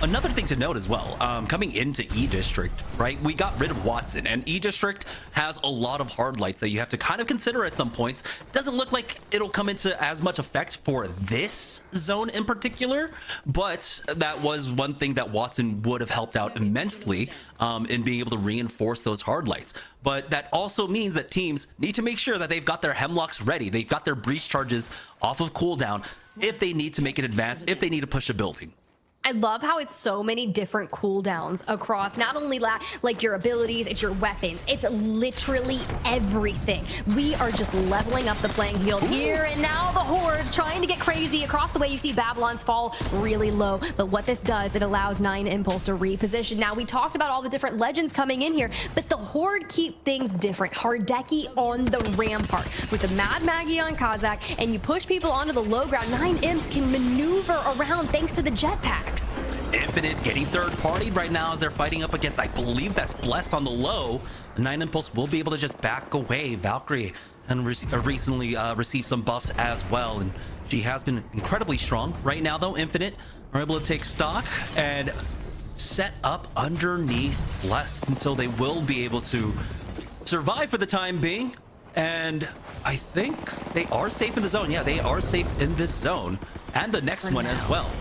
Another thing to note as well, coming into E District, right? We got rid of Watson, and E District has a lot of hard lights that you have to kind of consider at some points. Doesn't look like it'll come into as much effect for this zone in particular, but that was one thing that Watson would have helped out immensely in being able to reinforce those hard lights. But that also means that teams need to make sure that they've got their hemlocks ready. They've got their breach charges off of cooldown if they need to make an advance, if they need to push a building. I love how it's so many different cooldowns across not only like your abilities, it's your weapons, it's literally everything. We are just leveling up the playing field here, and now the Horde trying to get crazy. Across the way, you see Babylon's fall really low, but what this does, it allows 9 Impulse to reposition. Now, we talked about all the different legends coming in here, but the Horde keep things different. Hardeki on the Rampart with the Mad Maggie on Kazakh, and you push people onto the low ground. 9 Imps can maneuver around thanks to the jetpack. Infinite getting third partied right now as they're fighting up against, I believe that's Blessed on the low. 9 Impulse will be able to just back away. Valkyrie and recently received some buffs as well, and she has been incredibly strong. Right now though, Infinite are able to take stock and set up underneath Blessed, and so they will be able to survive for the time being. And I think they are safe in the zone. Yeah, they are safe in this zone and the next one as well.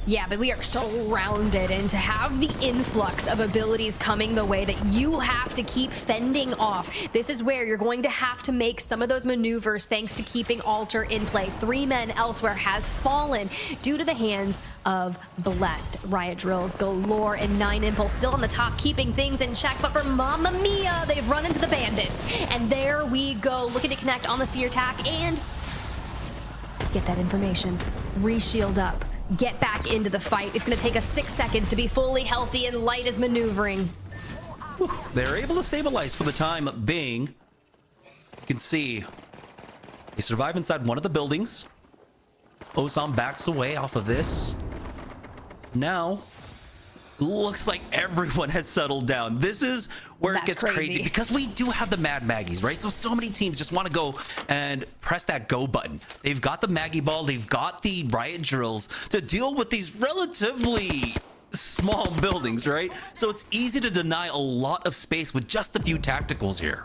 Yeah, but we are so rounded, and to have the influx of abilities coming the way that you have to keep fending off, this is where you're going to have to make some of those maneuvers thanks to keeping Alter in play. 3 men elsewhere has fallen due to the hands of Blessed. Riot drills galore, and 9 Impulse still on the top, keeping things in check, but for Mamma Mia, they've run into the Bandits. And there we go, looking to connect on the Seer attack and get that information. Re-shield up. Get back into the fight. It's going to take us 6 seconds to be fully healthy, and Light is maneuvering. They're able to stabilize for the time being. You can see they survive inside one of the buildings. Ozan backs away off of this. Now, looks like everyone has settled down. This is where it gets crazy because we do have the Mad Maggies, right? So many teams just want to go and press that go button. They've got the Maggie Ball, they've got the Riot Drills to deal with these relatively small buildings, right? So it's easy to deny a lot of space with just a few tacticals here.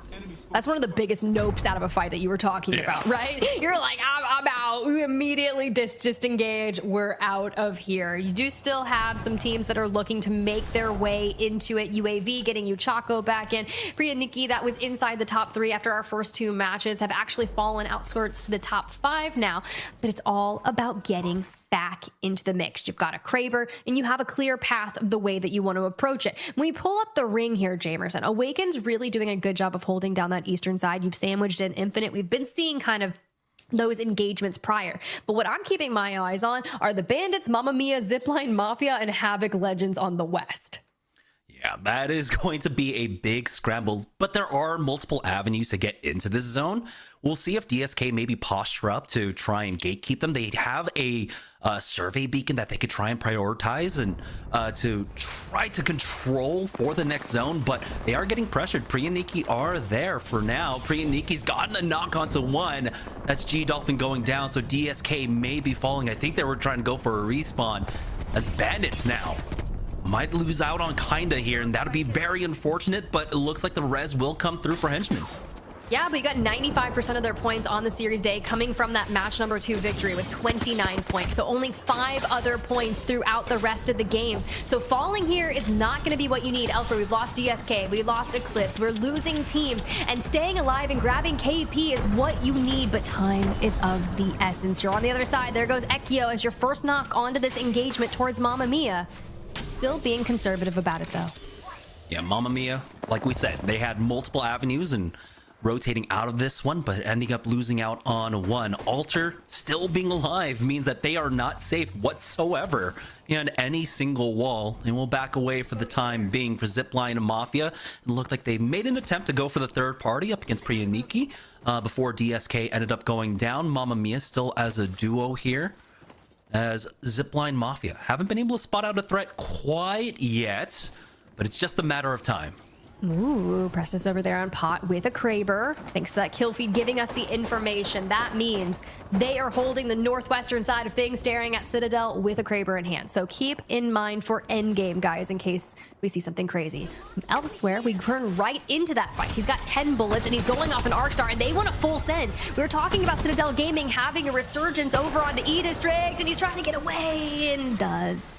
That's one of the biggest nopes out of a fight that you were talking about, right? You're like, I'm out. We immediately disengage. We're out of here. You do still have some teams that are looking to make their way into it. UAV getting you Chaco back in. PRYANIK, that was inside the top 3 after our first 2 matches, have actually fallen outskirts to the top 5 now. But it's all about getting back into the mix. You've got a Clxver, and you have a clear path of the way that you want to approach it. When we pull up the ring here, Jamerson, Awaken's really doing a good job of holding down that eastern side. You've sandwiched in Infinite. We've been seeing kind of those engagements prior. But what I'm keeping my eyes on are the Bandits, Mamma Mia, Zipline, Mafia, and Havoc legends on the west. Yeah, that is going to be a big scramble, but there are multiple avenues to get into this zone. We'll see if DSK maybe posture up to try and gatekeep them. They have a survey beacon that they could try and prioritize and to try to control for the next zone, but they are getting pressured. PRYANIK are there for now. PRYANIK's gotten a knock onto one. That's G Dolphin going down, so DSK may be falling. I think they were trying to go for a respawn as Bandits now might lose out on kinda here, and that'd be very unfortunate, but it looks like the res will come through for Henchmen. Yeah, but you got 95% of their points on the series day coming from that match number 2 victory with 29 points. So only 5 other points throughout the rest of the games. So falling here is not going to be what you need elsewhere. We've lost DSK, we lost ECLIPSE, we're losing teams, and staying alive and grabbing KP is what you need, but time is of the essence. You're on the other side. There goes Ekio as your first knock onto this engagement towards Mamma Mia. Still being conservative about it, though. Yeah, Mamma Mia, like we said, they had multiple avenues and rotating out of this one, but ending up losing out on one. Alter still being alive means that they are not safe whatsoever in any single wall, and will back away for the time being for Zipline and Mafia. It looked like they made an attempt to go for the third party up against PRYANIK before DSK ended up going down. Mamma Mia still as a duo here, as Zipline Mafia haven't been able to spot out a threat quite yet, but it's just a matter of time. Ooh, Preston's over there on pot with a Clxver. Thanks to that kill feed giving us the information. That means they are holding the northwestern side of things, staring at Citadel with a Clxver in hand. So keep in mind for endgame, guys, in case we see something crazy. Elsewhere, we turn right into that fight. He's got 10 bullets, and he's going off an Arc Star, and they want a full send. We were talking about Citadel Gaming having a resurgence over onto E District, and he's trying to get away, and does.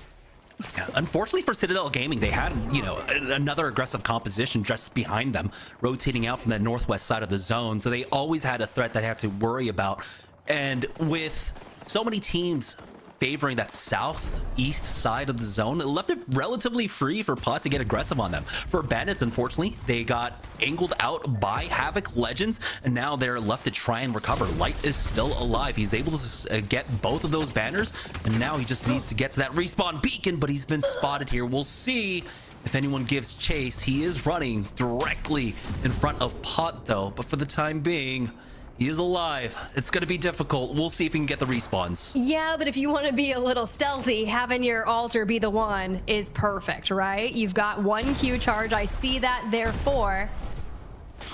Yeah, unfortunately for Citadel Gaming, they had, another aggressive composition just behind them, rotating out from the northwest side of the zone. So they always had a threat that they had to worry about. And with so many teams favoring that southeast side of the zone, it left it relatively free for Pot to get aggressive on them. For Bandits, unfortunately, they got angled out by Havoc Legends, and now they're left to try and recover. Light is still alive. He's able to get both of those banners, and now he just needs to get to that respawn beacon, but he's been spotted here. We'll see if anyone gives chase. He is running directly in front of Pot, though, but for the time being, he is alive. It's going to be difficult. We'll see if we can get the respawns. Yeah, but if you want to be a little stealthy, having your altar be the one is perfect, right? You've got 1 Q charge. I see that, therefore.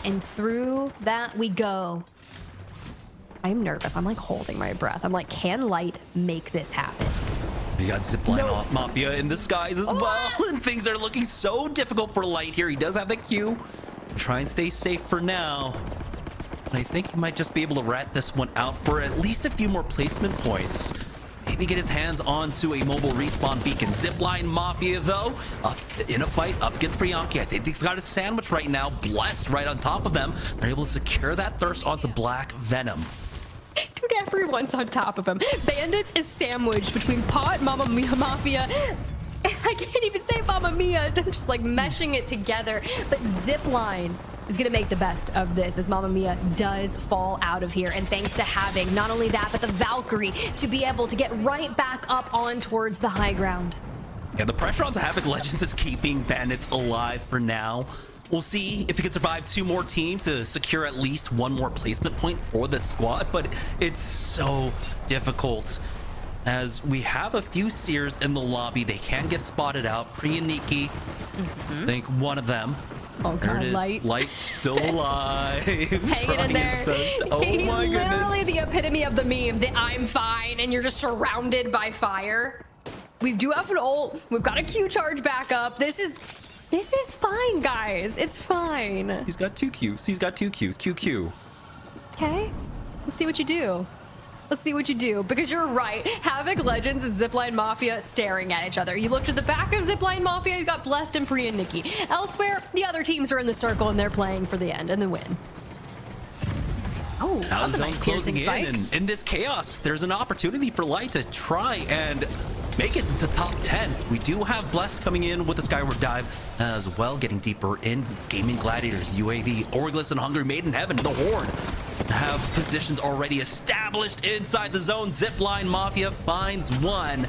And through that we go. I'm nervous. I'm like holding my breath. I'm like, can Light make this happen? We got Zipline Mafia in the skies as well. And things are looking so difficult for Light here. He does have the Q. Try and stay safe for now. I think he might just be able to rat this one out for at least a few more placement points. Maybe get his hands onto a mobile respawn beacon. Zipline Mafia, though, up in a fight up against PRYANIK. I think they've got a sandwich right now. Blessed right on top of them. They're able to secure that thirst onto Black Venom. Dude, everyone's on top of him. Bandits is sandwiched between Pot, Mamma Mia, Mafia. I can't even say Mamma Mia. They're just like meshing it together. But Zipline is going to make the best of this as Mamma Mia does fall out of here. And thanks to having not only that, but the Valkyrie to be able to get right back up on towards the high ground. Yeah, the pressure onto Havoc Legends is keeping Bandits alive for now. We'll see if he can survive 2 more teams to secure at least 1 more placement point for the squad, but it's so difficult as we have a few Seers in the lobby. They can get spotted out. PRYANIK, I think one of them. Oh there God, it is. Light Still alive. Hanging in there. Oh He's my literally goodness. the epitome of the meme that I'm fine and you're just surrounded by fire. We do have an ult. We've got a Q charge back up. This is fine, guys. It's fine. He's got 2 Qs. He's got 2 Qs. QQ. Okay. Let's see what you do. Let's see what you do, because you're right. Havoc Legends and Zipline Mafia staring at each other. You looked at the back of Zipline Mafia, you got Blessed and PRYANIK. Elsewhere, the other teams are in the circle and they're playing for the end and the win. Oh, Now that's a the nice zone's piercing closing spike. in, and in this chaos, there's an opportunity for Light to try and make it to top 10. We do have Bless coming in with the Skyward Dive as well, getting deeper in. Gaming Gladiators, UAV, Orgless, and Hungry Maiden Heaven, the Horde have positions already established inside the zone. Zipline Mafia finds one.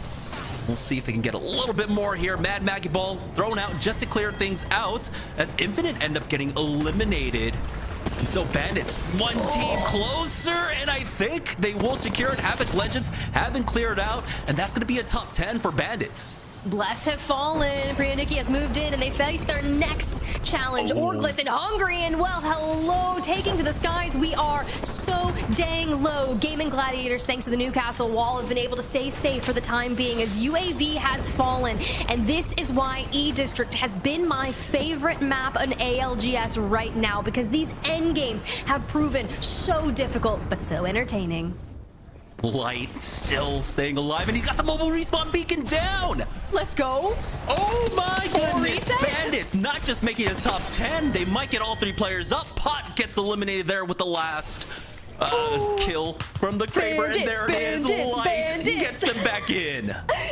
We'll see if they can get a little bit more here. Mad Maggie Ball thrown out just to clear things out as Infinite end up getting eliminated. And so Bandits, one team closer, and I think they will secure it. Havoc Legends have been cleared out, and that's going to be a top 10 for Bandits. Blessed have fallen. PRYANIK has moved in and they face their next challenge. Orgless and Hungry, and well, hello, taking to the skies. We are so dang low. Gamin Gladiators, thanks to the Newcastle wall, have been able to stay safe for the time being as UAV has fallen. And this is why E District has been my favorite map on ALGS right now, because these end games have proven so difficult, but so entertaining. Light still staying alive, and he's got the mobile respawn beacon down. Let's go. Oh my goodness. Bandits not just making a top 10, they might get all 3 players up. Pot gets eliminated there with the last kill from the Clxver, and there it is. Light gets them back in.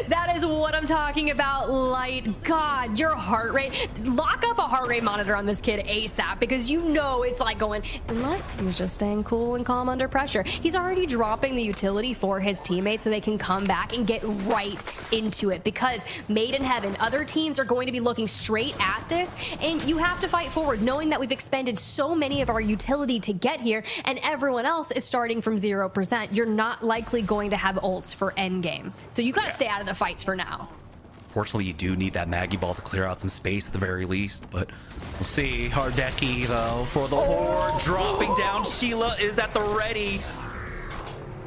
That is what I'm talking about, Light. God, your heart rate. Lock up a heart rate monitor on this kid ASAP, because you know it's like going, unless he's just staying cool and calm under pressure. He's already dropping the utility for his teammates so they can come back and get right into it, because Made in Heaven, other teams are going to be looking straight at this, and you have to fight forward knowing that we've expended so many of our utility to get here, and everyone else is starting from 0%. You're not likely going to have ults for endgame. So you gotta stay out of the fights for now. Fortunately, you do need that Maggie Ball to clear out some space at the very least, but we'll see. Hardeki, though, for the Horde, dropping down. Sheila is at the ready.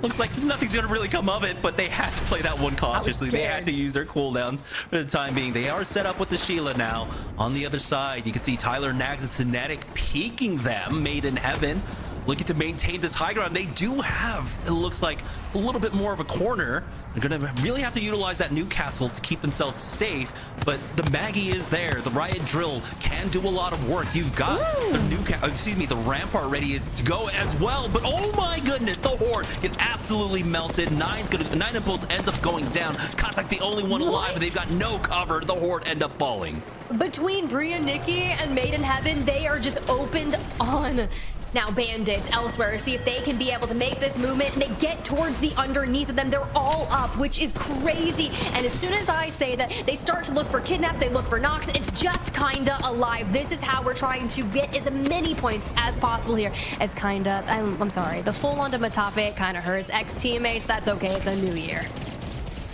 Looks like nothing's gonna really come of it, but they had to play that one cautiously. They had to use their cooldowns for the time being. They are set up with the Sheila now. On the other side, you can see Tyler, Nags, and Cinetic peeking them. Made in Heaven looking to maintain this high ground. They do have, it looks like, a little bit more of a corner. They're gonna really have to utilize that Newcastle to keep themselves safe, but the Maggie is there. The Riot Drill can do a lot of work. You've got the Rampart ready to go as well, but oh my goodness, the Horde get absolutely melted. Nine Impulse ends up going down. Contact the only one alive, and they've got no cover. The Horde end up falling. Between PRYANIK and Made in Heaven, they are just opened on. Now Bandits elsewhere, see if they can be able to make this movement, and they get towards the underneath of them. They're all up, which is crazy. And as soon as I say that, they start to look for Kidnaps, they look for Knocks. It's just kinda alive. This is how we're trying to get as many points as possible here. As kinda, I'm sorry, the full onto Matafe, it kinda hurts. Ex-teammates, that's okay, it's a new year.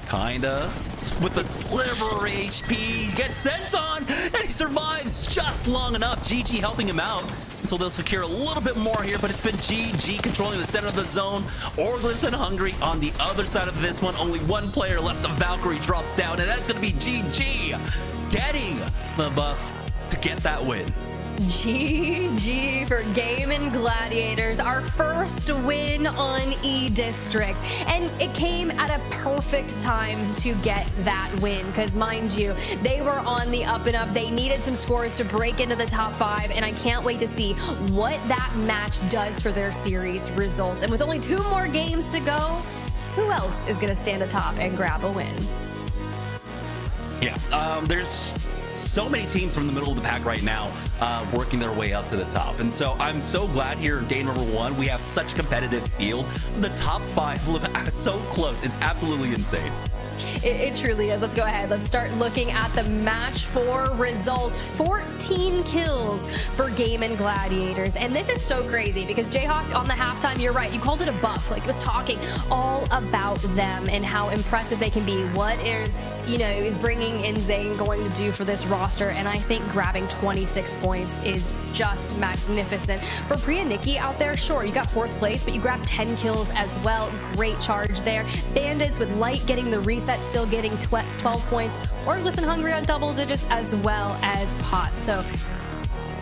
Kinda. With the sliver HP, gets sent on, and he survives just long enough. GG helping him out. So they'll secure a little bit more here, but it's been GG controlling the center of the zone. Orgless and Hungry on the other side of this one. Only one player left. The Valkyrie drops down, and that's going to be GG getting the buff to get that win. GG for Gamin Gladiators, our first win on E District, and it came at a perfect time to get that win, because mind you, they were on the up and up. They needed some scores to break into the top 5, and I can't wait to see what that match does for their series results. And with only 2 more games to go, who else is going to stand atop and grab a win? Yeah, there's so many teams from the middle of the pack right now working their way up to the top, and so I'm so glad here in day number 1 we have such a competitive field. The top 5 live so close. It's absolutely insane. It truly is. Let's go ahead. Let's start looking at the match 4 results. 14 kills for Gamin Gladiators. And this is so crazy because Jayhawk on the halftime, you're right. You called it a buff. Like, it was talking all about them and how impressive they can be. What is bringing in Zane going to do for this roster? And I think grabbing 26 points is just magnificent. For PRYANIK out there, sure, you got 4th place, but you grabbed 10 kills as well. Great charge there. Bandits with Light getting the reset, still getting 12 points. Orgless and Hungry on double digits, as well as Pot. So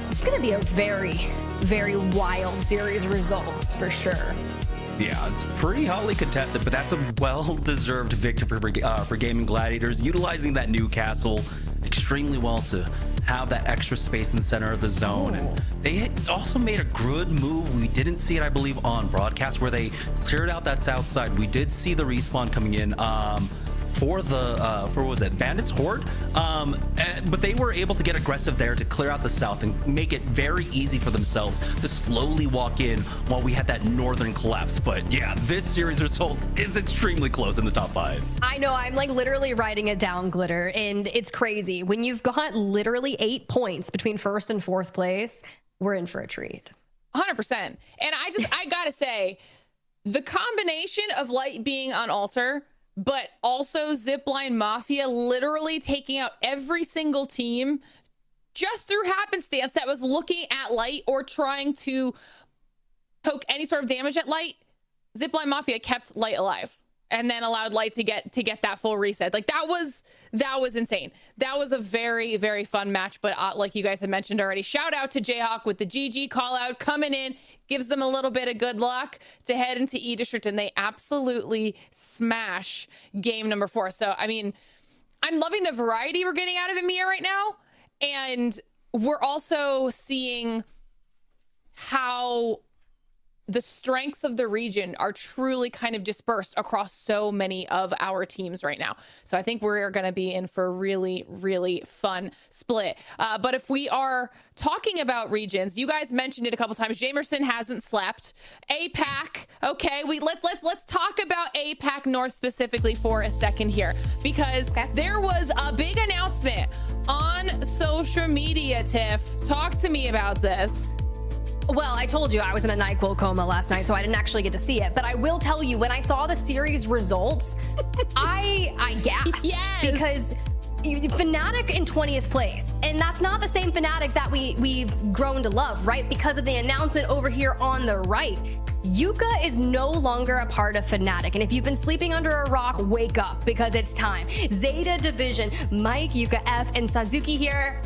it's going to be a very, very wild series of results for sure. Yeah, it's pretty hotly contested, but that's a well-deserved victory for Gamin Gladiators, utilizing that Newcastle extremely well to have that extra space in the center of the zone. And they also made a good move. We didn't see it, I believe, on broadcast, where they cleared out that south side. We did see the respawn coming in for the for what was it, Bandits Horde, but they were able to get aggressive there to clear out the south and make it very easy for themselves to slowly walk in while we had that northern collapse. But yeah, this series results is extremely close in the top 5. I know, I'm like literally writing it down, Glitter, and it's crazy when you've got literally 8 points between 1st and 4th place. We're in for a treat. 100%. And I gotta say, the combination of Light being on Altar, but also Zipline Mafia literally taking out every single team just through happenstance that was looking at Light or trying to poke any sort of damage at Light. Zipline Mafia kept Light alive and then allowed Light to get that full reset. Like that was insane. That was a very, very fun match. But like you guys had mentioned already, shout out to Jayhawk with the GG call out coming in, gives them a little bit of good luck to head into E District, and they absolutely smash game number 4. So I mean, I'm loving the variety we're getting out of EMEA right now, and we're also seeing how the strengths of the region are truly kind of dispersed across so many of our teams right now. So I think we're going to be in for a really, really fun split. But if we are talking about regions, you guys mentioned it a couple times. Jamerson hasn't slept. APAC. Okay, let's talk about APAC North specifically for a second here, because there was a big announcement on social media. Tiff, talk to me about this. Well, I told you I was in a NyQuil coma last night, so I didn't actually get to see it. But I will tell you, when I saw the series results, I gasped. Yes. Because Fnatic in 20th place, and that's not the same Fnatic that we've grown to love, right? Because of the announcement over here on the right, Yuka is no longer a part of Fnatic, and if you've been sleeping under a rock, wake up, because it's time. Zeta Division, Mike, Yuka F, and Suzuki here.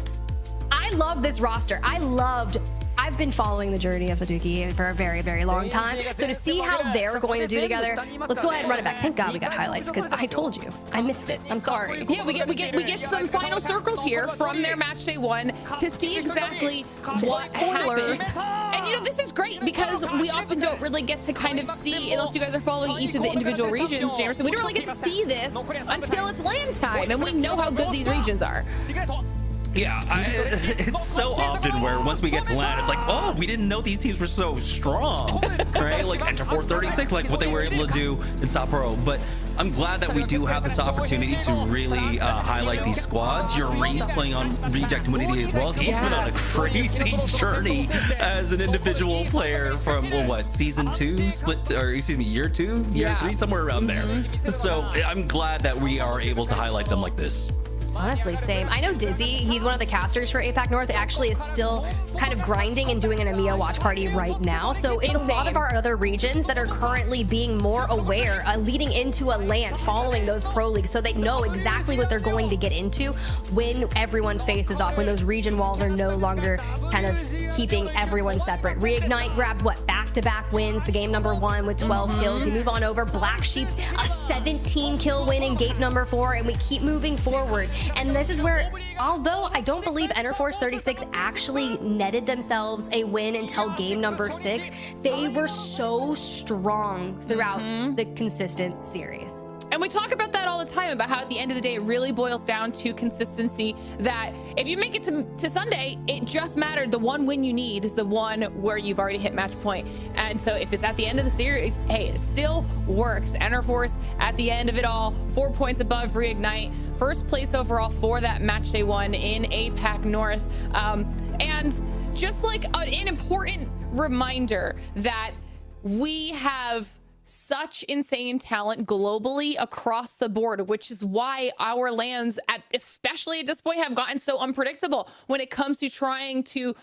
I love this roster. I've been following the journey of Suzuki for a very, very long time. So to see how they're going to do together, let's go ahead and run it back. Thank God we got highlights, because I told you, I missed it. I'm sorry. Yeah, we get some final circles here from their match day 1 to see exactly what happened. And you know, this is great because we often don't really get to kind of see, unless you guys are following each of the individual regions, Jamerson, we don't really get to see this until it's LAN time, and we know how good these regions are. Yeah, it's so often where once we get to LAN, it's like, oh, we didn't know these teams were so strong, right? Like Enter Force 36, like what they were able to do in SUPERNOVA. But I'm glad that we do have this opportunity to really highlight these squads. Yuri's playing on Reject Immunity as well. He's been on a crazy journey as an individual player from, well, what, season 2, year 2, year 3, somewhere around there. So I'm glad that we are able to highlight them like this. Honestly, same. I know Dizzy, he's one of the casters for APAC North, actually is still kind of grinding and doing an EMEA watch party right now. So it's a lot of our other regions that are currently being more aware, leading into a LAN, following those pro leagues, so they know exactly what they're going to get into when everyone faces off, when those region walls are no longer kind of keeping everyone separate. Reignite grabbed, what, back-to-back wins, the game number 1 with 12 kills. You move on over, Black Sheep's a 17 kill win in game number 4, and we keep moving forward. And this is where, although I don't believe Enter Force 36 actually netted themselves a win until game number 6, they were so strong throughout the consistent series. And we talk about that all the time, about how at the end of the day, it really boils down to consistency, that if you make it to Sunday, it just mattered. The one win you need is the one where you've already hit match point. And so if it's at the end of the series, hey, it still works. Enter Force at the end of it all, 4 points above Reignite, first place overall for that match day 1 in APAC North. And just like an important reminder that we have such insane talent globally across the board, which is why our LANs, especially at this point, have gotten so unpredictable when it comes to trying to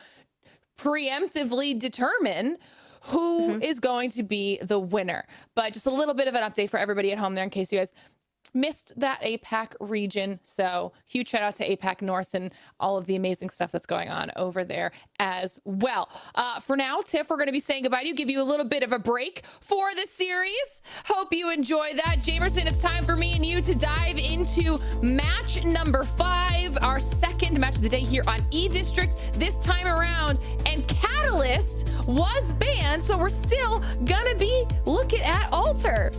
preemptively determine who is going to be the winner. But just a little bit of an update for everybody at home there in case you guys missed that APAC region. So huge shout out to APAC North and all of the amazing stuff that's going on over there as well. For now, Tiff, we're going to be saying goodbye to you, give you a little bit of a break for the series. Hope you enjoy that. Jamerson, it's time for me and you to dive into match number 5, our second match of the day here on E District this time around. And Catalyst was banned, so we're still gonna be looking at Altar.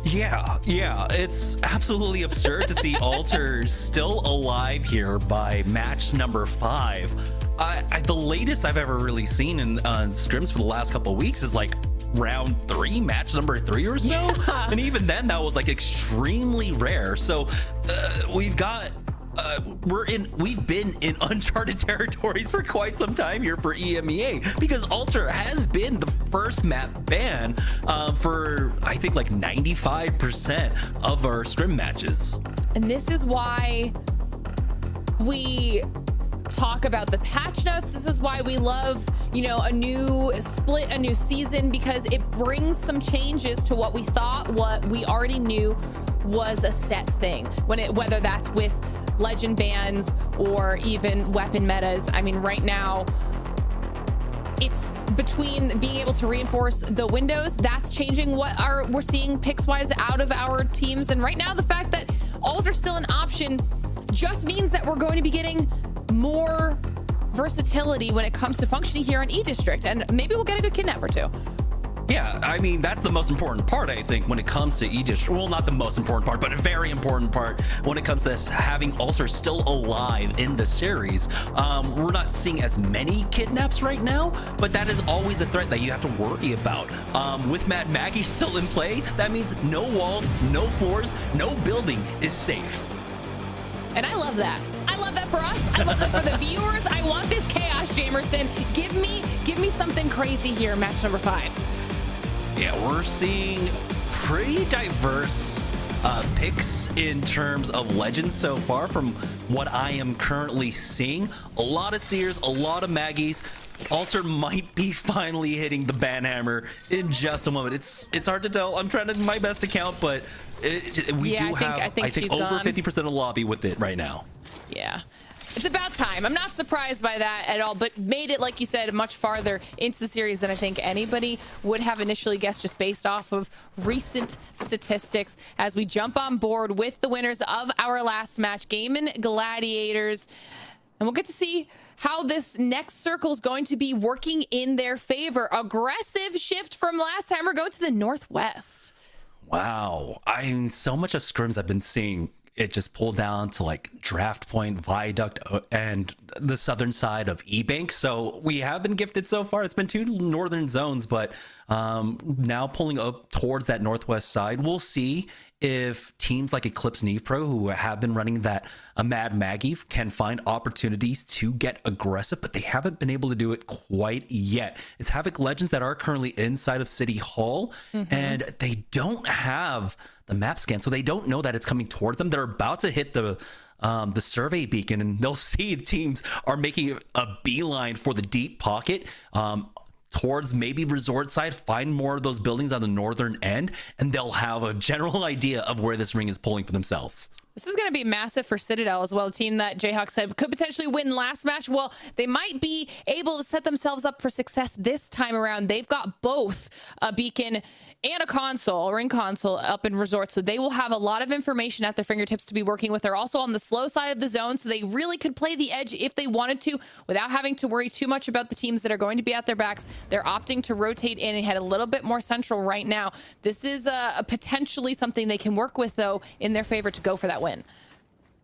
Yeah, it's absolutely absurd to see Alter still alive here by match number 5. The latest I've ever really seen in scrims for the last couple of weeks is like round 3, match number 3 or so. Yeah. And even then, that was like extremely rare. So we've got we've been in uncharted territories for quite some time here for EMEA, because Alter has been the first map ban for I think like 95% of our scrim matches. And this is why we talk about the patch notes. This is why we love, you know, a new split, a new season, because it brings some changes to what we thought, what we already knew was a set thing, whether that's with legend bans or even weapon metas. I mean, right now it's between being able to reinforce the windows, that's changing what we're seeing picks wise out of our teams. And right now the fact that alls are still an option just means that we're going to be getting more versatility when it comes to functioning here in E-District, and maybe we'll get a good kidnap or two. Yeah, I mean, that's the most important part, I think, when it comes to E-District. Well, not the most important part, but a very important part when it comes to having Alter still alive in the series. We're not seeing as many kidnaps right now, but that is always a threat that you have to worry about. With Mad Maggie still in play, that means no walls, no floors, no building is safe. And I love that. I love that for us. I love that for the viewers. I want this chaos, Jamerson. Give me something crazy here, match number 5. Yeah, we're seeing pretty diverse picks in terms of legends so far from what I am currently seeing. A lot of Seers, a lot of Maggies. Alter might be finally hitting the ban hammer in just a moment. It's hard to tell. I'm trying to do my best to count, but I think over 50% of the lobby with it right now. Yeah. It's about time. I'm not surprised by that at all, but made it, like you said, much farther into the series than I think anybody would have initially guessed, just based off of recent statistics. As we jump on board with the winners of our last match, Gamin Gladiators, and we'll get to see how this next circle is going to be working in their favor. Aggressive shift from last time. We're going to the northwest. Wow. I mean, so much of scrims I've been seeing, it just pulled down to like Draft Point, Viaduct, and the southern side of E-Bank. So we have been gifted so far. It's been 2 northern zones, but now pulling up towards that northwest side. We'll see if teams like ECLIPSE NEEVEPRO, who have been running that Mad Maggie, can find opportunities to get aggressive, but they haven't been able to do it quite yet. It's Havoc Legends that are currently inside of City Hall, and they don't have the map scan, so they don't know that it's coming towards them. They're about to hit the survey beacon, and they'll see teams are making a beeline for the deep pocket towards maybe resort side, find more of those buildings on the northern end, and they'll have a general idea of where this ring is pulling for themselves. This is going to be massive for Citadel as well, a team that Jayhawk said could potentially win last match. Well, they might be able to set themselves up for success this time around. They've got both a beacon and a console, a ring console up in resort, so they will have a lot of information at their fingertips to be working with. They're also on the slow side of the zone, so they really could play the edge if they wanted to without having to worry too much about the teams that are going to be at their backs. They're opting to rotate in and head a little bit more central right now. This is potentially something they can work with, though, in their favor to go for that win.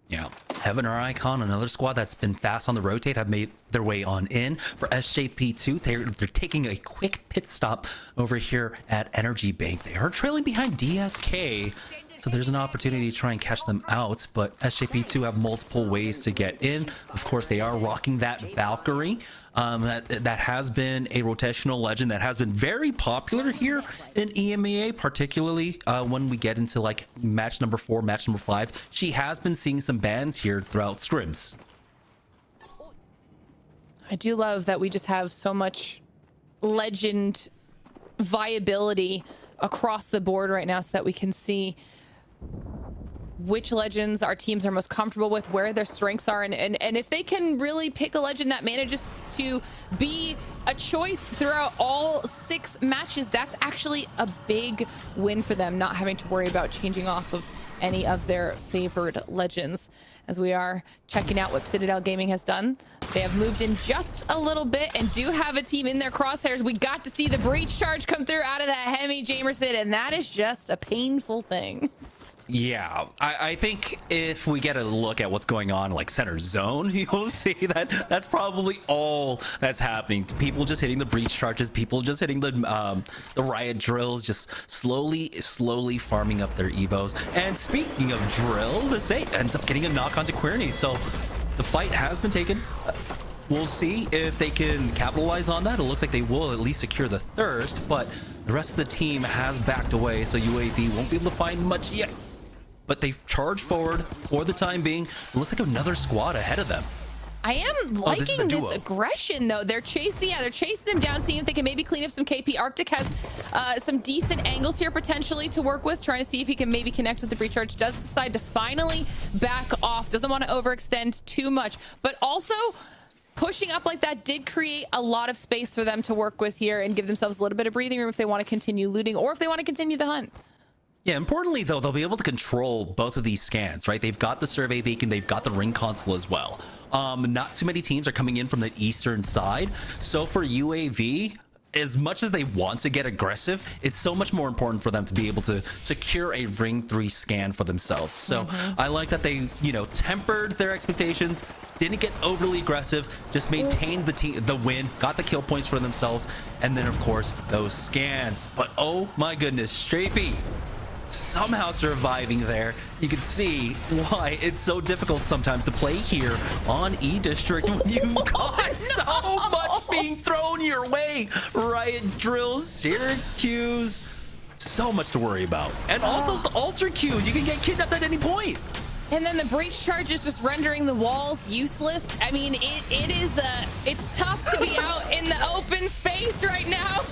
Yeah, Heaven or Icon, another squad that's been fast on the rotate, have made their way on in. For SJP2, they're taking a quick pit stop over here at Energy Bank. They are trailing behind DSK, so there's an opportunity to try and catch them out, but SJP2 have multiple ways to get in. Of course, they are rocking that Valkyrie. That has been a rotational legend that has been very popular here in EMEA, particularly when we get into like match number 4, match number 5. She has been seeing some bans here throughout scrims. I do love that we just have so much legend viability across the board right now, so that we can see which legends our teams are most comfortable with, where their strengths are, and if they can really pick a legend that manages to be a choice throughout all 6 matches, that's actually a big win for them, not having to worry about changing off of any of their favored legends. As we are checking out what Citadel Gaming has done, they have moved in just a little bit and do have a team in their crosshairs. We got to see the breach charge come through out of that Hemi Jamerson, and that is just a painful thing. Yeah, I think if we get a look at what's going on like center zone, you'll see that that's probably all that's happening. People just hitting the breach charges, people just hitting the riot drills, just slowly farming up their evos. And speaking of drill, the Saint ends up getting a knock onto Query, so the fight has been taken. We'll see if they can capitalize on that. It looks like they will at least secure the thirst, but the rest of the team has backed away, so UAV won't be able to find much yet. But they've charged forward for the time being. It looks like another squad ahead of them. I am liking this aggression, though. They're chasing them down, seeing if they can maybe clean up some KP. Arctic has some decent angles here potentially to work with, trying to see if he can maybe connect with the breach charge. Does decide to finally back off. Doesn't want to overextend too much, but also pushing up like that did create a lot of space for them to work with here and give themselves a little bit of breathing room if they want to continue looting or if they want to continue the hunt. Yeah, importantly, though, they'll be able to control both of these scans, right? They've got the survey beacon, they've got the ring console as well. Not too many teams are coming in from the eastern side. So for UAV, as much as they want to get aggressive, it's so much more important for them to be able to secure a ring 3 scan for themselves. So I like that they, tempered their expectations, didn't get overly aggressive, just maintained the win, got the kill points for themselves, and then of course those scans. But oh my goodness, Strafey somehow surviving there. You can see why it's so difficult sometimes to play here on E District when you've got so much being thrown your way. Riot drills, Syracuse, so much to worry about. And also the alter queues, you can get kidnapped at any point. And then the breach charge is just rendering the walls useless. I mean, it's tough to be out in the open space right now.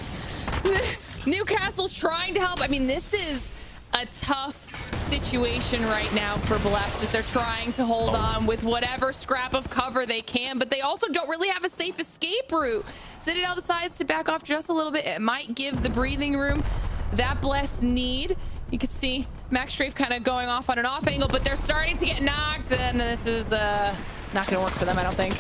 Newcastle's trying to help. I mean, this is a tough situation right now for Blessed as they're trying to hold on with whatever scrap of cover they can, but they also don't really have a safe escape route. Citadel decides to back off just a little bit. It might give the breathing room that Blessed need. You can see Max Strafe kind of going off on an off angle, but they're starting to get knocked, and this is not going to work for them, I don't think.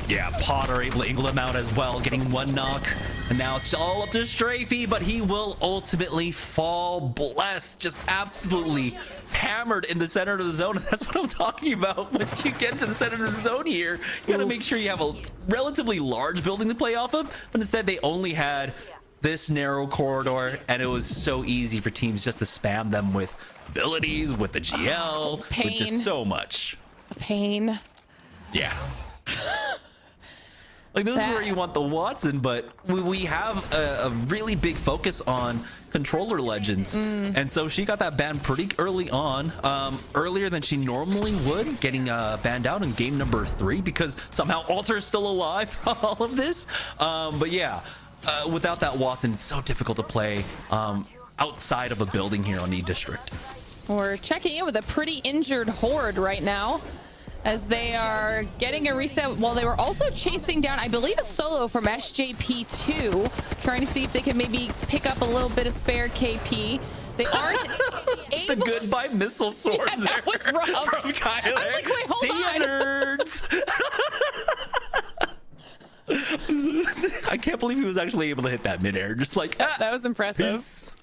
Yeah, Potter able to angle him out as well, getting one knock. And now it's all up to Strafey, but he will ultimately fall. Blessed, just absolutely hammered in the center of the zone. And that's what I'm talking about. Once you get to the center of the zone here, you gotta make sure you have a relatively large building to play off of. But instead, they only had this narrow corridor, and it was so easy for teams just to spam them with abilities, with the GL, with just so much. Pain. Yeah. Like, this is where you want the Watson, but we have a really big focus on controller legends. And so she got that ban pretty early on, earlier than she normally would, getting banned out in game number 3 because somehow Alter is still alive from all of this. But yeah, without that Watson, it's so difficult to play outside of a building here on E District. We're checking in with a pretty injured Horde right now, as they are getting a reset while they were also chasing down, I believe, a solo from SJP2, trying to see if they can maybe pick up a little bit of spare KP. They aren't able. The goodbye missile sword. Yeah, that was rough. From Kyle. I was like, wait, hold See on. ya, nerds. I can't believe he was actually able to hit that midair. Just like, that was impressive.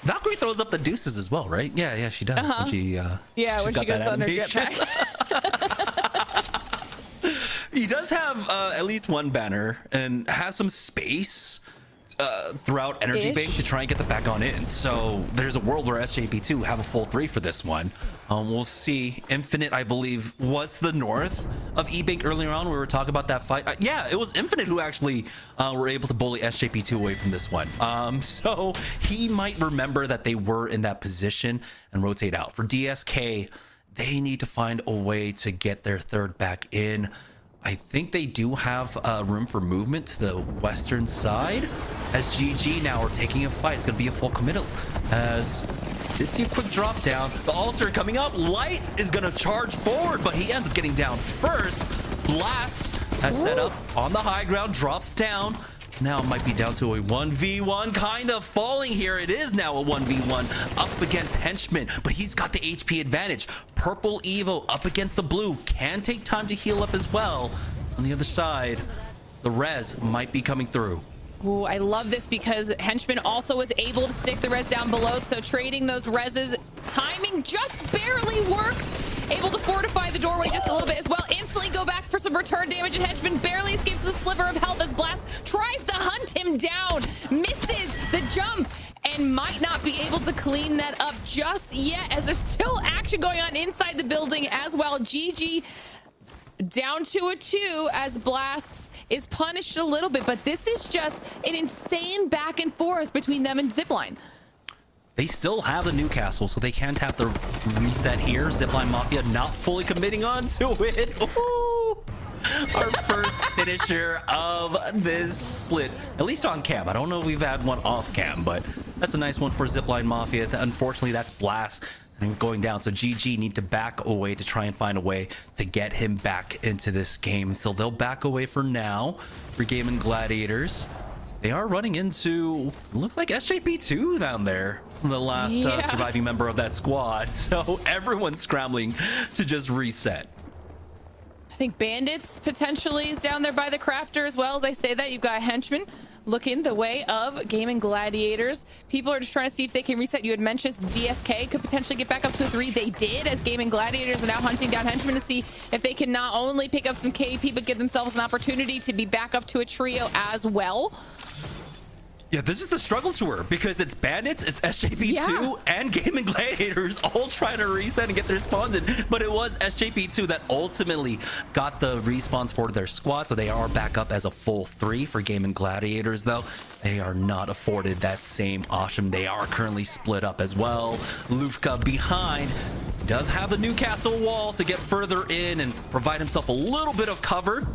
Valkyrie throws up the deuces as well, right? Yeah, she does. When she, when she goes on her jetpack. He does have at least one banner and has some space throughout Energy Bank to try and get the back on in. So there's a world where SJP2 have a full 3 for this one. We'll see. Infinite, I believe, was to the north of E-Bank earlier on. We were talking about that fight. Yeah, it was Infinite who actually were able to bully SJP2 away from this one. So he might remember that they were in that position and rotate out. For DSK, they need to find a way to get their third back in. I think they do have room for movement to the western side, as GG now are taking a fight. It's going to be a full committal, as did see a quick drop down. The Alter coming up. Light is going to charge forward, but he ends up getting down first. Blast has set up on the high ground, drops down. Now might be down to a 1v1, kind of falling here. It is now a 1v1 up against Henchman, but he's got the HP advantage. Purple Evo up against the blue, can take time to heal up as well. On the other side, the res might be coming through. Ooh, I love this because Henchman also was able to stick the res down below, so trading those reses, timing just barely works. Able to fortify the doorway just a little bit as well. Instantly go back for some return damage, and Henchman barely escapes the sliver of health as Blast tries to hunt him down, misses the jump, and might not be able to clean that up just yet, as there's still action going on inside the building as well. GG down to a 2 as Blasts is punished a little bit, but this is just an insane back and forth between them and Zipline. They still have the Newcastle, so they can tap the reset here. Zipline Mafia not fully committing on to it. Ooh. Our first finisher of this split, at least on cam. I don't know if we've had one off cam, but that's a nice one for Zipline Mafia. Unfortunately, that's Blast and going down, so GG need to back away to try and find a way to get him back into this game. So they'll back away for now for Gamin Gladiators. They are running into, looks like SJP2 down there, the last surviving member of that squad. So everyone's scrambling to just reset. I think Bandits potentially is down there by the crafter as well. As I say that, you've got Henchman looking the way of Gaming Gladiators. People are just trying to see if they can reset. You had mentioned DSK could potentially get back up to a 3. They did, as Gaming Gladiators are now hunting down Henchman to see if they can not only pick up some KP, but give themselves an opportunity to be back up to a trio as well. Yeah, this is the struggle tour because it's Bandits, it's SJP2, and Gaming Gladiators all trying to reset and get their spawns in. But it was SJP2 that ultimately got the respawns for their squad, so they are back up as a full 3 for Gaming Gladiators, though. They are not afforded that same option. They are currently split up as well. Lufka behind does have the Newcastle wall to get further in and provide himself a little bit of cover.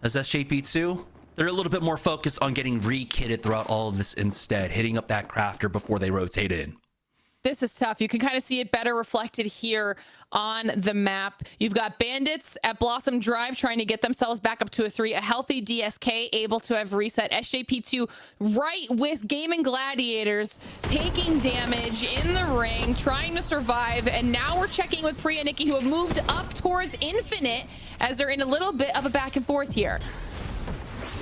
As SJP2, they're a little bit more focused on getting re-kitted throughout all of this instead, hitting up that crafter before they rotate in. This is tough. You can kind of see it better reflected here on the map. You've got Bandits at Blossom Drive trying to get themselves back up to a 3. A healthy DSK able to have reset. SJP2 right with Gaming Gladiators taking damage in the ring, trying to survive. And now we're checking with PRYANIK, who have moved up towards Infinite as they're in a little bit of a back and forth here.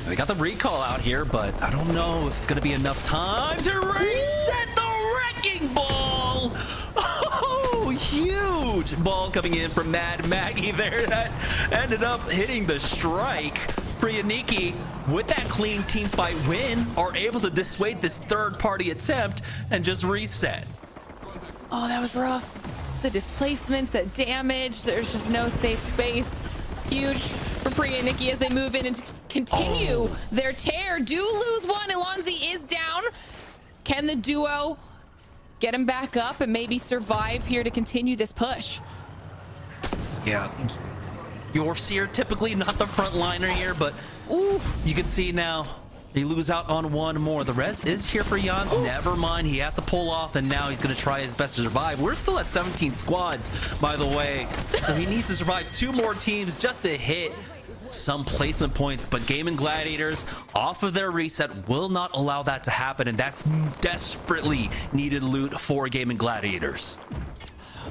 They got the recall out here, but I don't know if it's going to be enough time to reset the Wrecking Ball. Oh, huge ball coming in from Mad Maggie there that ended up hitting the strike. PRYANIK, with that clean team fight win, are able to dissuade this third-party attempt and just reset. Oh, that was rough. The displacement, the damage, there's just no safe space. Huge for PRYANIK as they move in and continue their tear. Do lose one. Elonzi is down. Can the duo get him back up and maybe survive here to continue this push? Yeah. Yorseer typically not the frontliner here, but you can see now they lose out on one more. The res is here for Jans. Never mind, he has to pull off, and now he's going to try his best to survive. We're still at 17 squads, by the way, so he needs to survive 2 more teams just to hit some placement points. But Gaming Gladiators, off of their reset, will not allow that to happen, and that's desperately needed loot for Gaming Gladiators.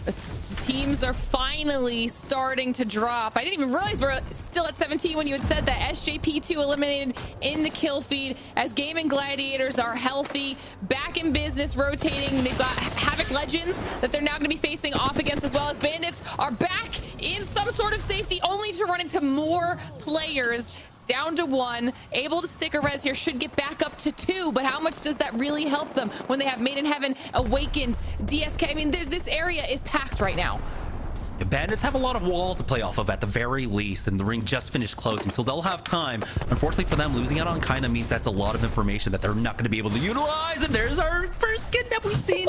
The teams are finally starting to drop. I didn't even realize we're still at 17 when you had said that. SJP2 eliminated in the kill feed as Gaming Gladiators are healthy, back in business, rotating. They've got Havoc Legends that they're now going to be facing off against, as well as Bandits are back in some sort of safety, only to run into more players. Down to 1, able to stick a res here, should get back up to 2, but how much does that really help them when they have Made in Heaven, Awakened, DSK? I mean, this area is packed right now. Bandits have a lot of wall to play off of at the very least, and the ring just finished closing, so they'll have time. Unfortunately for them, losing out on kinda means that's a lot of information that they're not going to be able to utilize, and there's our first kidnap we've seen.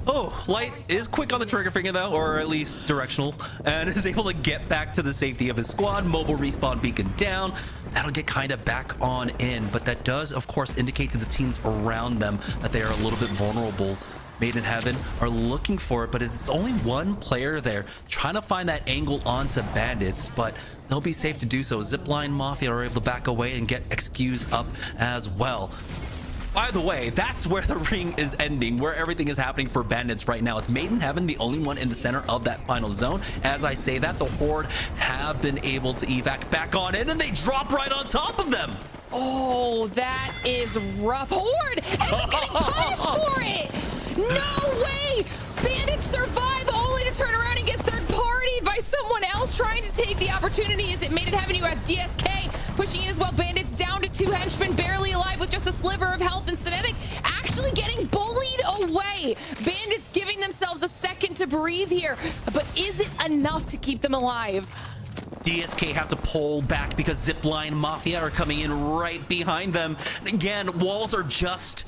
Oh, Light is quick on the trigger finger though, or at least directional, and is able to get back to the safety of his squad. Mobile respawn beacon down. That'll get kind of back on in, but that does, of course, indicate to the teams around them that they are a little bit vulnerable Made in Heaven are looking for it, but it's only one player there trying to find that angle onto Bandits, but they'll be safe to do so. Zipline Mafia are able to back away and get XQs up as well. By the way, that's where the ring is ending, where everything is happening for Bandits right now. It's Made in Heaven, the only one in the center of that final zone. As I say that, the Horde have been able to evac back on in, and they drop right on top of them. Oh, that is rough. Horde ends up getting punished for it. No way! Bandits survive only to turn around and get third-partied by someone else trying to take the opportunity. Is it Made in Heaven? You have DSK pushing in as well. Bandits down to 2 henchmen, barely alive with just a sliver of health, and Cinetic actually getting bullied away. Bandits giving themselves a second to breathe here, but is it enough to keep them alive? DSK have to pull back because Zipline Mafia are coming in right behind them. And again, walls are just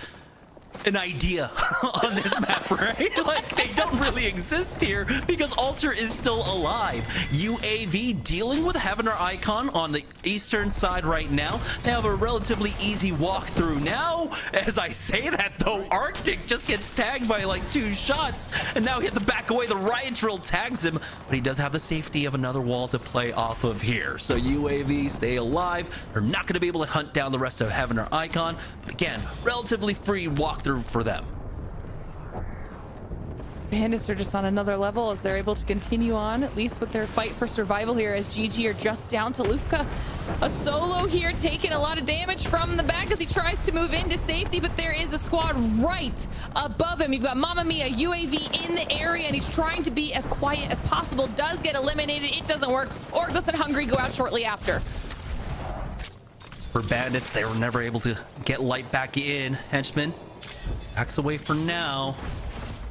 an idea on this map, right? Like, they don't really exist here because Alter is still alive. UAV dealing with having our icon on the eastern side right now. They have a relatively easy walkthrough now. As I say that though, Arctic just gets tagged by like 2 shots, and now he has to back away. The riot drill tags him, but he does have the safety of another wall to play off of here. So UAV stay alive. They're not going to be able to hunt down the rest of having our icon, but again, relatively free walkthrough for them. Bandits are just on another level as they're able to continue on, at least with their fight for survival here, as GG are just down to Lufka. A solo here taking a lot of damage from the back as he tries to move into safety, but there is a squad right above him. You've got Mamma Mia, UAV in the area, and he's trying to be as quiet as possible. Does get eliminated. It doesn't work. Orgless and Hungry go out shortly after. For Bandits, they were never able to get light back in. Henchman backs away for now.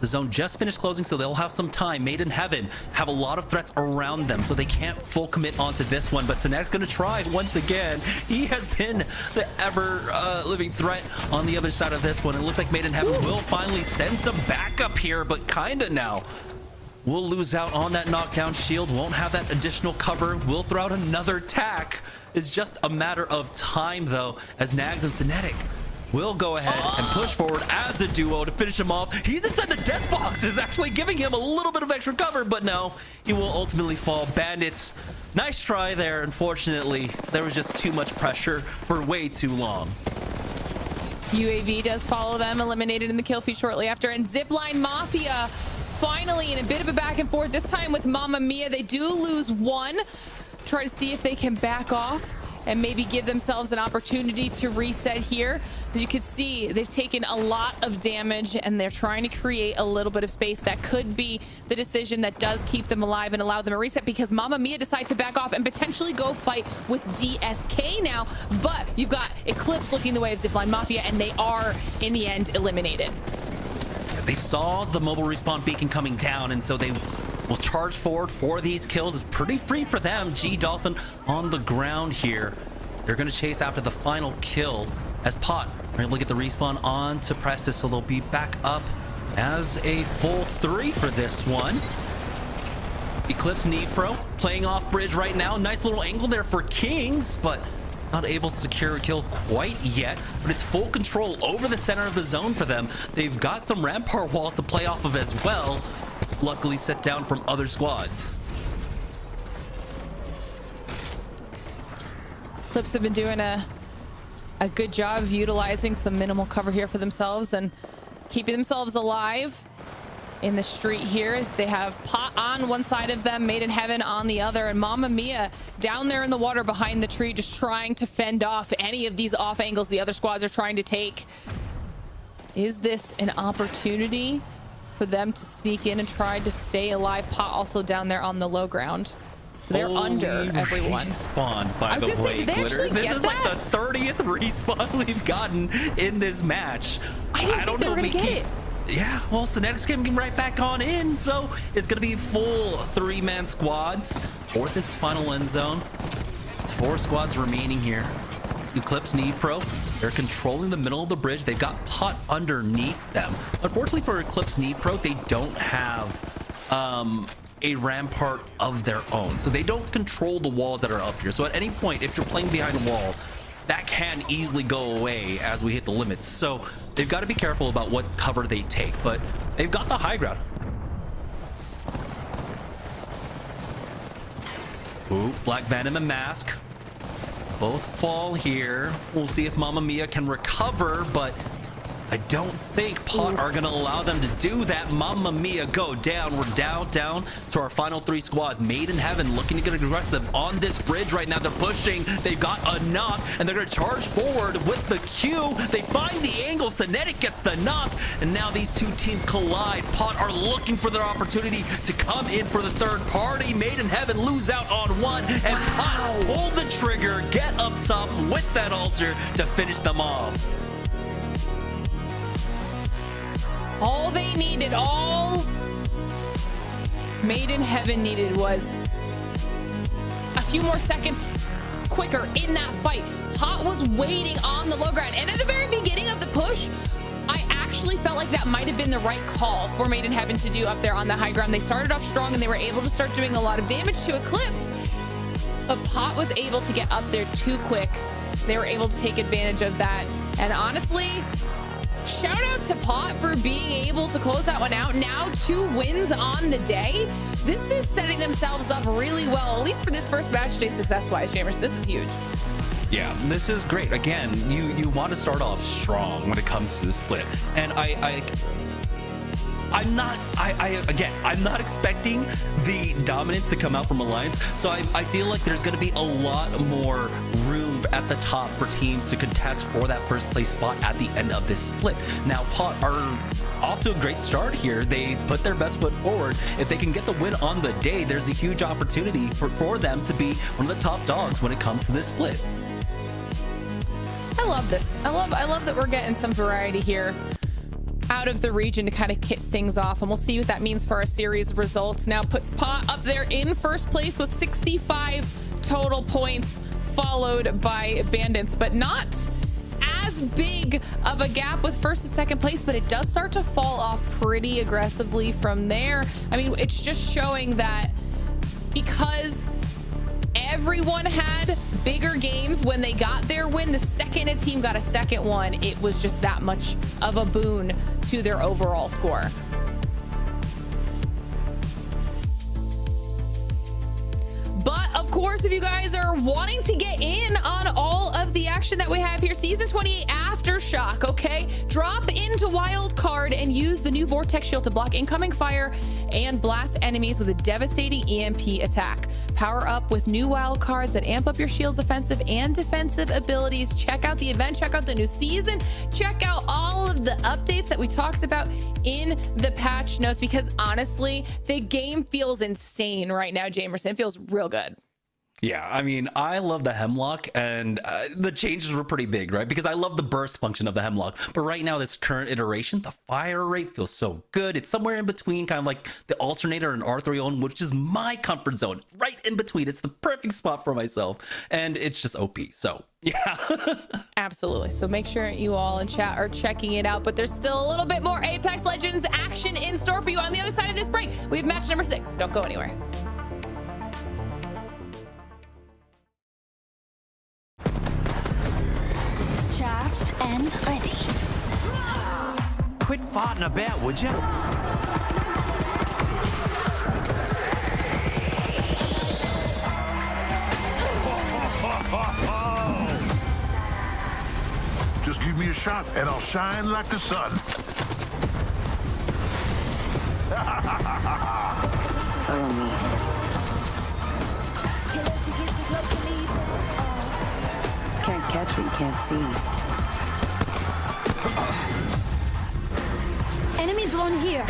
The zone just finished closing, so they'll have some time. Made in Heaven have a lot of threats around them, so they can't full commit onto this one. But Cinetic's going to try once again. He has been the ever-living threat on the other side of this one. It looks like Made in Heaven will finally send some backup here, but kinda now. We'll lose out on that knockdown shield. Won't have that additional cover. We'll throw out another tack. It's just a matter of time, though, as Nags and Cinetic will go ahead and push forward as the duo to finish him off. He's inside the death boxes, actually giving him a little bit of extra cover, but no, he will ultimately fall. Bandits, nice try there. Unfortunately, there was just too much pressure for way too long. UAV does follow them, eliminated in the kill feed shortly after, and Zipline Mafia finally in a bit of a back and forth, this time with Mamma Mia. They do lose one. Try to see if they can back off and maybe give themselves an opportunity to reset here. As you can see, they've taken a lot of damage and they're trying to create a little bit of space. That could be the decision that does keep them alive and allow them a reset, because Mamma Mia decides to back off and potentially go fight with DSK now. But you've got ECLIPSE looking the way of Zipline Mafia, and they are in the end eliminated. They saw the mobile respawn beacon coming down, and so they will charge forward for these kills. It's pretty free for them. G Dolphin on the ground here. They're going to chase after the final kill as Pot are able to get the respawn on to Prestis, so they'll be back up as a full 3 for this one. ECLIPSE NEEVEPRO playing off bridge right now. Nice little angle there for Kings, but not able to secure a kill quite yet. But it's full control over the center of the zone for them. They've got some rampart walls to play off of as well, luckily set down from other squads. ECLIPSE have been doing a good job of utilizing some minimal cover here for themselves and keeping themselves alive in the street here. They have Pot on one side of them, Made in Heaven on the other, and Mamma Mia down there in the water behind the tree, just trying to fend off any of these off angles the other squads are trying to take. Is this an opportunity for them to sneak in and try to stay alive? Pot also down there on the low ground. So they're under everyone. Respawns, by the way, Glitter. This is like the 30th respawn we've gotten in this match. I didn't think they were gonna get it. Yeah, well, Cinetic's getting right back on in, so it's gonna be full 3-man squads for this final end zone. It's 4 squads remaining here. ECLIPSE NEEVEPRO, they're controlling the middle of the bridge. They've got Pot underneath them. Unfortunately for ECLIPSE NEEVEPRO, they don't have a rampart of their own, so they don't control the walls that are up here. So at any point, if you're playing behind a wall, that can easily go away as we hit the limits. So they've got to be careful about what cover they take, but they've got the high ground. Ooh, Black Venom and Mask both fall here. We'll see if Mamma Mia can recover, but I don't think Pot are going to allow them to do that. Mamma Mia go down. We're down to our final 3 squads. Made in Heaven looking to get aggressive on this bridge right now. They're pushing. They've got a knock, and they're going to charge forward with the Q. They find the angle. Cinetic gets the knock, and now these two teams collide. Pot are looking for their opportunity to come in for the third party. Made in Heaven lose out on one, and Pot pull the trigger, get up top with that altar to finish them off. All they needed, all Made in Heaven needed was a few more seconds quicker in that fight. Pot was waiting on the low ground, and at the very beginning of the push, I actually felt like that might have been the right call for Made in Heaven to do up there on the high ground. They started off strong, and they were able to start doing a lot of damage to Eclipse, but Pot was able to get up there too quick. They were able to take advantage of that, and honestly, shout out to Pot for being able to close that one out. Now 2 wins on the day. This is setting themselves up really well, at least for this first match day success-wise, Jammers. This is huge. Yeah, this is great. Again, you want to start off strong when it comes to the split. And I'm not expecting the dominance to come out from Alliance. So I feel like there's going to be a lot more room at the top for teams to contest for that first place spot at the end of this split. Now, Pot are off to a great start here. They put their best foot forward. If they can get the win on the day, there's a huge opportunity for them to be one of the top dogs when it comes to this split. I love this. I love that we're getting some variety here out of the region to kind of kick things off, and we'll see what that means for our series of results. Now puts Pot up there in first place with 65 total points, followed by Bandits, but not as big of a gap with first and second place, but it does start to fall off pretty aggressively from there. I mean, it's just showing that because everyone had bigger games when they got their win, the second a team got a second one, it was just that much of a boon to their overall score. But of course, if you guys are wanting to get in on all of the action that we have here, season 28 Aftershock, okay? Drop into Wildcard and use the new Vortex Shield to block incoming fire and blast enemies with a devastating EMP attack. Power up with new wild cards that amp up your shield's offensive and defensive abilities. Check out the event, check out the new season, check out all of the updates that we talked about in the patch notes, because honestly, the game feels insane right now, Jamerson. It feels real good. Yeah, I mean, I love the Hemlock, and the changes were pretty big, right? Because I love the burst function of the Hemlock. But right now, this current iteration, the fire rate feels so good. It's somewhere in between, kind of like the Alternator and R301, which is my comfort zone. Right in between. It's the perfect spot for myself. And it's just OP. So, yeah. Absolutely. So make sure you all in chat are checking it out. But there's still a little bit more Apex Legends action in store for you on the other side of this break. We have match number 6. Don't go anywhere. Charged and ready. Quit farting about, would you? Just give me a shot and I'll shine like the sun. Follow me. Can't catch what you can't see. Enemy drone here.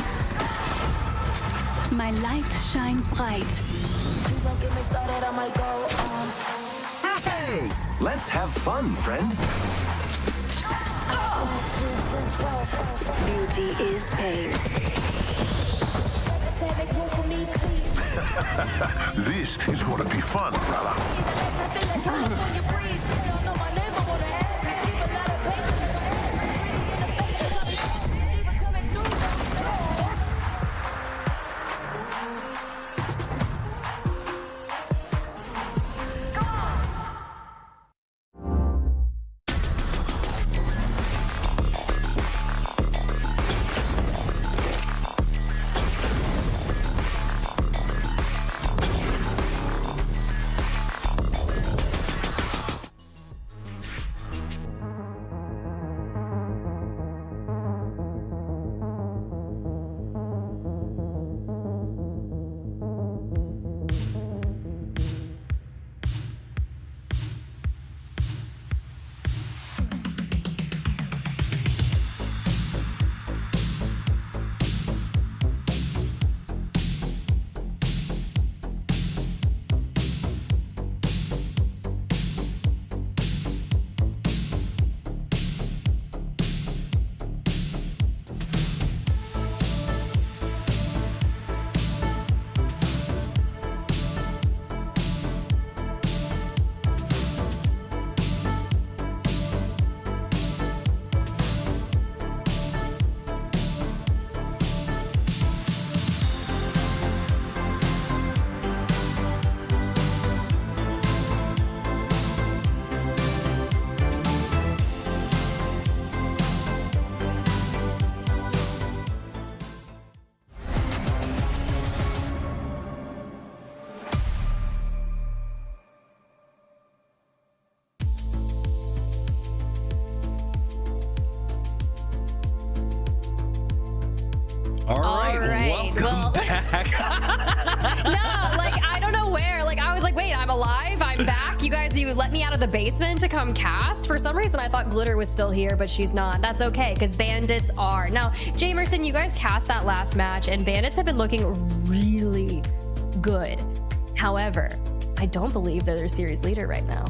My light shines bright. Hey, let's have fun, friend. Beauty is pain. This is gonna be fun, brother. alive. I'm back. You guys, you let me out of the basement to come cast. For some reason, I thought Glitter was still here, but she's not. That's okay, because Bandits are. Now, Jamerson, you guys cast that last match, and Bandits have been looking really good. However, I don't believe they're their series leader right now.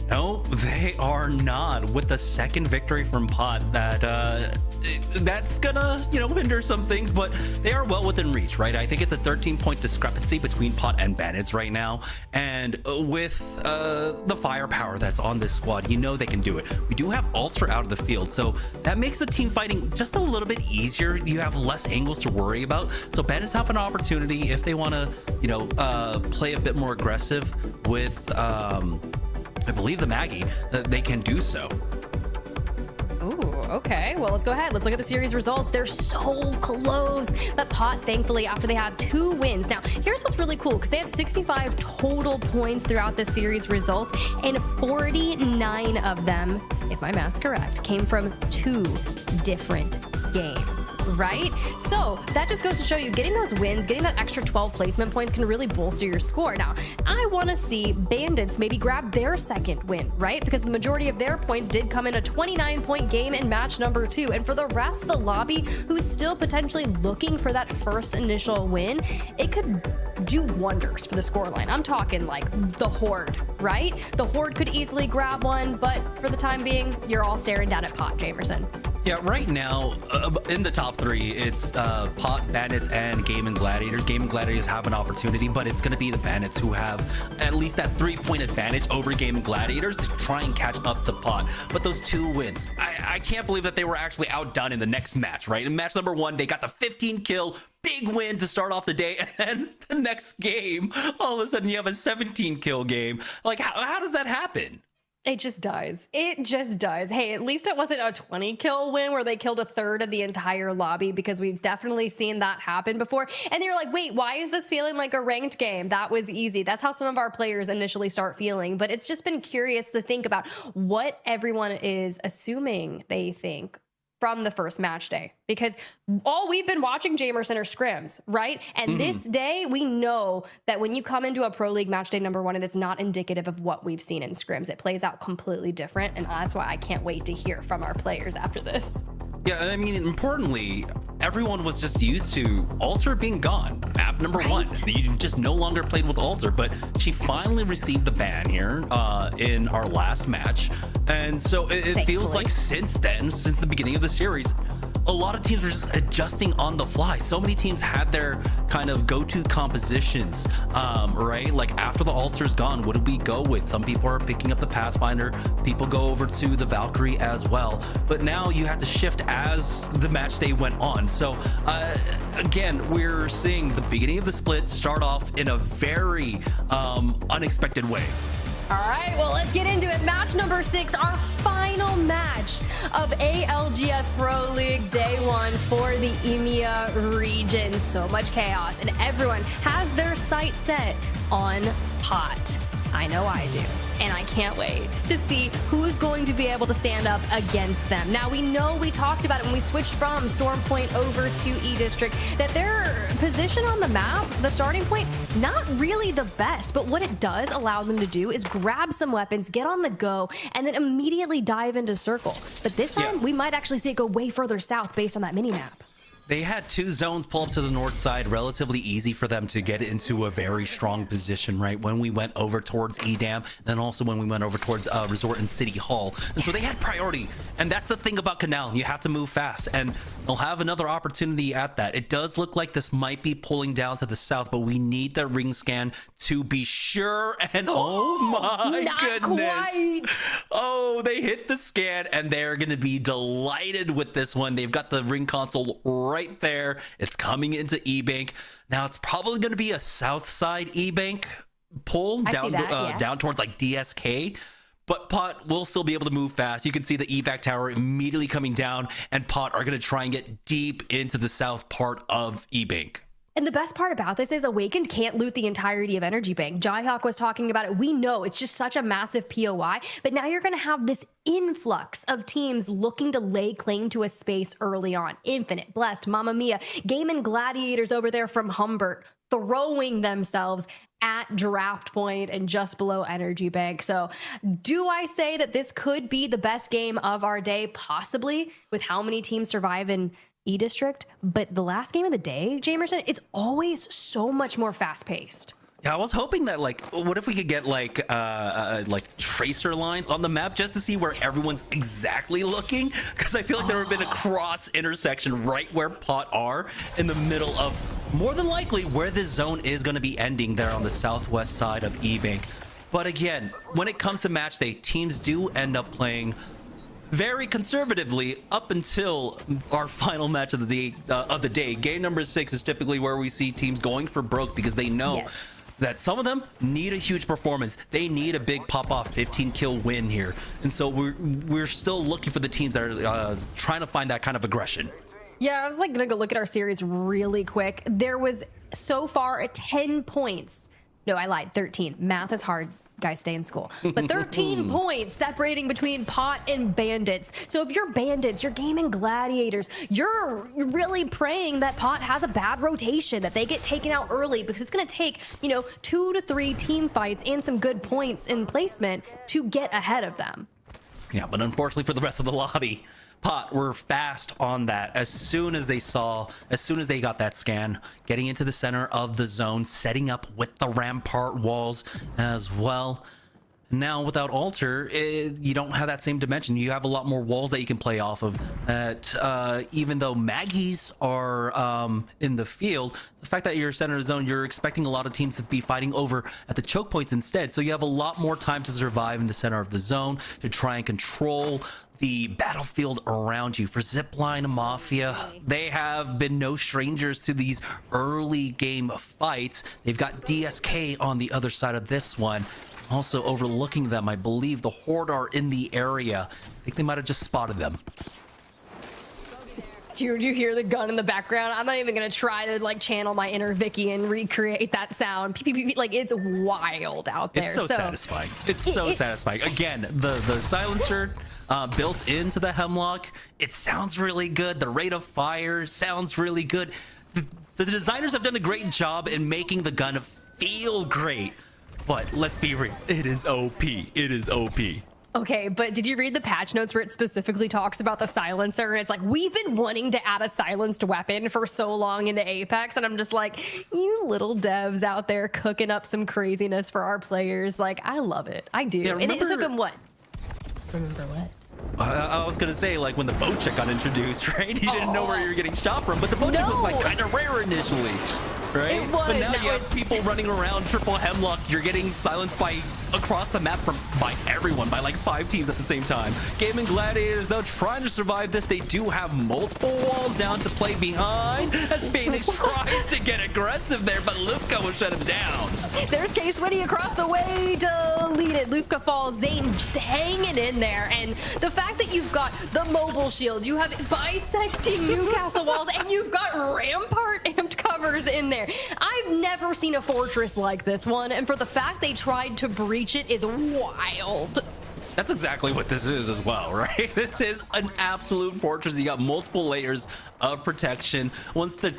No, they are not. With the second victory from Pot, that's gonna, you know, hinder some things, but they are well within reach, right? I think it's a 13-point discrepancy between Pot and Bandits right now, and with the firepower that's on this squad, you know they can do it. We do have Ultra out of the field, so that makes the team fighting just a little bit easier. You have less angles to worry about, so Bandits have an opportunity if they want to, you know, play a bit more aggressive with I believe the Maggie, they can do so. Ooh, okay. Well, let's go ahead. Let's look at the series results. They're so close. But Pot, thankfully, after they had 2 wins. Now, here's what's really cool, because they have 65 total points throughout the series results, and 49 of them, if my math's correct, came from 2 different games, right? So that just goes to show you getting those wins, getting that extra 12 placement points can really bolster your score. Now, I want to see Bandits maybe grab their second win, right? Because the majority of their points did come in a 29-point game in match number 2. And for the rest of the lobby who's still potentially looking for that first initial win, it could do wonders for the scoreline. I'm talking like the Horde, right? The Horde could easily grab one, but for the time being, you're all staring down at Pot, Jamerson. Yeah, right now, in the top 3, it's Pot, Bandits, and Gamin Gladiators. Gamin Gladiators have an opportunity, but it's going to be the Bandits who have at least that 3-point advantage over Gamin Gladiators to try and catch up to Pot. But those 2 wins, I can't believe that they were actually outdone in the next match, right? In match number 1, they got the 15-kill, big win to start off the day, and then the next game, all of a sudden you have a 17-kill game. Like, how does that happen? It just does. It just does. Hey, at least it wasn't a 20-kill win where they killed a third of the entire lobby, because we've definitely seen that happen before. And they're like, wait, why is this feeling like a ranked game? That was easy. That's how some of our players initially start feeling. But it's just been curious to think about what everyone is assuming they think from the first match day, because all we've been watching, Jamerson, are scrims, right? And this day, we know that when you come into a Pro League match day number 1, it is not indicative of what we've seen in scrims. It plays out completely different, and that's why I can't wait to hear from our players after this. Yeah, I mean, importantly, everyone was just used to Alter being gone. Map number 1. You just no longer played with Alter, but she finally received the ban here in our last match. And so it feels like since then, since the beginning of the series, a lot of teams were just adjusting on the fly. So many teams had their kind of go-to compositions, right? Like after the Altar's gone, what do we go with? Some people are picking up the Pathfinder, people go over to the Valkyrie as well. But now you have to shift as the match day went on. So again, we're seeing the beginning of the split start off in a very unexpected way. All right, well, let's get into it. Match number 6, our final match of ALGS Pro League Day 1 for the EMEA region. So much chaos, and everyone has their sights set on Pot. I know I do. And I can't wait to see who's going to be able to stand up against them. Now, we know we talked about it when we switched from Storm Point over to E-District, that their position on the map, the starting point, not really the best, but what it does allow them to do is grab some weapons, get on the go, and then immediately dive into circle. But this time, we might actually see it go way further south based on that mini-map. They had 2 zones pull up to the north side, relatively easy for them to get into a very strong position, right? When we went over towards EDAM, and then also when we went over towards Resort and City Hall. And so they had priority. And that's the thing about Canal. You have to move fast, and they'll have another opportunity at that. It does look like this might be pulling down to the south, but we need that ring scan to be sure. And oh my goodness. Quite. Oh, they hit the scan, and they're going to be delighted with this one. They've got the ring console right there. It's coming into E-Bank. Now it's probably going to be a south side E-Bank pull down, down towards like DSK, but Pot will still be able to move fast. You can see the evac tower immediately coming down, and Pot are going to try and get deep into the south part of E-Bank. And the best part about this is Awakened can't loot the entirety of Energy Bank. Jayhawk was talking about it. We know it's just such a massive POI, but now you're going to have this influx of teams looking to lay claim to a space early on. Infinite, Blessed, Mamma Mia, Gamin Gladiators over there from Humbert throwing themselves at draft point and just below Energy Bank. So do I say that this could be the best game of our day? Possibly, with how many teams survive in E-District, but the last game of the day, Jamerson, it's always so much more fast-paced. Yeah, I was hoping that, like, what if we could get like tracer lines on the map just to see where everyone's exactly looking? Because I feel like there would have been a cross intersection right where Pot are, in the middle of more than likely where this zone is going to be ending there on the southwest side of E-Bank. But again, when it comes to match day, teams do end up playing very conservatively up until our final match of the day. Game number 6 is typically where we see teams going for broke because they know that some of them need a huge performance. They need a big pop-off 15-kill win here. And so we're still looking for the teams that are trying to find that kind of aggression. Yeah, I was like gonna go look at our series really quick. There was so far 10 points. No, I lied, 13. Math is hard. Guys, stay in school. But 13 points separating between Pot and Bandits. So if you're Bandits, you're Gaming Gladiators, you're really praying that Pot has a bad rotation, that they get taken out early, because it's going to take, you know, 2 to 3 team fights and some good points in placement to get ahead of them. Yeah, but unfortunately for the rest of the lobby, Pot were fast on that. As soon as they got that scan, getting into the center of the zone, setting up with the rampart walls as well. Now without Alter, you don't have that same dimension. You have a lot more walls that you can play off of. Even though Maggies are in the field, the fact that you're center of zone, you're expecting a lot of teams to be fighting over at the choke points instead. So you have a lot more time to survive in the center of the zone, to try and control the battlefield around you. For Zipline, Mafia, they have been no strangers to these early game fights. They've got DSK on the other side of this one. Also overlooking them, I believe the Horde are in the area. I think they might have just spotted them. Do you hear the gun in the background? I'm not even gonna try to like channel my inner Vicky and recreate that sound. Like, it's wild out there. It's so satisfying. It's so satisfying. Again, the silencer built into the Hemlock, it sounds really good. The rate of fire sounds really good. The designers have done a great job in making the gun feel great. But let's be real, it is OP. It is OP. Okay, but did you read the patch notes where it specifically talks about the silencer? And it's like, we've been wanting to add a silenced weapon for so long into Apex. And I'm just like, you little devs out there cooking up some craziness for our players. Like, I love it. I do. Yeah, and it took them what? Remember what? I was gonna say, like, when the boat check got introduced, right? You didn't know where you were getting shot from, but the boat check was like kind of rare initially, right? It was. But now you have people running around triple Hemlock. You're getting silenced by across the map by everyone, by like 5 teams at the same time. Gaming Gladiators, though, trying to survive this. They do have multiple walls down to play behind as Phoenix tries to get aggressive there, but Lufka will shut him down. There's K-Switty across the way, deleted. Lufka falls, Zane just hanging in there. And the fact that you've got the mobile shield, you have bisecting Newcastle walls, and you've got rampart amped covers in there. I've never seen a fortress like this one, and for the fact they tried to breach it is wild. That's exactly what this is as well, right? This is an absolute fortress. You got multiple layers of protection. Once the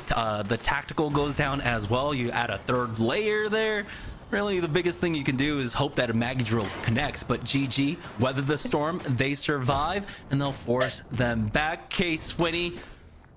tactical goes down as well, you add a 3rd layer there. Really, the biggest thing you can do is hope that a mag drill connects, but GG, weather the storm, they survive, and they'll force them back. K-Swinny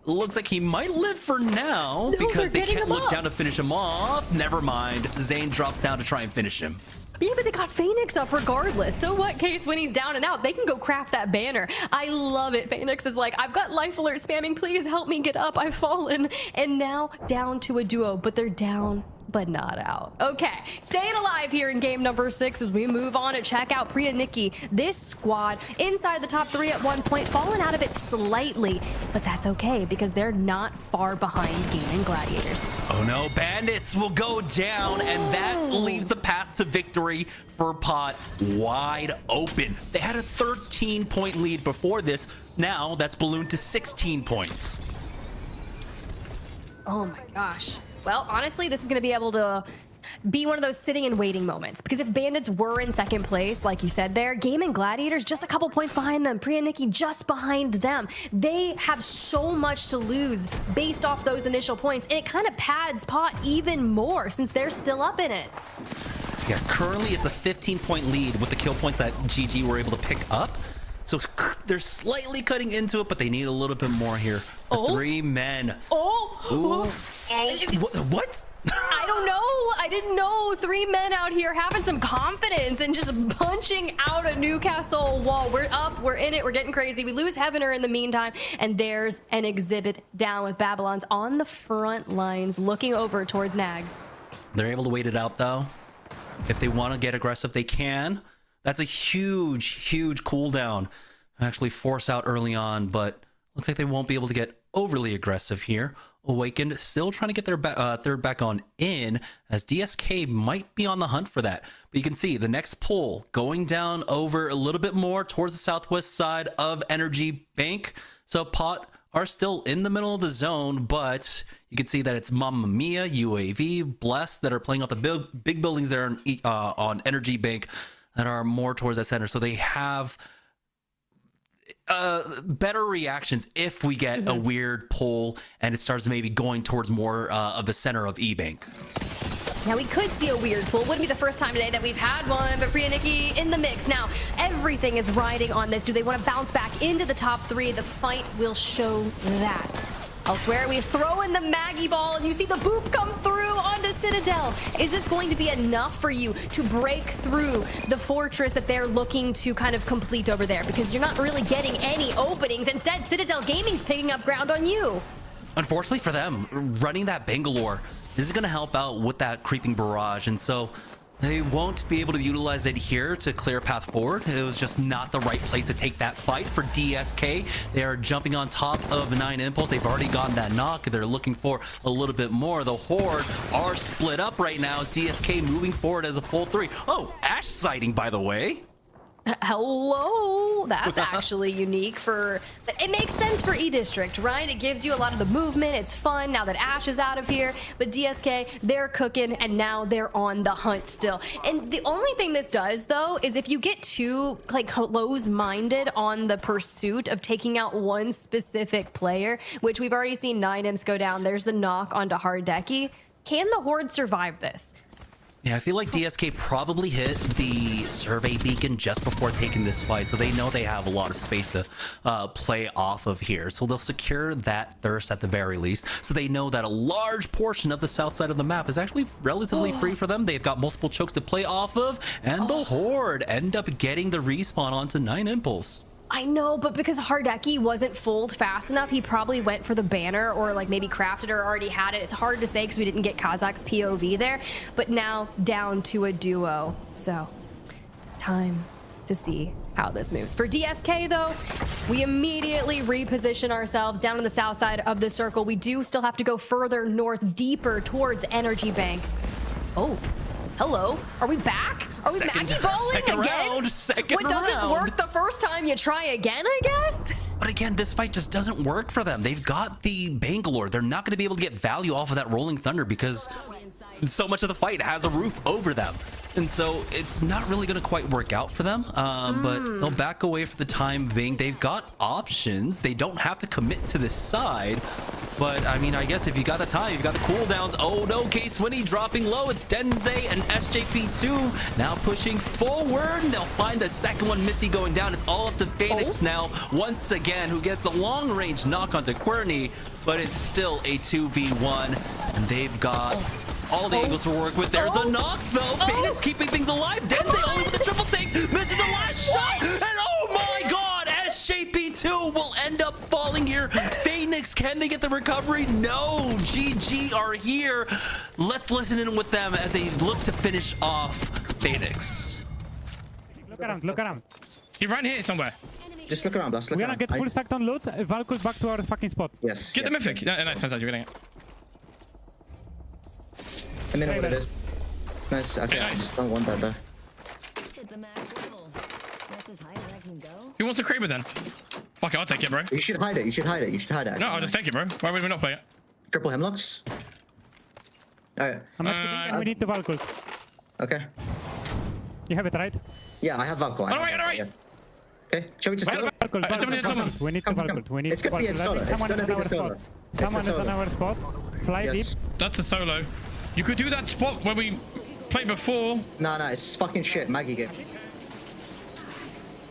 looks like he might live for now because they can't look down to finish him off. Never mind. Zane drops down to try and finish him. Yeah, but they got Phoenix up regardless. So what, Case, when he's down and out, they can go craft that banner. I love it. Phoenix is like, I've got life alert spamming. Please help me get up. I've fallen. And now down to a duo, but they're down but not out. Okay, staying alive here in game number 6 as we move on to check out PRYANIK. This squad inside the top 3 at one point, falling out of it slightly, but that's okay because they're not far behind Gaming Gladiators. Oh no, Bandits will go down, and that leaves the path to victory for Pot wide open. They had a 13-point lead before this. Now that's ballooned to 16 points. Oh my gosh. Well, honestly, this is going to be able to be one of those sitting and waiting moments, because if Bandits were in second place, like you said there, Gamin Gladiators just a couple points behind them, PRYANIK just behind them. They have so much to lose based off those initial points, and it kind of pads Pot even more since they're still up in it. Yeah, currently it's a 15-point lead with the kill points that GG were able to pick up. So they're slightly cutting into it, but they need a little bit more here. Oh. 3 men. Oh. What? I don't know. I didn't know. 3 men out here having some confidence and just punching out a Newcastle wall. We're up. We're in it. We're getting crazy. We lose Heavener in the meantime. And there's an exhibit down with Babylon's on the front lines looking over towards Nags. They're able to wait it out, though. If they want to get aggressive, they can. That's a huge, huge cooldown. Actually force out early on, but looks like they won't be able to get overly aggressive here. Awakened still trying to get their third back on in, as DSK might be on the hunt for that. But you can see the next pull going down over a little bit more towards the southwest side of Energy Bank. So Pot are still in the middle of the zone, but you can see that it's Mamma Mia, UAV, Blessed that are playing out the big buildings there on Energy Bank that are more towards that center. So they have better reactions if we get a weird pull and it starts maybe going towards more of the center of E-Bank. Now, we could see a weird pull. Wouldn't be the first time today that we've had one, but PRYANIK in the mix. Now, everything is riding on this. Do they want to bounce back into the top 3? The fight will show that. Elsewhere, we throw in the Maggie ball, and you see the boop come through onto Citadel. Is this going to be enough for you to break through the fortress that they're looking to kind of complete over there? Because you're not really getting any openings. Instead, Citadel Gaming's picking up ground on you. Unfortunately for them, running that Bangalore, this is going to help out with that creeping barrage, and so they won't be able to utilize it here to clear a path forward. It was just not the right place to take that fight for DSK. They are jumping on top of 9 Impulse. They've already gotten that knock. They're looking for a little bit more. The Horde are split up right now. DSK moving forward as a full 3. Oh, Ash sighting, by the way. Hello, that's actually unique for, it makes sense for E-District, right? It gives you a lot of the movement. It's fun now that Ash is out of here, but DSK, they're cooking and now they're on the hunt still. And the only thing this does though is if you get too like close-minded on the pursuit of taking out one specific player, which we've already seen 9 imps go down. There's the knock onto Hardeki. Can the Horde survive this? Yeah, I feel like DSK probably hit the survey beacon just before taking this fight, so they know they have a lot of space to play off of here. So they'll secure that thirst at the very least. So they know that a large portion of the south side of the map is actually relatively free for them. They've got multiple chokes to play off of, and the Horde end up getting the respawn onto 9 Impulse. I know, but because Hardeki wasn't fooled fast enough, he probably went for the banner or like maybe crafted or already had it. It's hard to say because we didn't get Kazak's POV there, but now down to a duo. So time to see how this moves. For DSK though, we immediately reposition ourselves down on the south side of the circle. We do still have to go further north, deeper towards Energy Bank. Oh, hello. Are we back? Are we Maggie balling again? What doesn't work the first time, you try again, I guess? But again, this fight just doesn't work for them. They've got the Bangalore. They're not going to be able to get value off of that Rolling Thunder because so much of the fight has a roof over them. And so it's not really going to quite work out for them, but they'll back away for the time being. They've got options. They don't have to commit to this side. But, I mean, I guess if you got the time, you've got the cooldowns. Oh, no, K-Swinny dropping low. It's Denze and SJP2 now pushing forward. And they'll find the second one, Missy going down. It's all up to Phoenix now, once again, who gets a long-range knock onto Querney. But it's still a 2v1, and they've got all the angles to work with. There's a knock, though. Phoenix keeping things alive. Denze only with the triple take. Misses the last shot. And oh, my God, SJP2 will end up falling here. Phoenix, can they get the recovery? No, GG are here. Let's listen in with them as they look to finish off Phoenix. Look around, look around. He ran here somewhere. Just look around, Blast. Look We're around. gonna get full stacked on loot. Valko's back to our fucking spot. Yes. Get the mythic. No, nice, you're getting it. I know what it is. Nice. Okay, I just don't want that though. Who wants a Kraber then? Fuck it, I'll take it, bro. You should hide it. You should hide it. You should hide it. No, I'll just take it, bro. Why would we not play it? Triple hemlocks. Alright. I'm not kidding, and we need the Valkyries. Okay. You have it, right? Yeah, I have Valkyrie. Alright. Okay, shall we just go? Valkyries. We need the Valkyries. We need It's the gonna be a Valkyries. solo. It's Someone is gonna be on a our solo. spot. Someone is on our spot. Fly deep. That's a solo. You could do that spot where we played before. No, it's fucking shit. Maggie game.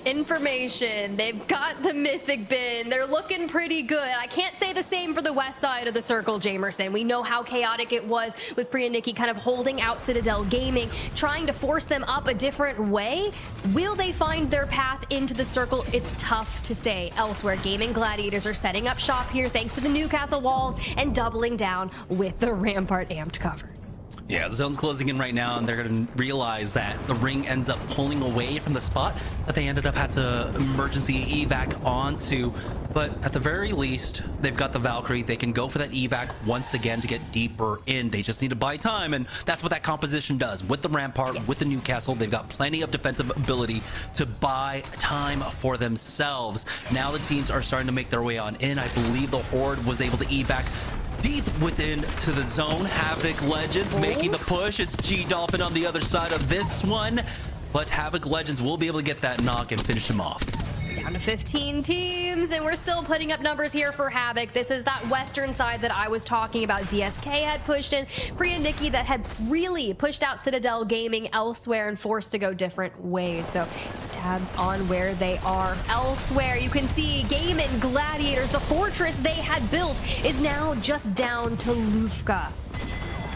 Information. They've got the mythic bin. They're looking pretty good. I can't say the same for the west side of the circle, Jamerson. We know how chaotic it was with PRYANIK kind of holding out Citadel Gaming, trying to force them up a different way. Will they find their path into the circle? It's tough to say. Elsewhere, Gaming Gladiators are setting up shop here thanks to the Newcastle walls and doubling down with the Rampart amped covers. Yeah, the zone's closing in right now, and they're going to realize that the ring ends up pulling away from the spot that they ended up had to emergency evac onto. But at the very least, they've got the Valkyrie. They can go for that evac once again to get deeper in. They just need to buy time, and that's what that composition does. With the Rampart, with the Newcastle, they've got plenty of defensive ability to buy time for themselves. Now the teams are starting to make their way on in. I believe the Horde was able to evac deep within to the zone. Havoc Legends making the push. It's G-Dolphin on the other side of this one, but Havoc Legends will be able to get that knock and finish him off. Down to 15 teams, and we're still putting up numbers here for Havoc. This is that western side that I was talking about. DSK had pushed in. PRYANIK that had really pushed out Citadel Gaming elsewhere and forced to go different ways. So tabs on where they are elsewhere. You can see Gamin Gladiators, the fortress they had built, is now just down to Lufka.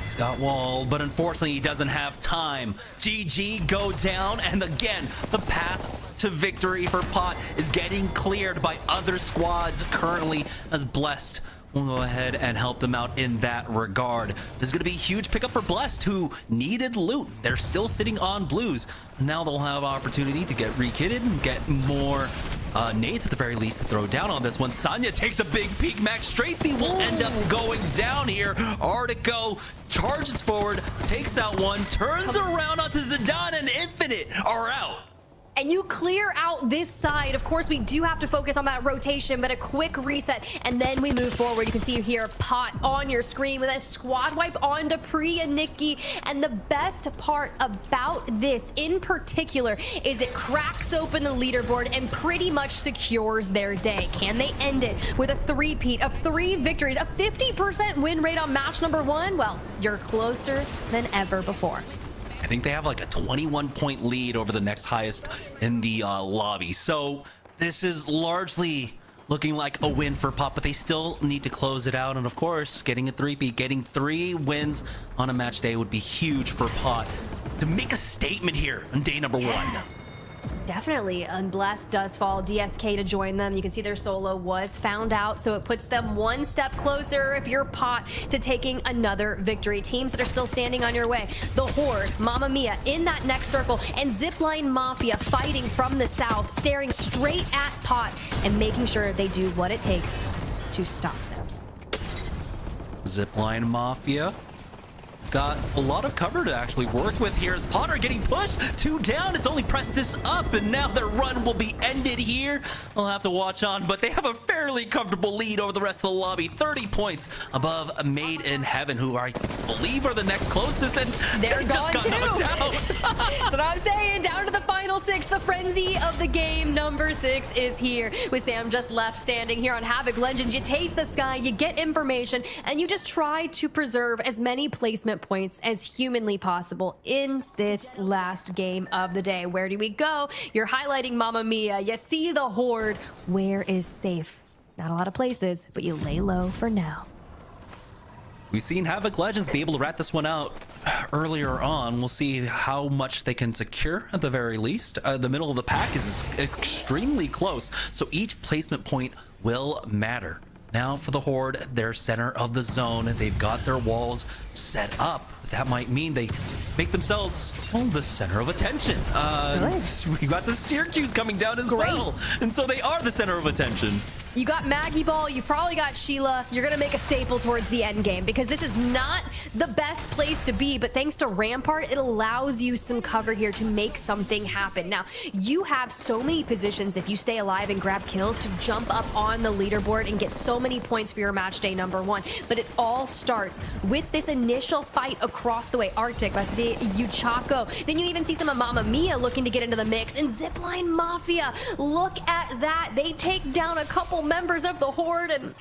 He's got wall, but unfortunately he doesn't have time. GG go down, and again, the path to victory for Pot is getting cleared by other squads currently, as Blessed will go ahead and help them out in that regard. This is going to be a huge pickup for Blessed, who needed loot. They're still sitting on blues. Now they'll have opportunity to get rekitted and get more nades at the very least to throw down on this one. Sanya takes a big peek. Max Strafey will end up going down here. Artico charges forward, takes out one, turns around onto Zidane, and Infinite are out. And you clear out this side. Of course, we do have to focus on that rotation, but a quick reset, and then we move forward. You can see here Pot on your screen with a squad wipe onto PRYANIK. And the best part about this in particular is it cracks open the leaderboard and pretty much secures their day. Can they end it with a three-peat of 3 victories, a 50% win rate on match number 1? Well, you're closer than ever before. I think they have like a 21-point lead over the next highest in the lobby. So this is largely looking like a win for Pop, but they still need to close it out. And of course, getting a 3-peat, getting 3 wins on a match day would be huge for Pot to make a statement here on day number 1. Definitely. Unblessed does fall DSK to join them. You can see their solo was found out, so it puts them one step closer, if you're Pot, to taking another victory. Teams that are still standing on your way: the Horde, Mamma Mia in that next circle, and Zipline Mafia fighting from the south, staring straight at Pot and making sure they do what it takes to stop them. Zipline Mafia got a lot of cover to actually work with here as Potter getting pushed 2 down. It's only Prestis up, and now their run will be ended here. They'll have to watch on, but they have a fairly comfortable lead over the rest of the lobby. 30 points above Made in Heaven, who I believe are the next closest, and they're just got knocked out. That's what I'm saying. Down to the final 6. The frenzy of the game, number 6, is here with Sam just left standing here on Havoc Legends. You take the sky, you get information, and you just try to preserve as many placement points as humanly possible in this last game of the day. Where do we go? You're highlighting Mamma Mia. You see the Horde. Where is safe? Not a lot of places, but you lay low for now. We've seen Havoc Legends be able to rat this one out earlier on. We'll see how much they can secure at the very least. The middle of the pack is extremely close, so each placement point will matter. Now for the Horde, they're center of the zone. They've got their walls set up. That might mean they make themselves, well, the center of attention. We've got the Syracuse coming down as well. And so they are the center of attention. You got Maggie Ball, you probably got Sheila. You're gonna make a staple towards the end game because this is not the best place to be, but thanks to Rampart, it allows you some cover here to make something happen. Now, you have so many positions if you stay alive and grab kills to jump up on the leaderboard and get so many points for your match day #1. But it all starts with this initial fight across the way. Arctic, Vassidi, Yuchako. Then you even see some of Mamma Mia looking to get into the mix, and Zipline Mafia. Look at that. They take down a couple members of the Horde, and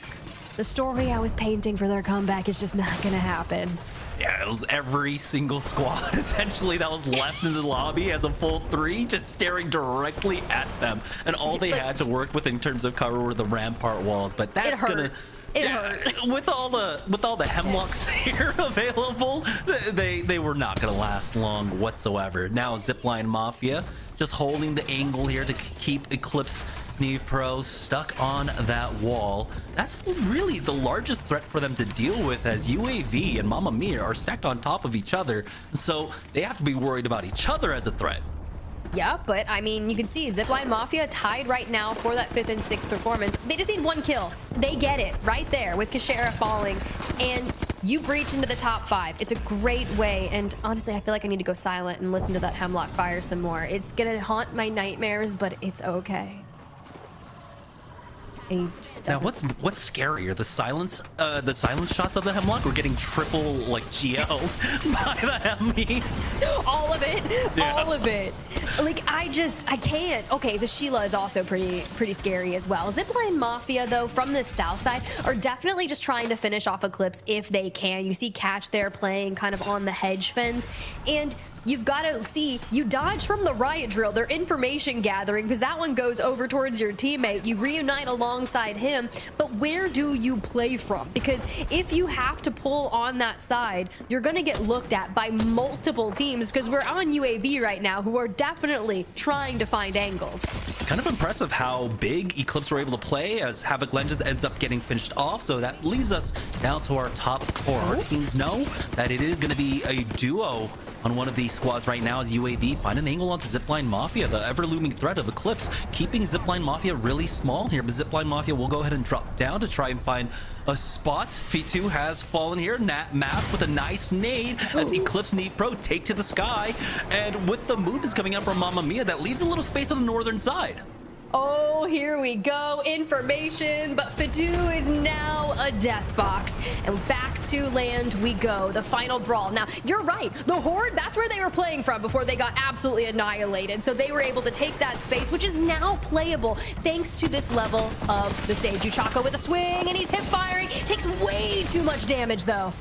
the story I was painting for their comeback is just not gonna happen. Yeah, it was every single squad essentially that was left in the lobby as a full 3 just staring directly at them, and all they had to work with in terms of cover were the rampart walls. But that's gonna with all the hemlocks here available, they were not gonna last long whatsoever. Now Zipline Mafia just holding the angle here to keep ECLIPSE NEEVEPRO stuck on that wall. That's really the largest threat for them to deal with, as UAV and Mamma Mia are stacked on top of each other, so they have to be worried about each other as a threat. Yeah, but I mean, you can see Zipline Mafia tied right now for that 5th and 6th performance. They just need 1 kill. They get it right there with Kashera falling, and you breach into the top 5. It's a great way, and honestly, I feel like I need to go silent and listen to that Hemlock fire some more. It's gonna haunt my nightmares, but it's okay. Now, what's scarier, the silence shots of the Hemlock, or getting triple like GO by the Emmy? All of it, all of it. Like I can't. Okay, the Sheila is also pretty scary as well. Zipline Mafia though, from the south side, are definitely just trying to finish off ECLIPSE if they can. You see Catch there playing kind of on the hedge fence, and you've got to see, you dodge from the riot drill. They're information gathering because that one goes over towards your teammate. You reunite alongside him, but where do you play from? Because if you have to pull on that side, you're going to get looked at by multiple teams, because we're on UAV right now who are definitely trying to find angles. It's kind of impressive how big ECLIPSE were able to play, as Havoc Legends ends up getting finished off. So that leaves us down to our top 4. Our teams know that it is going to be a duo on one of these squads right now, as UAV find an angle onto Zipline Mafia, the ever-looming threat of ECLIPSE, keeping Zipline Mafia really small here. But Zipline Mafia will go ahead and drop down to try and find a spot. Fitu has fallen here. Mask with a nice nade as ECLIPSE NEEVEPRO take to the sky. And with the movements coming up from Mamma Mia, that leaves a little space on the northern side. Oh, here we go. Information, but Fitu is now a death box. And back to land we go. The final brawl. Now, you're right. The Horde, that's where they were playing from before they got absolutely annihilated. So they were able to take that space, which is now playable thanks to this level of the stage. Yuchako with a swing, and he's hip firing. Takes way too much damage, though.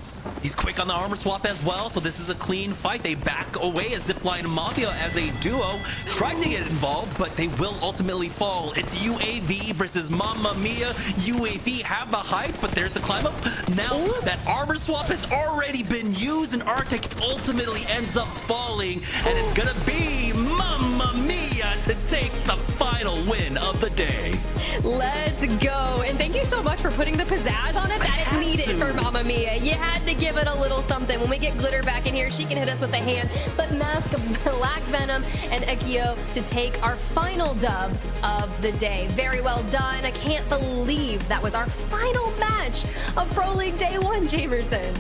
He's quick on the armor swap as well, so this is a clean fight. They back away as Zipline Mafia as a duo try to get involved, but they will ultimately fall. It's UAV versus Mamma Mia. UAV have the height, but there's the climb up. Now that armor swap has already been used, and Arctic ultimately ends up falling, and it's gonna be Mamma Mia to take the final win of the day. Let's go. And thank you so much for putting the pizzazz on it that it needed for Mamma Mia. You had to give it a little something. When we get Glitter back in here, she can hit us with a hand. But Mask, Black Venom, and Ekio to take our final dub of the day. Very well done. I can't believe that was our final match of Pro League Day 1, Jamerson.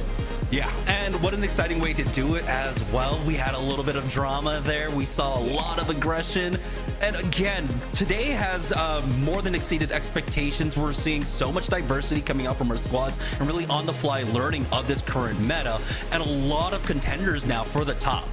Yeah, and what an exciting way to do it as well. We had a little bit of drama there. We saw a lot of aggression. And again, today has more than exceeded expectations. We're seeing so much diversity coming out from our squads and really on the fly learning of this current meta, and a lot of contenders now for the top.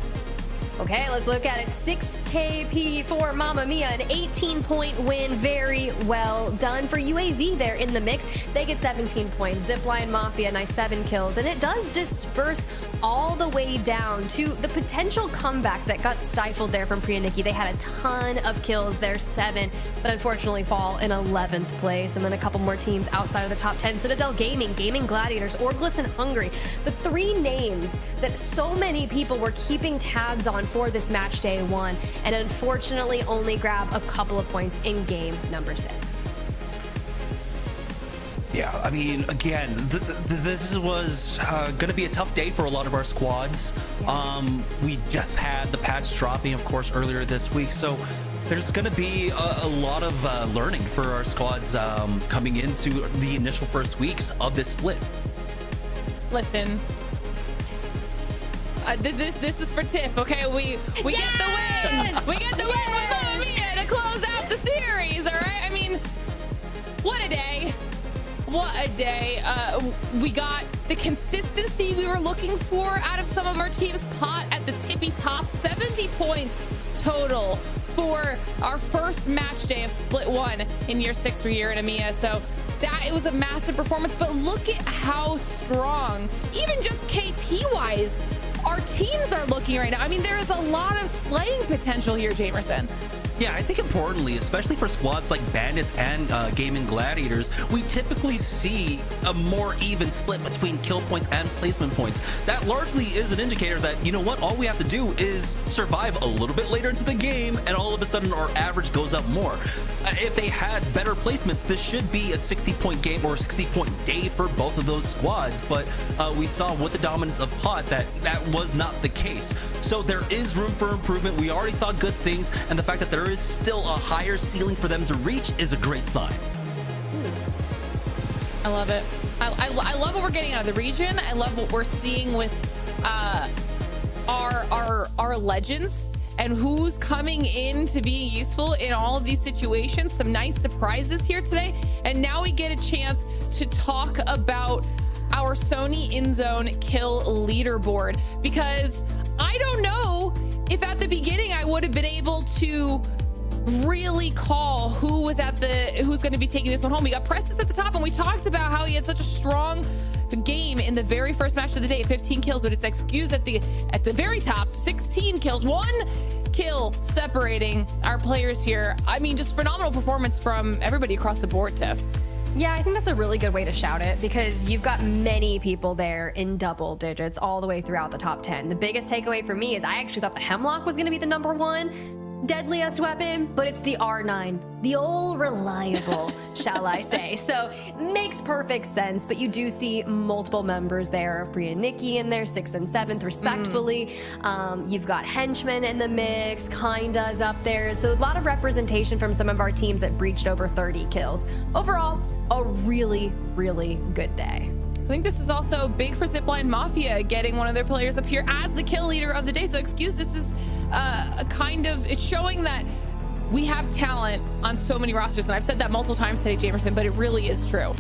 Okay, let's look at it. 6 KP for Mamma Mia, an 18-point win. Very well done for UAV there in the mix. They get 17 points. Zipline Mafia, nice 7 kills. And it does disperse all the way down to the potential comeback that got stifled there from PRYANIK. They had a ton of kills there, 7, but unfortunately fall in 11th place. And then a couple more teams outside of the top 10. Citadel, Gamin, Gladiators, Orgless, and Hungary. The 3 names that so many people were keeping tabs on for this match day 1, and unfortunately only grab a couple of points in game number 6. Yeah, I mean, again, this was going to be a tough day for a lot of our squads. We just had the patch dropping, of course, earlier this week, so there's going to be a lot of learning for our squads coming into the initial first weeks of this split. Listen, this is for Tiff, okay? We get the win. We get the win with Mafia to close out the series, all right? I mean, what a day. What a day. We got the consistency we were looking for out of some of our teams. Pot at the tippy top, 70 points total for our first match day of split 1 in year 6 for year in EMEA. So that it was a massive performance, but look at how strong, even just KP wise, our teams are looking right now. I mean, there is a lot of slaying potential here, Jamerson. Yeah, I think importantly, especially for squads like Bandits and Gamin Gladiators, we typically see a more even split between kill points and placement points. That largely is an indicator that, you know what, all we have to do is survive a little bit later into the game, and all of a sudden our average goes up more. If they had better placements, this should be a 60-point game or a 60-point day for both of those squads, but we saw with the dominance of Pot that was not the case. So there is room for improvement. We already saw good things, and the fact that there is still a higher ceiling for them to reach is a great sign. I love it. I love what we're getting out of the region. I love what we're seeing with our legends and who's coming in to be useful in all of these situations. Some nice surprises here today. And now we get a chance to talk about our Sony InZone kill leaderboard, because I don't know if at the beginning I would have been able to really call who's going to be taking this one home. We got Prestis at the top, and we talked about how he had such a strong game in the very first match of the day, 15 kills, but it's excused at the very top, 16 kills, 1 kill separating our players here. I mean, just phenomenal performance from everybody across the board, Tiff. Yeah, I think that's a really good way to shout it, because you've got many people there in double digits all the way throughout the top 10. The biggest takeaway for me is I actually thought the Hemlock was going to be the #1 deadliest weapon, but it's the R9, the old reliable, shall I say. So makes perfect sense, but you do see multiple members there of PRYANIK in there, 6th and 7th respectively. You've got Henchmen in the mix, Kinda's up there. So a lot of representation from some of our teams that breached over 30 kills. Overall, a really, really good day. I think this is also big for Zipline Mafia, getting one of their players up here as the kill leader of the day. So excuse, this is it's showing that we have talent on so many rosters. And I've said that multiple times today, Jamerson, but it really is true.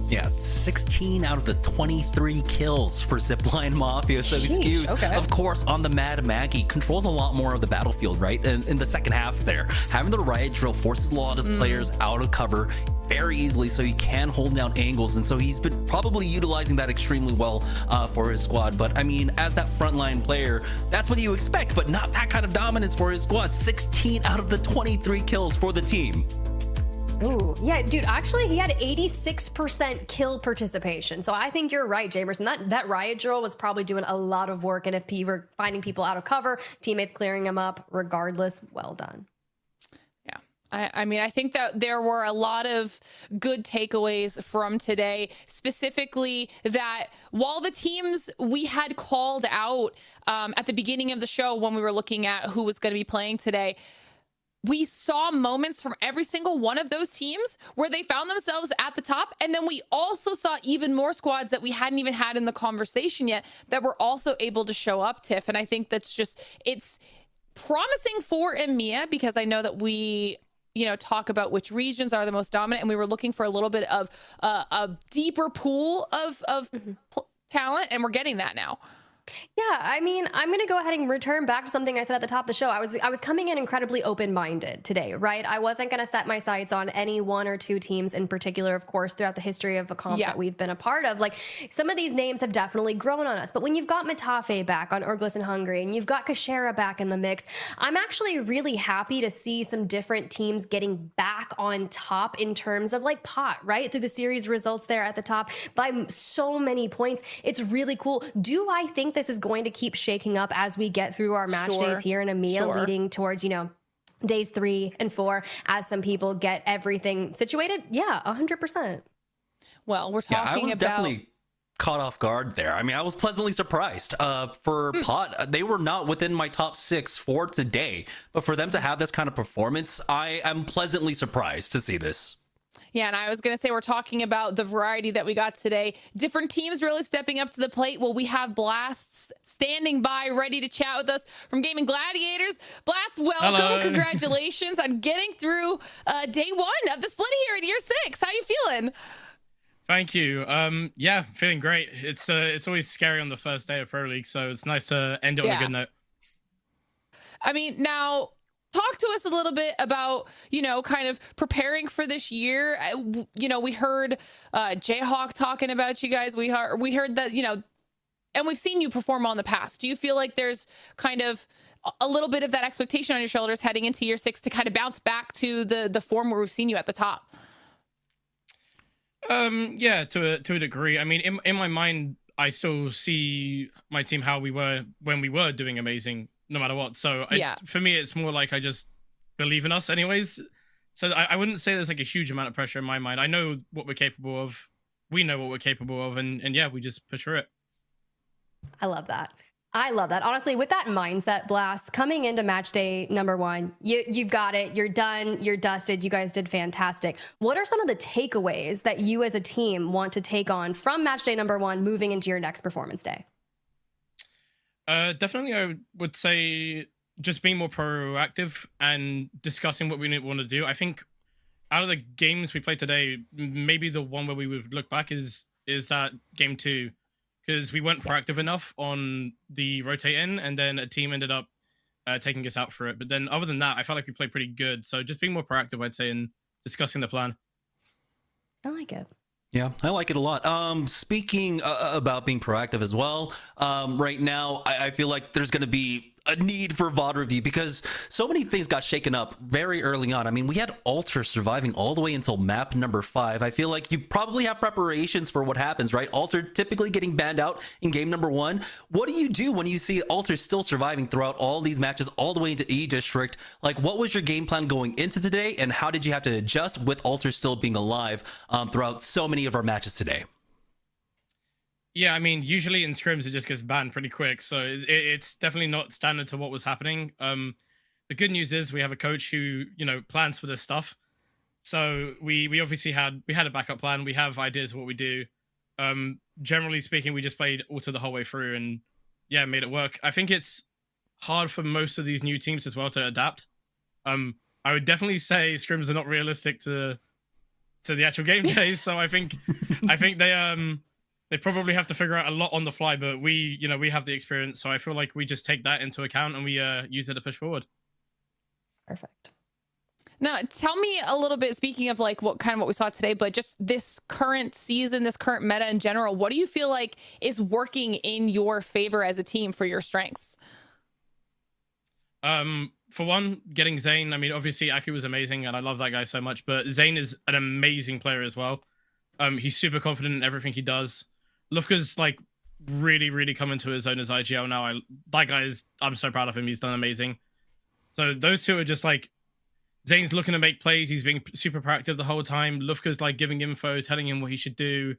Yeah, 16 out of the 23 kills for Zipline Mafia. So excuse, of course, on the Mad Maggie, controls a lot more of the battlefield, right? And in the second half there, having the riot drill forces a lot of players out of cover very easily, so he can hold down angles, and so he's been probably utilizing that extremely well for his squad. But I mean, as that frontline player, that's what you expect, but not that kind of dominance for his squad. 16 out of the 23 kills for the team. Ooh, yeah, dude, actually he had 86% kill participation. So I think you're right, Jamerson. That riot drill was probably doing a lot of work, and if he were finding people out of cover, teammates clearing them up, regardless, well done. I mean, I think that there were a lot of good takeaways from today, specifically that while the teams we had called out at the beginning of the show when we were looking at who was going to be playing today, we saw moments from every single one of those teams where they found themselves at the top. And then we also saw even more squads that we hadn't even had in the conversation yet that were also able to show up, Tiff. And I think that's just, it's promising for EMEA, because I know that we, talk about which regions are the most dominant, and we were looking for a little bit of a deeper pool of talent, and we're getting that now. Yeah, I mean, I'm going to go ahead and return back to something I said at the top of the show. I was coming in incredibly open-minded today, right? I wasn't going to set my sights on any 1 or 2 teams in particular, of course, throughout the history of a comp that we've been a part of. Like, some of these names have definitely grown on us, but when you've got Matafe back on Orgless in Hungary, and you've got Clxver back in the mix, I'm actually really happy to see some different teams getting back on top in terms of like Pot, right? Through the series results there at the top by so many points. It's really cool. Do I think this is going to keep shaking up as we get through our match days here in EMEA, leading towards, days 3 and 4 as some people get everything situated? Yeah, 100%. Well, we're talking about... caught off guard there. I mean, I was pleasantly surprised. For Pot, they were not within my top 6 for today, but for them to have this kind of performance, I am pleasantly surprised to see this. Yeah, and I was going to say, we're talking about the variety that we got today. Different teams really stepping up to the plate. Well, we have Blasts standing by, ready to chat with us from Gaming Gladiators. Blast, welcome. Hello. Congratulations on getting through day 1 of the split here in year 6. How you feeling? Thank you. Yeah, feeling great. It's always scary on the first day of Pro League, so it's nice to end it on a good note. I mean, now, talk to us a little bit about, you know, kind of preparing for this year. You know, we heard Jayhawk talking about you guys. We heard that, you know, and we've seen you perform on the past. Do you feel like there's kind of a little bit of that expectation on your shoulders heading into year 6 to kind of bounce back to the form where we've seen you at the top? Yeah, to a degree. I mean, in my mind, I still see my team how we were when we were doing amazing, no matter what. So for me, it's more like I just believe in us anyways. So I wouldn't say there's like a huge amount of pressure in my mind. I know what we're capable of. We know what we're capable of. And yeah, we just push through it. I love that. I love that. Honestly, with that mindset, Blast, coming into match day number 1, you've got it. You're done. You're dusted. You guys did fantastic. What are some of the takeaways that you as a team want to take on from match day number 1 moving into your next performance day? Definitely, I would say just being more proactive and discussing what we want to do. I think out of the games we played today, maybe the one where we would look back is that game 2, because we weren't proactive enough on the rotate in, and then a team ended up taking us out for it. But then other than that, I felt like we played pretty good. So just being more proactive, I'd say, and discussing the plan. I like it. Yeah, I like it a lot. Speaking about being proactive as well, right now, I feel like there's going to be a need for VOD review because so many things got shaken up very early on. I mean, we had Alter surviving all the way until map number 5. I feel like you probably have preparations for what happens, right? Alter typically getting banned out in game number 1. What do you do when you see Alter still surviving throughout all these matches all the way into E District? Like, what was your game plan going into today, and how did you have to adjust with Alter still being alive throughout so many of our matches today? Yeah, I mean, usually in scrims, it just gets banned pretty quick. So it's definitely not standard to what was happening. The good news is we have a coach who, you know, plans for this stuff. So we obviously had a backup plan. We have ideas of what we do. Generally speaking, we just played Alter the whole way through and, yeah, made it work. I think it's hard for most of these new teams as well to adapt. I would definitely say scrims are not realistic to the actual game days. So I think they probably have to figure out a lot on the fly, but we have the experience, so I feel like we just take that into account and we use it to push forward. Perfect. Now, tell me a little bit, speaking of like what we saw today, but just this current season, this current meta in general, what do you feel like is working in your favor as a team for your strengths? For one, getting Zane. I mean, obviously Aku was amazing and I love that guy so much, but Zane is an amazing player as well. He's super confident in everything he does. Lufka's like really come into his own as IGL now. I'm so proud of him. He's done amazing. So those two are just like, Zane's looking to make plays. He's being super proactive the whole time. Lufka's like giving info, telling him what he should do.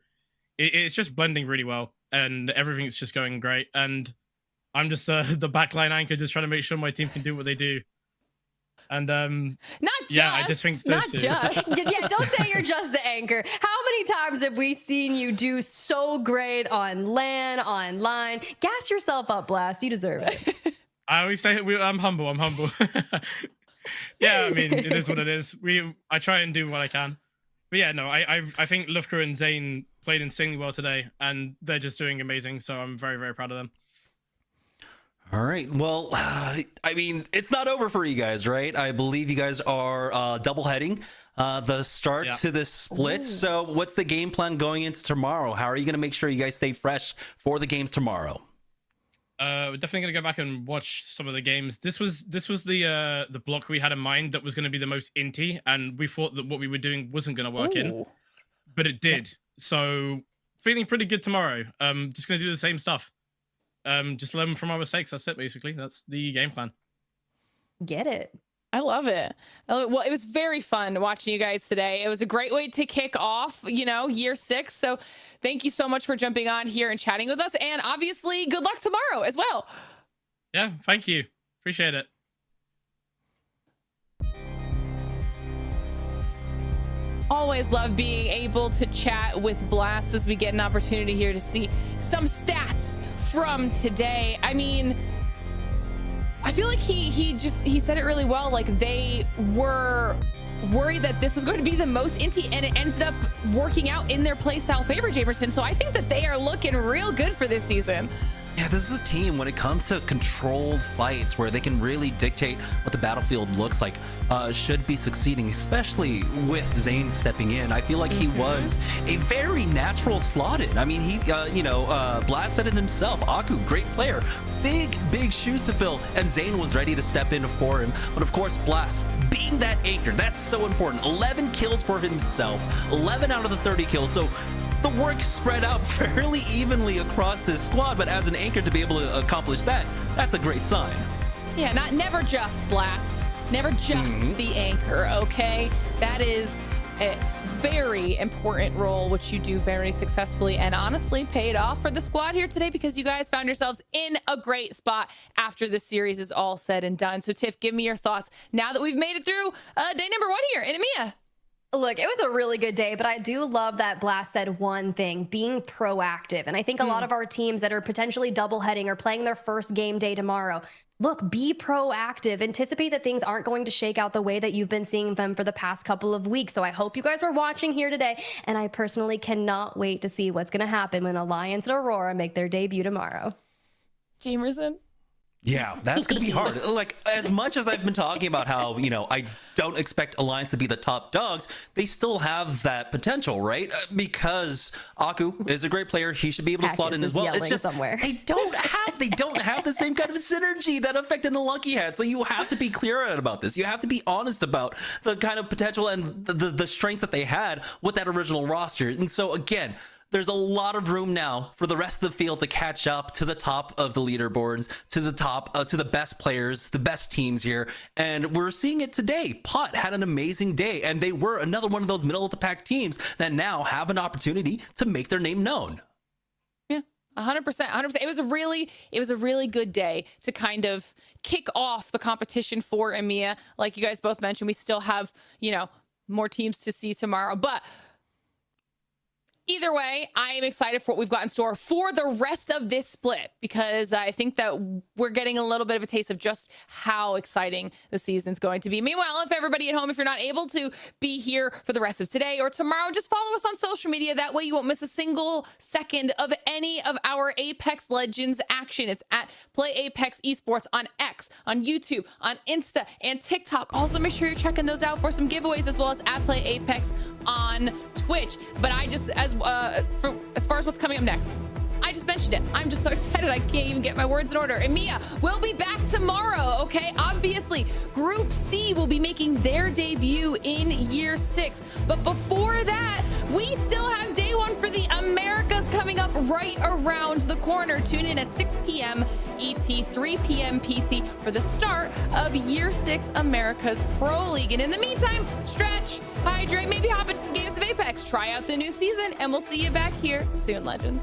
It's just blending really well and everything's just going great. And I'm just the backline anchor, just trying to make sure my team can do what they do. And I just think those two. Yeah, don't say you're just the anchor. How many times have we seen you do so great on LAN, online? Gas yourself up, Blast. You deserve it. I always say I'm humble. Yeah, I mean, it is what it is. I try and do what I can. But yeah, no, I think Lufka and Zane played insanely well today, and they're just doing amazing. So I'm very proud of them. All right. Well, I mean, it's not over for you guys, right? I believe you guys are double heading the start to this split. Ooh. So what's the game plan going into tomorrow? How are you going to make sure you guys stay fresh for the games tomorrow? We're definitely going to go back and watch some of the games. This was the block we had in mind that was going to be the most inty, and we thought that what we were doing wasn't going to work in, but it did. So feeling pretty good tomorrow. Just going to do the same stuff. Just learn from our mistakes. That's it, basically. That's the game plan. Get it. I love it. Well, it was very fun watching you guys today. It was a great way to kick off, you know, year 6. So thank you so much for jumping on here and chatting with us. And obviously, good luck tomorrow as well. Yeah, thank you. Appreciate it. Always love being able to chat with Blast as we get an opportunity here to see some stats from today. I mean, I feel like he said it really well. Like, they were worried that this was going to be the most inty, and it ends up working out in their playstyle favor, Jamerson. So I think that they are looking real good for this season. Yeah, this is a team when it comes to controlled fights where they can really dictate what the battlefield looks like, should be succeeding, especially with Zane stepping in. I feel like he was a very natural slot in. I mean, he, Blast said it himself. Aku, great player, big shoes to fill, and Zane was ready to step in for him. But of course, Blast being that anchor, that's so important. 11 kills for himself, 11 out of the 30 kills. So the work spread out fairly evenly across this squad, but as an anchor to be able to accomplish that, that's a great sign. Yeah, never just Blasts, never just the anchor, okay? That is a very important role, which you do very successfully, and honestly paid off for the squad here today, because you guys found yourselves in a great spot after the series is all said and done. So Tiff, give me your thoughts now that we've made it through day number 1 here in EMEA. Look, it was a really good day, but I do love that Blast said one thing, being proactive. And I think a lot of our teams that are potentially doubleheading or playing their first game day tomorrow, look, be proactive. Anticipate that things aren't going to shake out the way that you've been seeing them for the past couple of weeks. So I hope you guys were watching here today, and I personally cannot wait to see what's going to happen when Alliance and Aurora make their debut tomorrow. Jamerson? Yeah, that's going to be hard. Like, as much as I've been talking about how, I don't expect Alliance to be the top dogs, they still have that potential, right? Because Aku is a great player. He should be able to slot in as well. It's just somewhere. They don't have the same kind of synergy that affected the Lucky had. So you have to be clear about this. You have to be honest about the kind of potential and the strength that they had with that original roster. And so again, there's a lot of room now for the rest of the field to catch up to the top of the leaderboards, to the top, to the best players, the best teams here. And we're seeing it today. Pot had an amazing day, and they were another one of those middle of the pack teams that now have an opportunity to make their name known. Yeah, 100%. It was a really good day to kind of kick off the competition for EMEA. Like you guys both mentioned, we still have, more teams to see tomorrow, but either way, I am excited for what we've got in store for the rest of this split, because I think that we're getting a little bit of a taste of just how exciting the season's going to be. Meanwhile, if everybody at home, if you're not able to be here for the rest of today or tomorrow, just follow us on social media. That way you won't miss a single second of any of our Apex Legends action. It's at Play Apex Esports on X, on YouTube, on Insta, and TikTok. Also, make sure you're checking those out for some giveaways, as well as at Play Apex on Twitch. But as far as what's coming up next, I just mentioned it. I'm just so excited. I can't even get my words in order. EMEA will be back tomorrow, okay? Obviously, Group C will be making their debut in year 6. But before that, we still have day 1 for the Americas coming up right around the corner. Tune in at 6 p.m. ET, 3 p.m. PT for the start of year 6 America's Pro League. And in the meantime, stretch, hydrate, maybe hop into some games of Apex, try out the new season, and we'll see you back here soon, Legends.